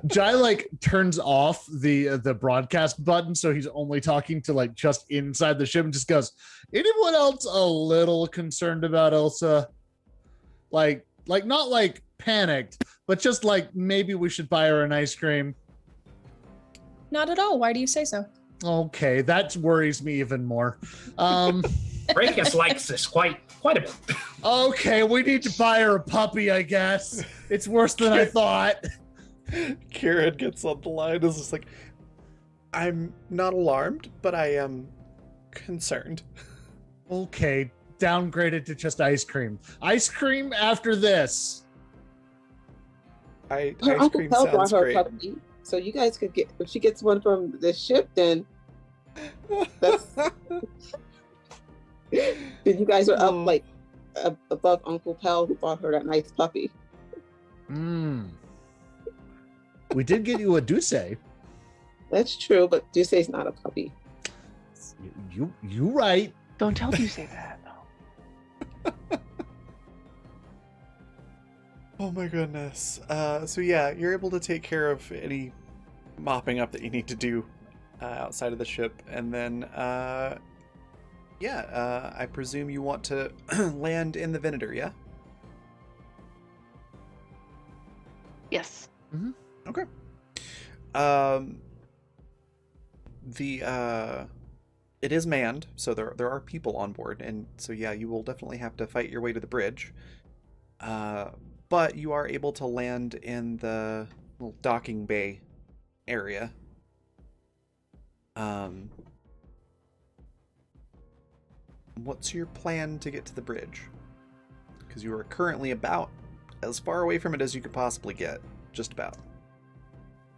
Jai like turns off the broadcast button, so he's only talking to like just inside the ship, and just goes, anyone else a little concerned about Ilsa? Like not like panicked, but just like maybe we should buy her an ice cream. Not at all. Why do you say so? Okay, that worries me even more. Breakus likes this quite a bit. Okay, we need to buy her a puppy, I guess. It's worse than I thought. Kieran gets on the line. Is just like, I'm not alarmed, but I am concerned. Okay, downgraded to just ice cream. Ice cream after this. her Ice Uncle cream Pell brought sounds her great. a puppy. So you guys could get, if she gets one from the ship, then that's then you guys are up like above Uncle Pell who bought her that nice puppy. We did get you a Duce. That's true, but Duce's not a puppy. You right. Don't tell you say that. Oh my goodness. So yeah, you're able to take care of any mopping up that you need to do outside of the ship, and then I presume you want to land in the Venator, yeah? Yes. Okay. The It is manned, so there are people on board, and so yeah, you will definitely have to fight your way to the bridge. But you are able to land in the little docking bay area. What's your plan to get to the bridge? Because you are currently about as far away from it as you could possibly get. Just about.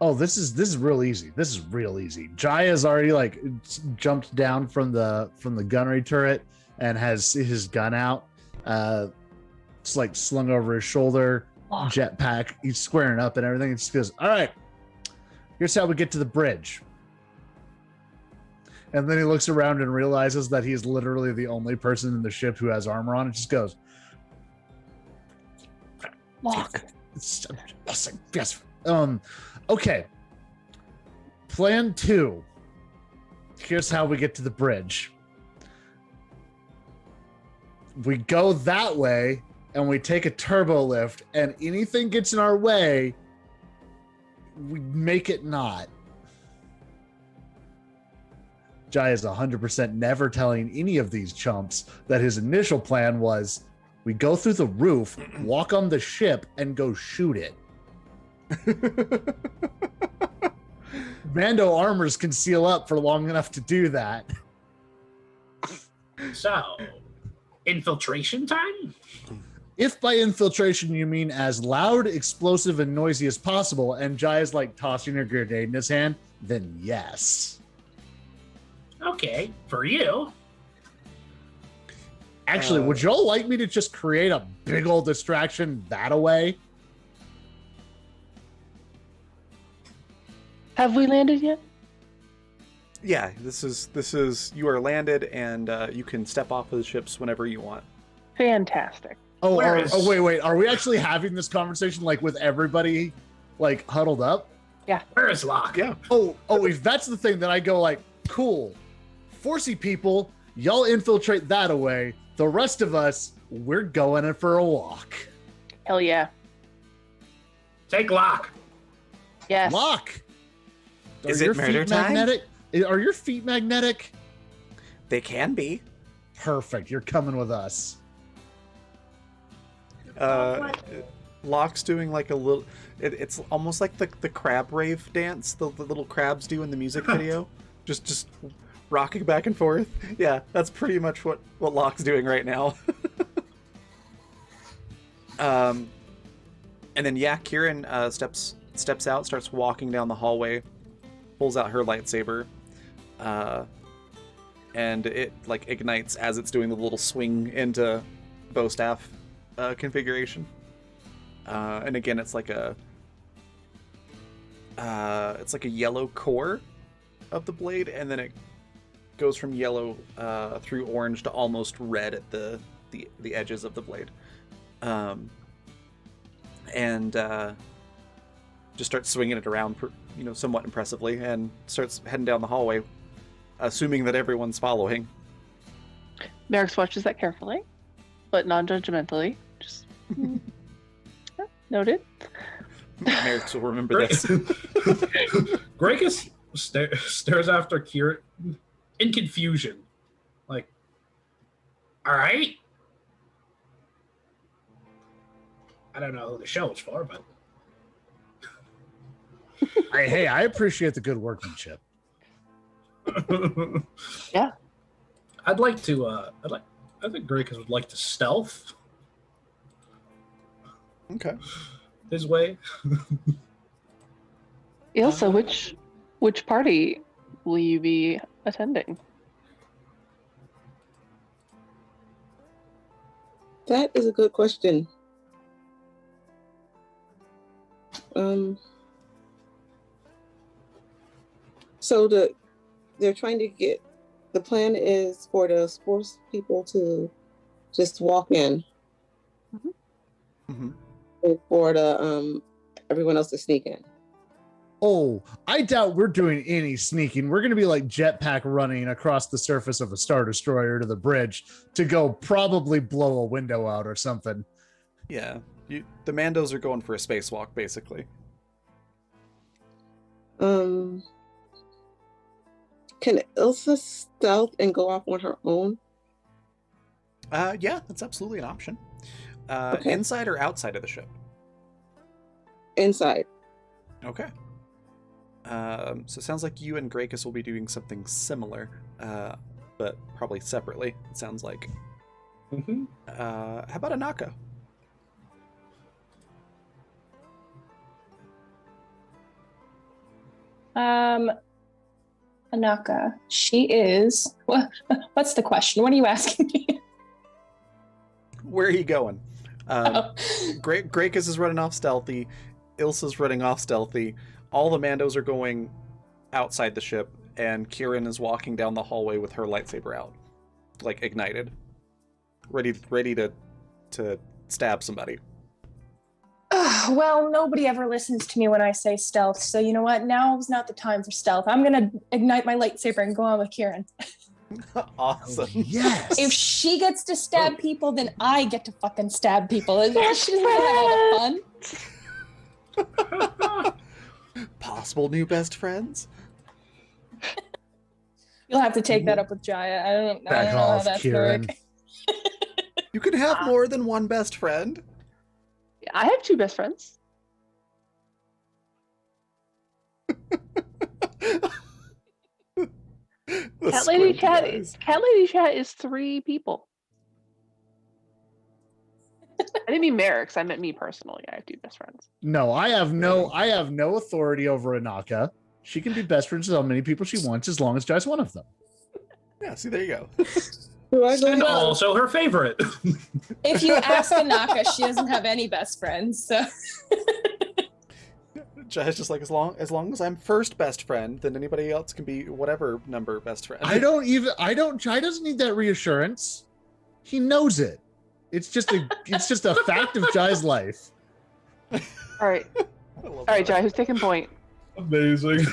Oh, this is real easy. This is real easy. Jaya's already like jumped down from the gunnery turret and has his gun out. It's like slung over his shoulder, jetpack. He's squaring up and everything. He just goes, "All right, here's how we get to the bridge." And then he looks around and realizes that he's literally the only person in the ship who has armor on. It just goes, Lock. yes. Okay. Plan 2. Here's how we get to the bridge. We go that way and we take a turbo lift, and anything gets in our way, we make it not. Jai is 100% never telling any of these chumps that his initial plan was we go through the roof, walk on the ship, and go shoot it. Mando armors can seal up for long enough to do that. So, infiltration time? If by infiltration you mean as loud, explosive, and noisy as possible, and Jai is like tossing a grenade in his hand, then yes. Okay, for you. Actually, would y'all like me to just create a big old distraction that away? Have we landed yet? Yeah, this is you are landed, and you can step off of the ships whenever you want. Fantastic. Oh, wait. Are we actually having this conversation like with everybody like huddled up? Yeah. Where is Locke? Yeah. Oh, if that's the thing, then I go like, cool. Forcey people, y'all infiltrate that away. The rest of us, we're going in for a walk. Hell yeah. Take Locke. Yes. Walk. Is it murder time? Magnetic? Are your feet magnetic? They can be. Perfect. You're coming with us. Locke's doing like a little. It's almost like the crab rave dance the little crabs do in the music video, just rocking back and forth. Yeah, that's pretty much what Locke's doing right now. And then yeah, Kieran steps out, starts walking down the hallway, pulls out her lightsaber, and it like ignites as it's doing the little swing into bow staff configuration. And again, it's like a yellow core of the blade, and then it goes from yellow through orange to almost red at the edges of the blade, and just starts swinging it around, somewhat impressively, and starts heading down the hallway, assuming that everyone's following. Merrick's watches that carefully, but non-judgmentally. Just noted. Merrick will remember this. Grakus stares after Kieran in confusion. Like, all right. I don't know who the show is for, but Hey, I appreciate the good workmanship. Yeah. I think Grakus would like to stealth Okay. his way. Ilsa, which party will you be attending? That is a good question. So they're trying to get, the plan is for the sports people to just walk in, Mm-hmm. and for the everyone else to sneak in. Oh, I doubt we're doing any sneaking. We're going to be like jetpack running across the surface of a Star Destroyer to the bridge to go probably blow a window out or something. Yeah, the Mandos are going for a spacewalk, basically. Can Ilsa stealth and go off on her own? Yeah, that's absolutely an option. Okay. Inside or outside of the ship? Inside. Okay. So it sounds like you and Grakus will be doing something similar, but probably separately, it sounds like. Mm-hmm. How about Anaka? Anaka, she is. What's the question? What are you asking me? Where are you going? Oh. Grakus is running off stealthy. Ilsa's running off stealthy. All the Mandos are going outside the ship, and Kieran is walking down the hallway with her lightsaber out, like ignited, ready to stab somebody. Well, nobody ever listens to me when I say stealth, so you know what? Now's not the time for stealth. I'm gonna ignite my lightsaber and go on with Kieran. Awesome. Yes. If she gets to stab people, then I get to fucking stab people. She doesn't have all the fun. Possible new best friends? You'll have to take that up with Jaya. I don't know how that's Kieran. going to work. You can have more than one best friend. I have 2 best friends. Cat Lady Chat is 3 people. I didn't mean Merrick's. I meant me personally. I have 2 best friends. No, I have no authority over Anaka. She can be best friends with how many people she wants as long as Jai's one of them. Yeah, see, there you go. Do I go And now? also her favorite. If you ask Anaka, she doesn't have any best friends. So Jai's just like, as long as I'm first best friend, then anybody else can be whatever number best friend. Jai doesn't need that reassurance. He knows it. It's just a fact of Jai's life. All right. All right, Jai, who's taking point? Amazing.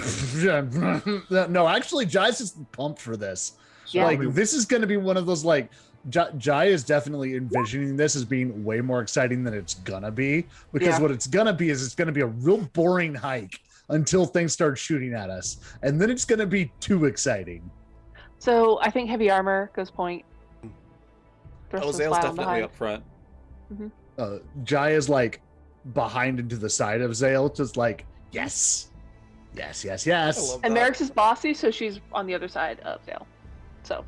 No, actually, Jai's just pumped for this. Yeah. Like, this is going to be one of those, like, Jai is definitely envisioning this as being way more exciting than it's gonna be, because what it's gonna be is it's gonna be a real boring hike until things start shooting at us, and then it's gonna be too exciting. So I think heavy armor goes point. Oh, Zale's definitely up front. Jai is like behind and to the side of Zale, just like, yes. I love And that. Merrick's is bossy, so she's on the other side of Zale. So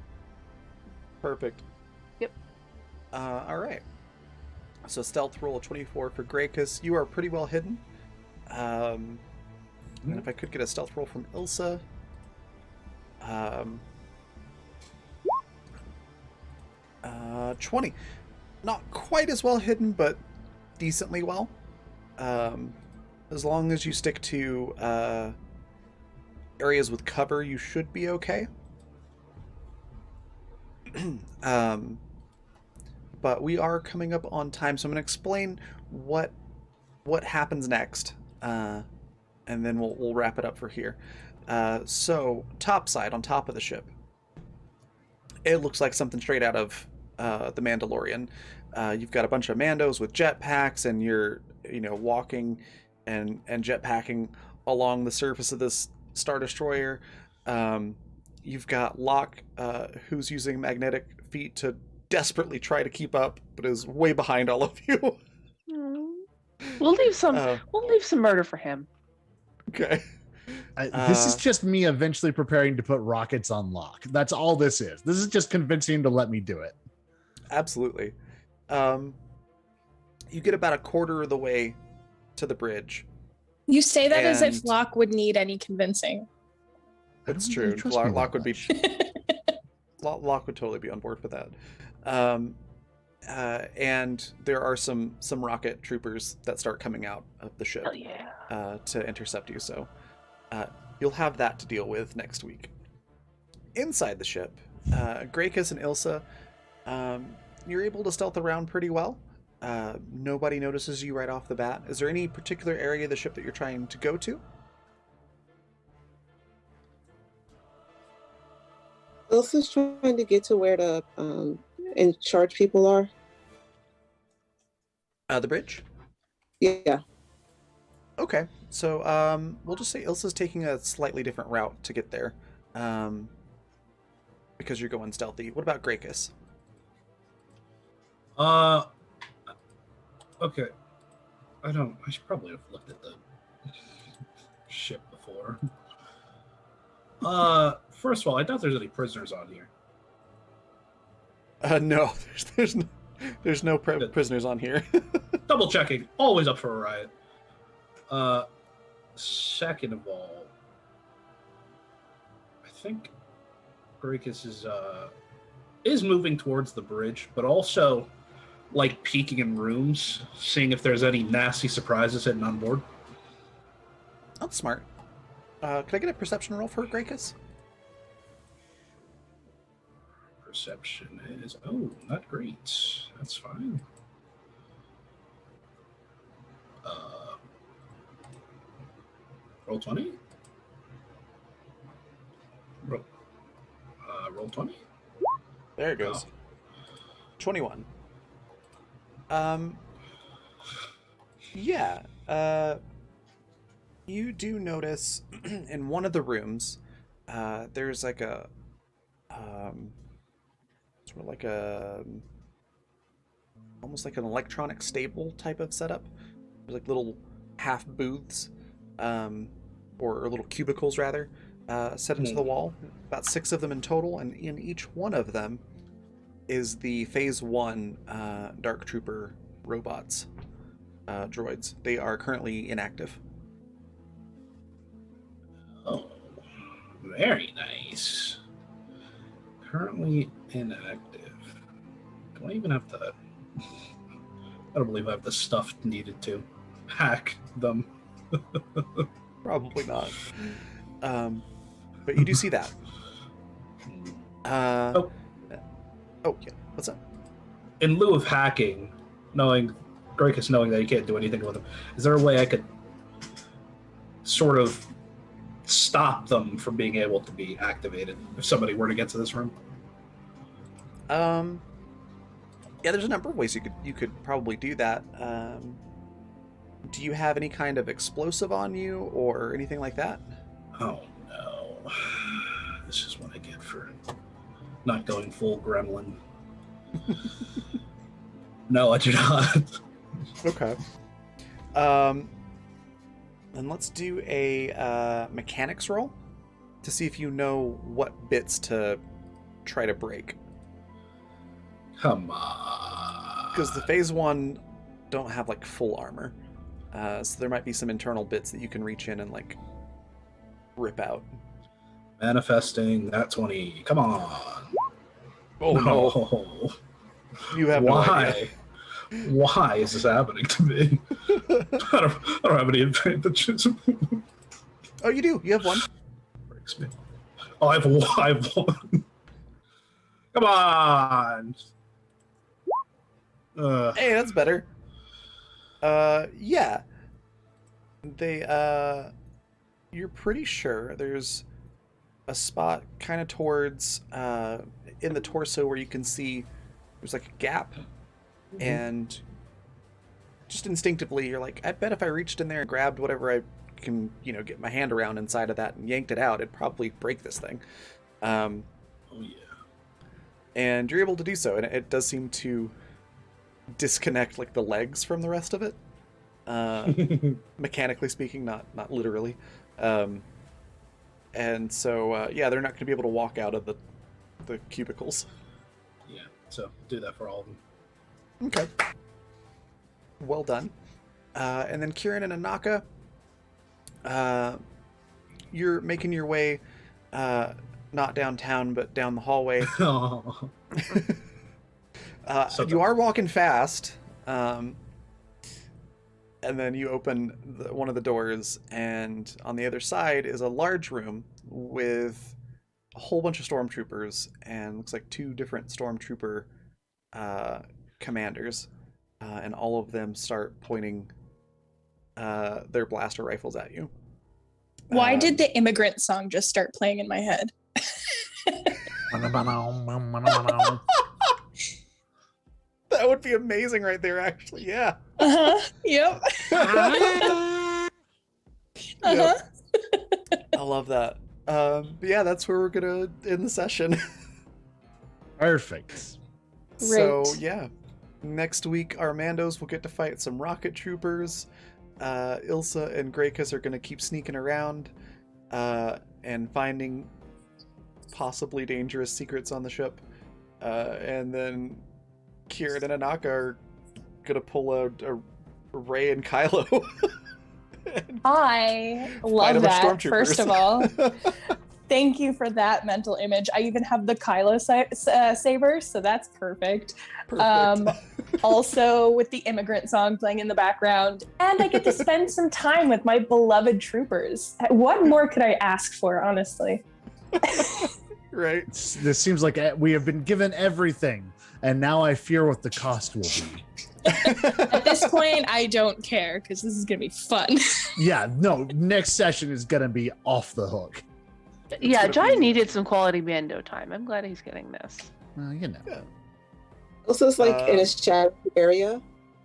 Perfect. Yep. All right. So stealth roll of 24 for Grakus. You are pretty well hidden. And if I could get a stealth roll from Ilsa. 20. Not quite as well hidden, but decently well. As long as you stick to areas with cover, you should be okay. But we are coming up on time, so I'm going to explain what happens next, and then we'll wrap it up for here. So top side, on top of the ship, it looks like something straight out of the Mandalorian. You've got a bunch of Mandos with jetpacks, and you're walking and jetpacking along the surface of this Star Destroyer. You've got Locke, who's using magnetic feet to desperately try to keep up, but is way behind all of you. we'll leave some murder for him. Okay. This is just me eventually preparing to put rockets on Locke. That's all this is. This is just convincing him to let me do it. Absolutely. You get about a quarter of the way to the bridge. you say that as if And- Locke would need any convincing. That's I don't really true. trust me that Locke would be much. Locke would totally be on board with that. And there are some rocket troopers that start coming out of the ship Hell yeah. to intercept you. So you'll have that to deal with next week. Inside the ship, Grakus and Ilsa, you're able to stealth around pretty well. Nobody notices you right off the bat. Is there any particular area of the ship that you're trying to go to? Ilsa's trying to get to where the in charge people are. The bridge? Yeah. Okay, so we'll just say Ilsa's taking a slightly different route to get there. because you're going stealthy. What about Grakus? Okay. I should probably have looked at the ship before. First of all, I doubt there's any prisoners on here. No, there's no prisoners on here. Double checking. Always up for a riot. Second of all, I think Grakus is moving towards the bridge, but also like peeking in rooms, seeing if there's any nasty surprises hidden on board. That's smart. Can I get a perception roll for Grakus? Perception is not great. That's fine. Roll 20. Roll 20. There it goes. 21. Yeah. You do notice in one of the rooms, there's like a, sort of like a, almost like an electronic stable type of setup. There's like little half booths, or little cubicles rather, set into the wall. About 6 of them in total, and in each one of them is the Phase 1 Dark Trooper robots, droids. They are currently inactive. Oh, very nice. Currently inactive. Do I even have the... I don't believe I have the stuff needed to hack them. Probably not. But you do see that. Oh, yeah. What's up? In lieu of hacking, Grakus knowing that you can't do anything with them, is there a way I could sort of stop them from being able to be activated if somebody were to get to this room? Yeah, there's a number of ways you could probably do that. Do you have any kind of explosive on you or anything like that? Oh no. This is what I get for not going full gremlin. No, I do not. Okay. Then let's do a mechanics roll to see if you know what bits to try to break. Come on. Because the Phase 1 don't have like full armor. So there might be some internal bits that you can reach in and like rip out. Manifesting that 20. Come on. Oh no. You have no idea. Why is this happening to me? I don't have any advantages. Oh, you do. You have one. Breaks me. Oh, I have one. Come on. Hey, that's better. Yeah. You're pretty sure there's a spot kind of towards, in the torso where you can see there's like a gap. Mm-hmm. And just instinctively, you're like, I bet if I reached in there and grabbed whatever I can, get my hand around inside of that and yanked it out, it'd probably break this thing. Oh, yeah. And you're able to do so, and it does seem to disconnect like the legs from the rest of it, mechanically speaking, not literally. And so yeah, they're not going to be able to walk out of the cubicles. Yeah, so do that for all of them. Okay, well done. And then Kieran and Anaka, you're making your way not downtown but down the hallway. Oh. You are walking fast, and then you open one of the doors, and on the other side is a large room with a whole bunch of stormtroopers, and looks like 2 different stormtrooper commanders, and all of them start pointing their blaster rifles at you. Why did the immigrant song just start playing in my head? That would be amazing right there, actually. Yeah. Yep. Yep. I love that. But yeah, that's where we're gonna end the session. Perfect. So Great. yeah, next week our Mandos will get to fight some rocket troopers. Ilsa and Grakus are gonna keep sneaking around and finding possibly dangerous secrets on the ship. And then Kieran and Anaka are gonna pull a Ray and Kylo. And I fight love a bunch of that, first of all. stormtroopers. Thank you for that mental image. I even have the Kylo saber, so that's perfect. Perfect. Also, with the immigrant song playing in the background, and I get to spend some time with my beloved troopers. What more could I ask for, honestly? Right. This seems like we have been given everything, and now I fear what the cost will be. At this point, I don't care because this is gonna be fun. Yeah, no, next session is gonna be off the hook. Yeah, gonna Johnny be- needed some quality Mando time. I'm glad he's getting this. You know. Yeah. Also, it's like in Uh, a shadow area,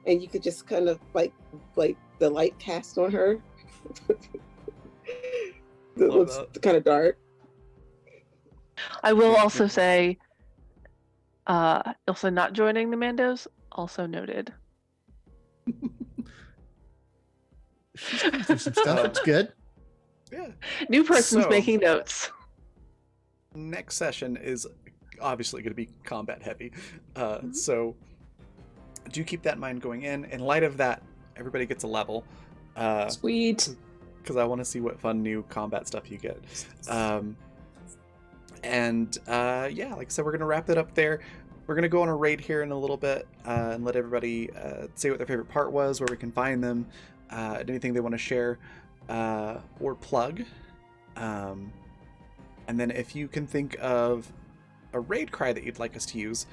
and you could just kind of like the light cast on her. It Love looks that. kind of dark. I will also say, Ilsa not joining the Mandos, also noted. She's going through some stuff. It's good. Yeah. New person's So- making notes. Next session is obviously going to be combat heavy. So do keep that in mind going in. In light of that, everybody gets a level. Sweet. Because I want to see what fun new combat stuff you get. Yeah, like I said, we're going to wrap it up there. We're going to go on a raid here in a little bit and let everybody say what their favorite part was, where we can find them, anything they want to share or plug. And then if you can think of a raid cry that you'd like us to use,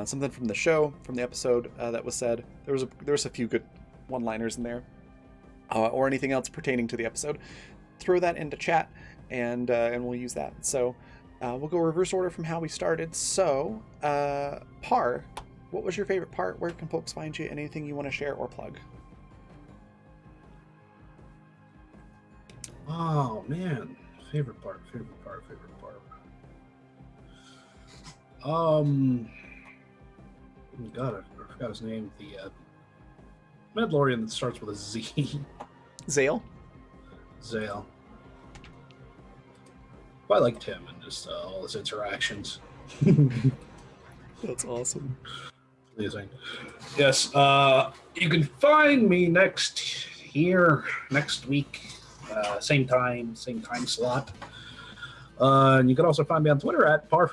something from the show, from the episode that was said, there was a few good one-liners in there, or anything else pertaining to the episode, throw that into chat, and we'll use that. So we'll go reverse order from how we started. So Par, what was your favorite part? Where can folks find you? Anything you want to share or plug? Oh man, favorite part. God, I forgot his name. The Mandalorian that starts with a Z. Zale? Zale. I liked him and just all his interactions. That's awesome. Amazing. Yes, you can find me next week, same time slot. And you can also find me on Twitter at Par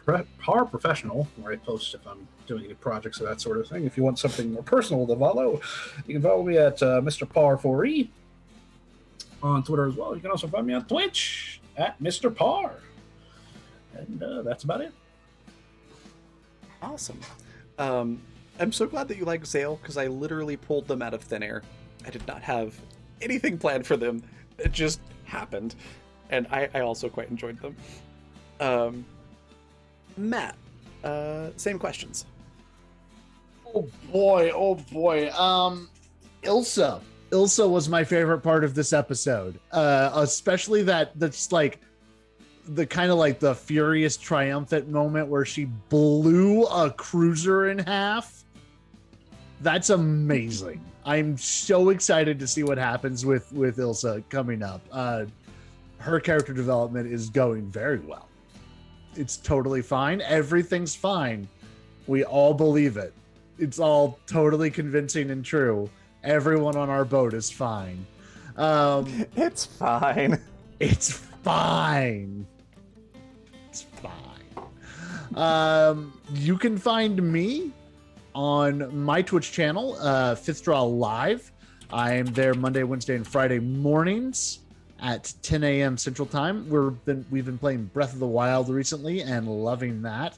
Professional, where I post if I'm doing any projects or that sort of thing. If you want something more personal to follow, you can follow me at Mr. Par4E on Twitter as well. You can also find me on Twitch at Mr. Par. And that's about it. Awesome. I'm so glad that you like Zale, because I literally pulled them out of thin air. I did not have anything planned for them. It just happened. And I also quite enjoyed them. Matt, same questions. Oh boy. Ilsa was my favorite part of this episode. Especially that's like the kind of like the furious triumphant moment where she blew a cruiser in half. That's amazing. I'm so excited to see what happens with Ilsa coming up. Her character development is going very well. It's totally fine. Everything's fine. We all believe it. It's all totally convincing and true. Everyone on our boat is fine. It's fine. It's fine. It's fine. You can find me on my Twitch channel, Fifth Draw Live. I am there Monday, Wednesday, and Friday mornings at 10 a.m. Central Time. We've been playing Breath of the Wild recently and loving that.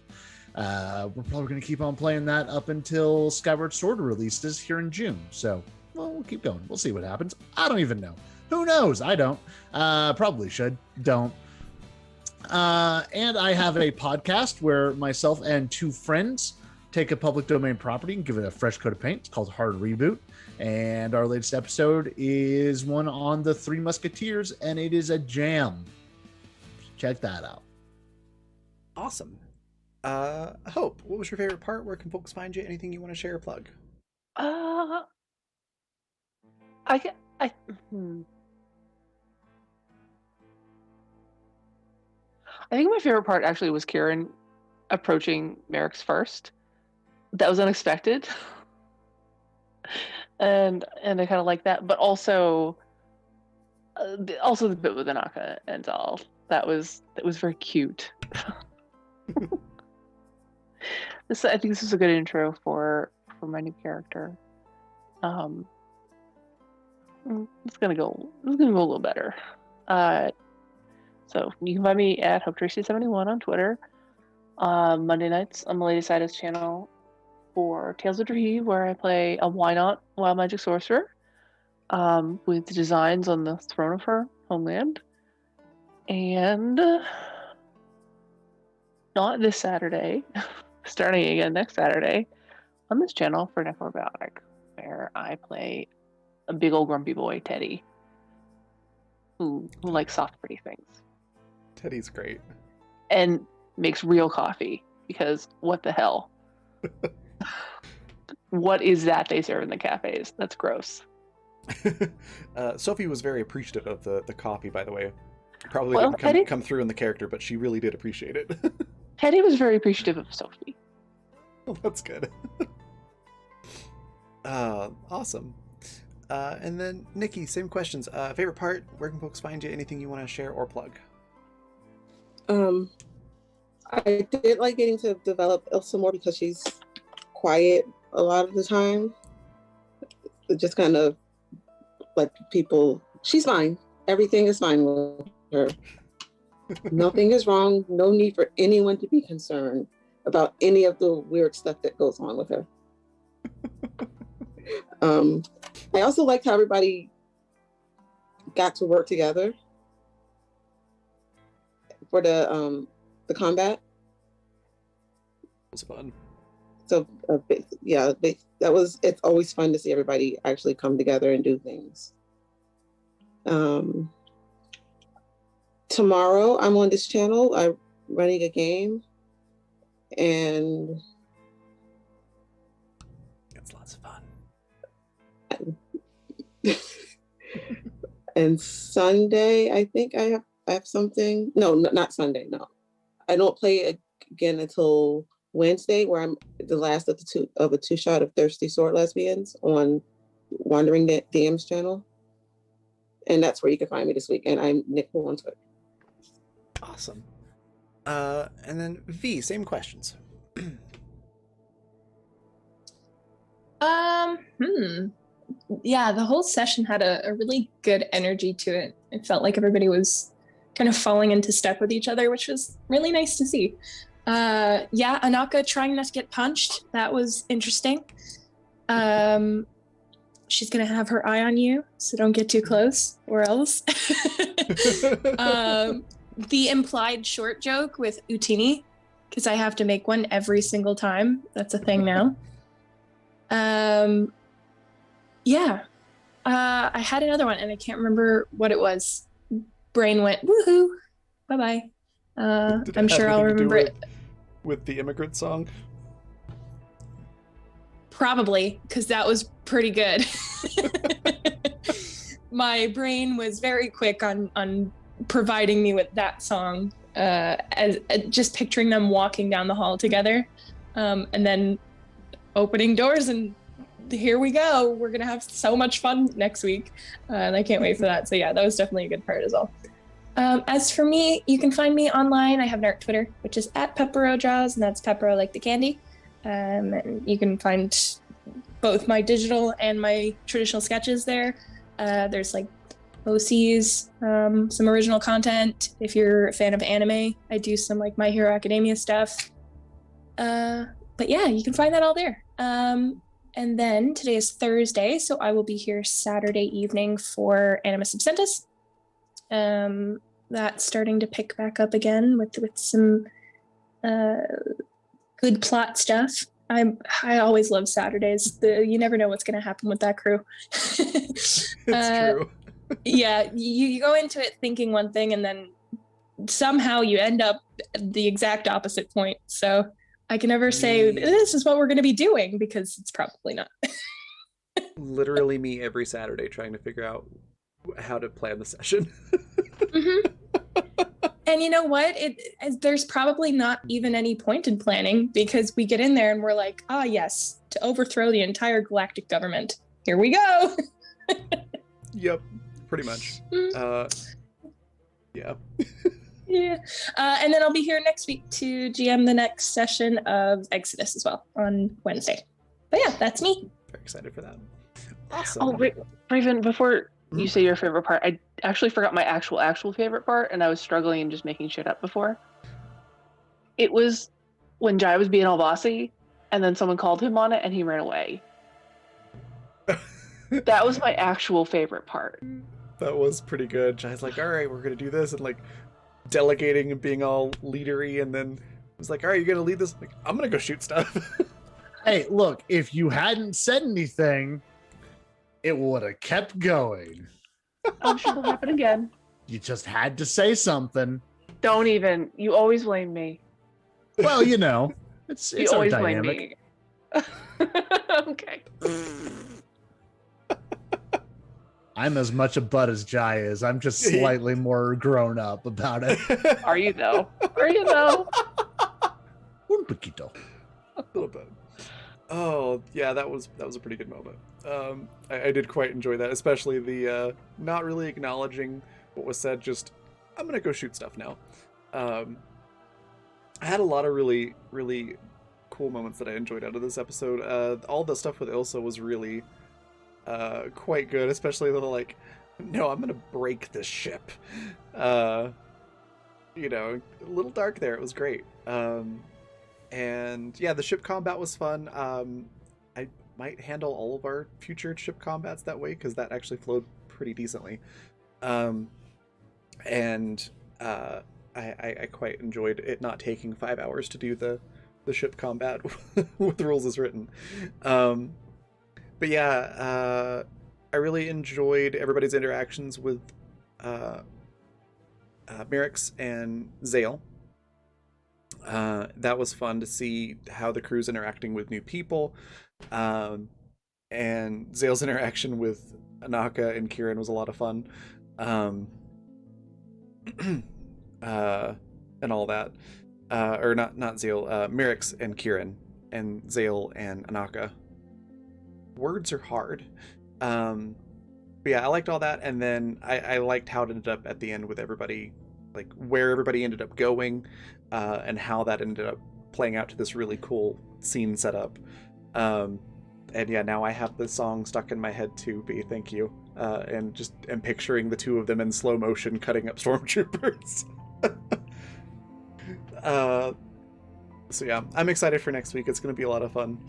We're probably going to keep on playing that up until Skyward Sword releases here in June. So, well, we'll keep going. We'll see what happens. I don't even know. Who knows? I don't. Probably should. Don't. And I have a podcast where myself and two friends take a public domain property and give it a fresh coat of paint. It's called Hard Reboot. And our latest episode is one on the Three Musketeers, and it is a jam. check that out. Awesome. Hope, what was your favorite part? Where can folks find you? Anything you want to share or plug? I hmm. I think my favorite part actually was Kieran approaching Merrick's first. That was unexpected. and I kind of like that, but also the bit with Anaka and all. That was very cute. I think this is a good intro for my new character. It's gonna go a little better. So you can find me at HopeTracy71 on Twitter. Monday nights on Milady Sida's channel for Tales of Drahee, where I play a Why Not Wild Magic Sorcerer with designs on the throne of her homeland. And not this Saturday, starting again next Saturday on this channel for Necrobiotic, where I play a big old grumpy boy, Teddy, who likes soft, pretty things. Teddy's great. And makes real coffee, because what the hell? What is that they serve in the cafes? That's gross. Sophie was very appreciative of the coffee, by the way. Probably Well, didn't come through in the character, but she really did appreciate it. Teddy was very appreciative of Sophie. Well, that's good. Awesome. And then Nikki, same questions. Favorite part? Where can folks find you? Anything you want to share or plug? I did like getting to develop Ilsa more because she's quiet a lot of the time. It just kind of like people. She's fine. Everything is fine with her. Nothing is wrong. No need for anyone to be concerned about any of the weird stuff that goes on with her. I also liked how everybody got to work together for the combat. It was fun. So yeah, it's always fun to see everybody actually come together and do things. Tomorrow I'm on this channel. I'm running a game, and It's lots of fun. and Sunday I think I have something. No, not Sunday. No, I don't play again until Wednesday, where I'm the last of a two-shot of Thirsty Sword Lesbians on Wandering DM's channel. And that's where you can find me this week. And I'm Nick on Twitter. Awesome. And then V, same questions. Yeah, the whole session had a really good energy to it. It felt like everybody was kind of falling into step with each other, which was really nice to see. Yeah, Anaka trying not to get punched. That was interesting. She's gonna have her eye on you, so don't get too close, or else. The implied short joke with Utini, because I have to make one every single time. That's a thing now. Yeah. I had another one, and I can't remember what it was. Brain went, woohoo, bye-bye. I'm sure I'll remember it. With the immigrant song? Probably, because that was pretty good. My brain was very quick on providing me with that song, as just picturing them walking down the hall together, and then opening doors, and here we go. We're gonna have so much fun next week, and I can't wait for that. So yeah, that was definitely a good part as well. As for me, you can find me online. I have an art Twitter, which is @PepperoDraws, and that's Peppero like the candy. And you can find both my digital and my traditional sketches there. There's like OCs, some original content. If you're a fan of anime, I do some like My Hero Academia stuff. But yeah, you can find that all there. And then today is Thursday, so I will be here Saturday evening for Animus Absentus. That's starting to pick back up again with some good plot stuff. I always love Saturdays. You never know what's going to happen with that crew. It's true. Yeah, you go into it thinking one thing, and then somehow you end up at the exact opposite point. So I can never say this is what we're going to be doing, because it's probably not. Literally me every Saturday trying to figure out how to plan the session. And you know what? There's probably not even any point in planning, because we get in there and we're like, ah, yes, to overthrow the entire galactic government. Here we go. Yep, pretty much. Yeah. Yeah. And then I'll be here next week to GM the next session of Exodus as well on Wednesday. But yeah, that's me. Very excited for that. Awesome. Oh, wait, Raven, before you say your favorite part, I actually forgot my actual favorite part, and I was struggling and just making shit up before. It was when Jai was being all bossy, and then someone called him on it, and he ran away. That was my actual favorite part. That was pretty good. Jai's like, all right, we're going to do this, and like delegating and being all leadery, and then was like, all right, you're going to lead this? I'm like, I'm going to go shoot stuff. Hey, look, if you hadn't said anything, it would have kept going. I'm sure it'll happen again. You just had to say something. Don't even. You always blame me. Well, you know, it's You our always blame dynamic. me. Okay. I'm as much a butt as Jai is. I'm just slightly more grown up about it. Are you though? Are you though? Un poquito. A little bit. Oh yeah, that was a pretty good moment. I did quite enjoy that, especially the not really acknowledging what was said. Just I'm gonna go shoot stuff now. I had a lot of really cool moments that I enjoyed out of this episode. All the stuff with Ilsa was really quite good, especially the like, no, I'm gonna break this ship. You know, a little dark there. It was great. And yeah, the ship combat was fun. I might handle all of our future ship combats that way, because that actually flowed pretty decently. And I quite enjoyed it not taking 5 hours to do the ship combat with the rules as written. But yeah, I really enjoyed everybody's interactions with Merrick's and Zale. That was fun to see how the crew's interacting with new people. And Zale's interaction with Anaka and Kieran was a lot of fun. And all that. Or not Zale, Merrick's and Kieran, and Zale and Anaka. Words are hard. But yeah, I liked all that, and then I liked how it ended up at the end with everybody, like where everybody ended up going, and how that ended up playing out to this really cool scene setup. And yeah, now I have the song stuck in my head too, B, thank you. And just am picturing the two of them in slow motion cutting up stormtroopers. So yeah, I'm excited for next week. It's going to be a lot of fun.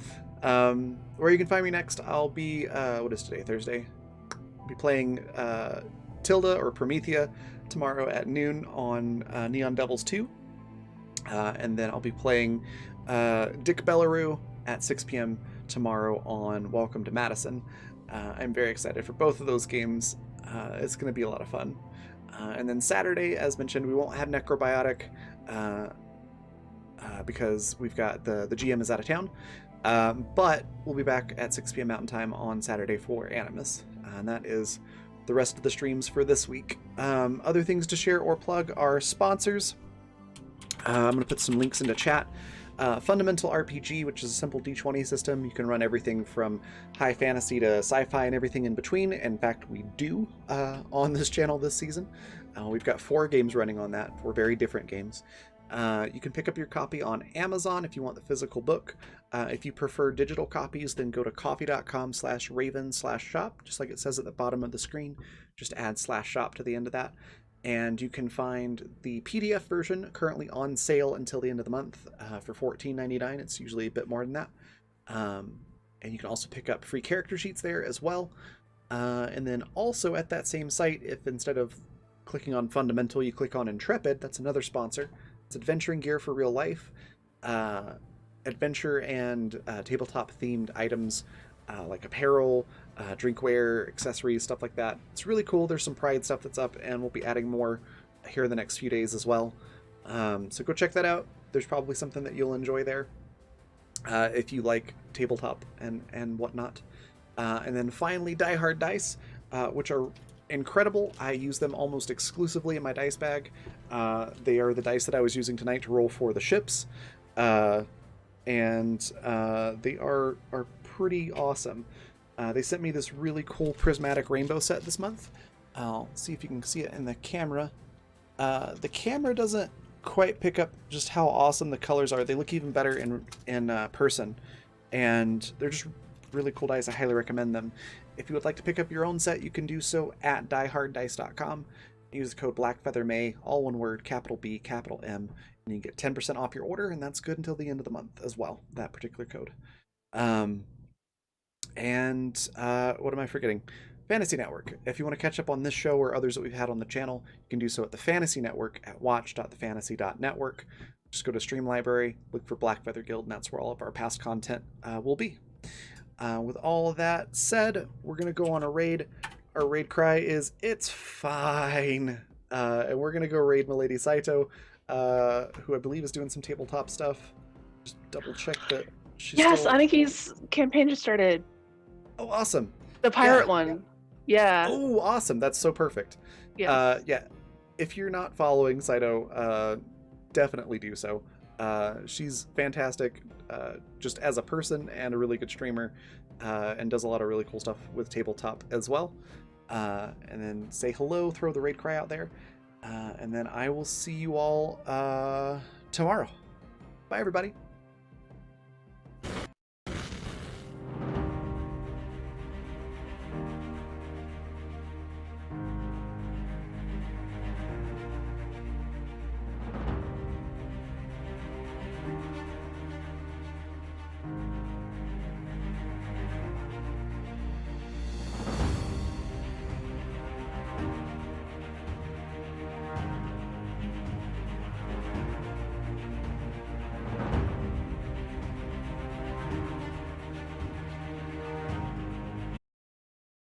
Where you can find me next, I'll be, what is today? Thursday? I'll be playing Tilda or Promethea tomorrow at noon on Neon Devils 2. And then I'll be playing Dick Bellaroo at 6 p.m. tomorrow on Welcome to Madison. I'm very excited for both of those games. It's going to be a lot of fun. And then Saturday, as mentioned, we won't have Necrobiotic because we've got the GM is out of town. But we'll be back at 6 p.m. Mountain Time on Saturday for Animus. And that is the rest of the streams for this week. Other things to share or plug are sponsors. I'm going to put some links into chat. Fundamental RPG, which is a simple D20 system. You can run everything from high fantasy to sci-fi and everything in between. In fact, we do on this channel this season. We've got 4 games running on that, 4 very different games. You can pick up your copy on Amazon if you want the physical book. If you prefer digital copies, then go to coffee.com/raven/shop, just like it says at the bottom of the screen. Just add /shop to the end of that. And you can find the PDF version currently on sale until the end of the month for $14.99. It's usually a bit more than that. And you can also pick up free character sheets there as well. And then also at that same site, if instead of clicking on Fundamental, you click on Intrepid, that's another sponsor. It's adventuring gear for real life. Adventure and tabletop themed items like apparel, drinkware, accessories, stuff like that. It's really cool. There's some Pride stuff that's up, and we'll be adding more here in the next few days as well. So go check that out. There's probably something that you'll enjoy there if you like tabletop and whatnot. And then finally, Die Hard dice, which are incredible. I use them almost exclusively in my dice bag. They are the dice that I was using tonight to roll for the ships, and they are pretty awesome. They sent me this really cool prismatic rainbow set this month. I'll see if you can see it in the camera. The camera doesn't quite pick up just how awesome the colors are. They look even better in person, and they're just really cool dice. I highly recommend them. If you would like to pick up your own set, you can do so at dieharddice.com. Use the code BlackFeatherMay, all one word, capital B, capital M, and you get 10% off your order, and that's good until the end of the month as well, that particular code. What am I forgetting? Fantasy Network. If you want to catch up on this show or others that we've had on the channel, you can do so at the Fantasy Network at watch.thefantasy.network. Just go to Stream Library, look for Black Feather Guild, and that's where all of our past content will be. With all of that said, we're going to go on a raid. Our raid cry is, "It's fine." And we're going to go raid Milady Saito, who I believe is doing some tabletop stuff. Just double check that she's Yes, still... Aniki's campaign just started. Oh, awesome. The pirate one. Yeah. Oh, awesome. That's so perfect. Yes. Yeah. If you're not following Saito, definitely do so. She's fantastic, just as a person and a really good streamer, and does a lot of really cool stuff with tabletop as well. And then say hello, throw the raid cry out there, and then I will see you all tomorrow. Bye, everybody.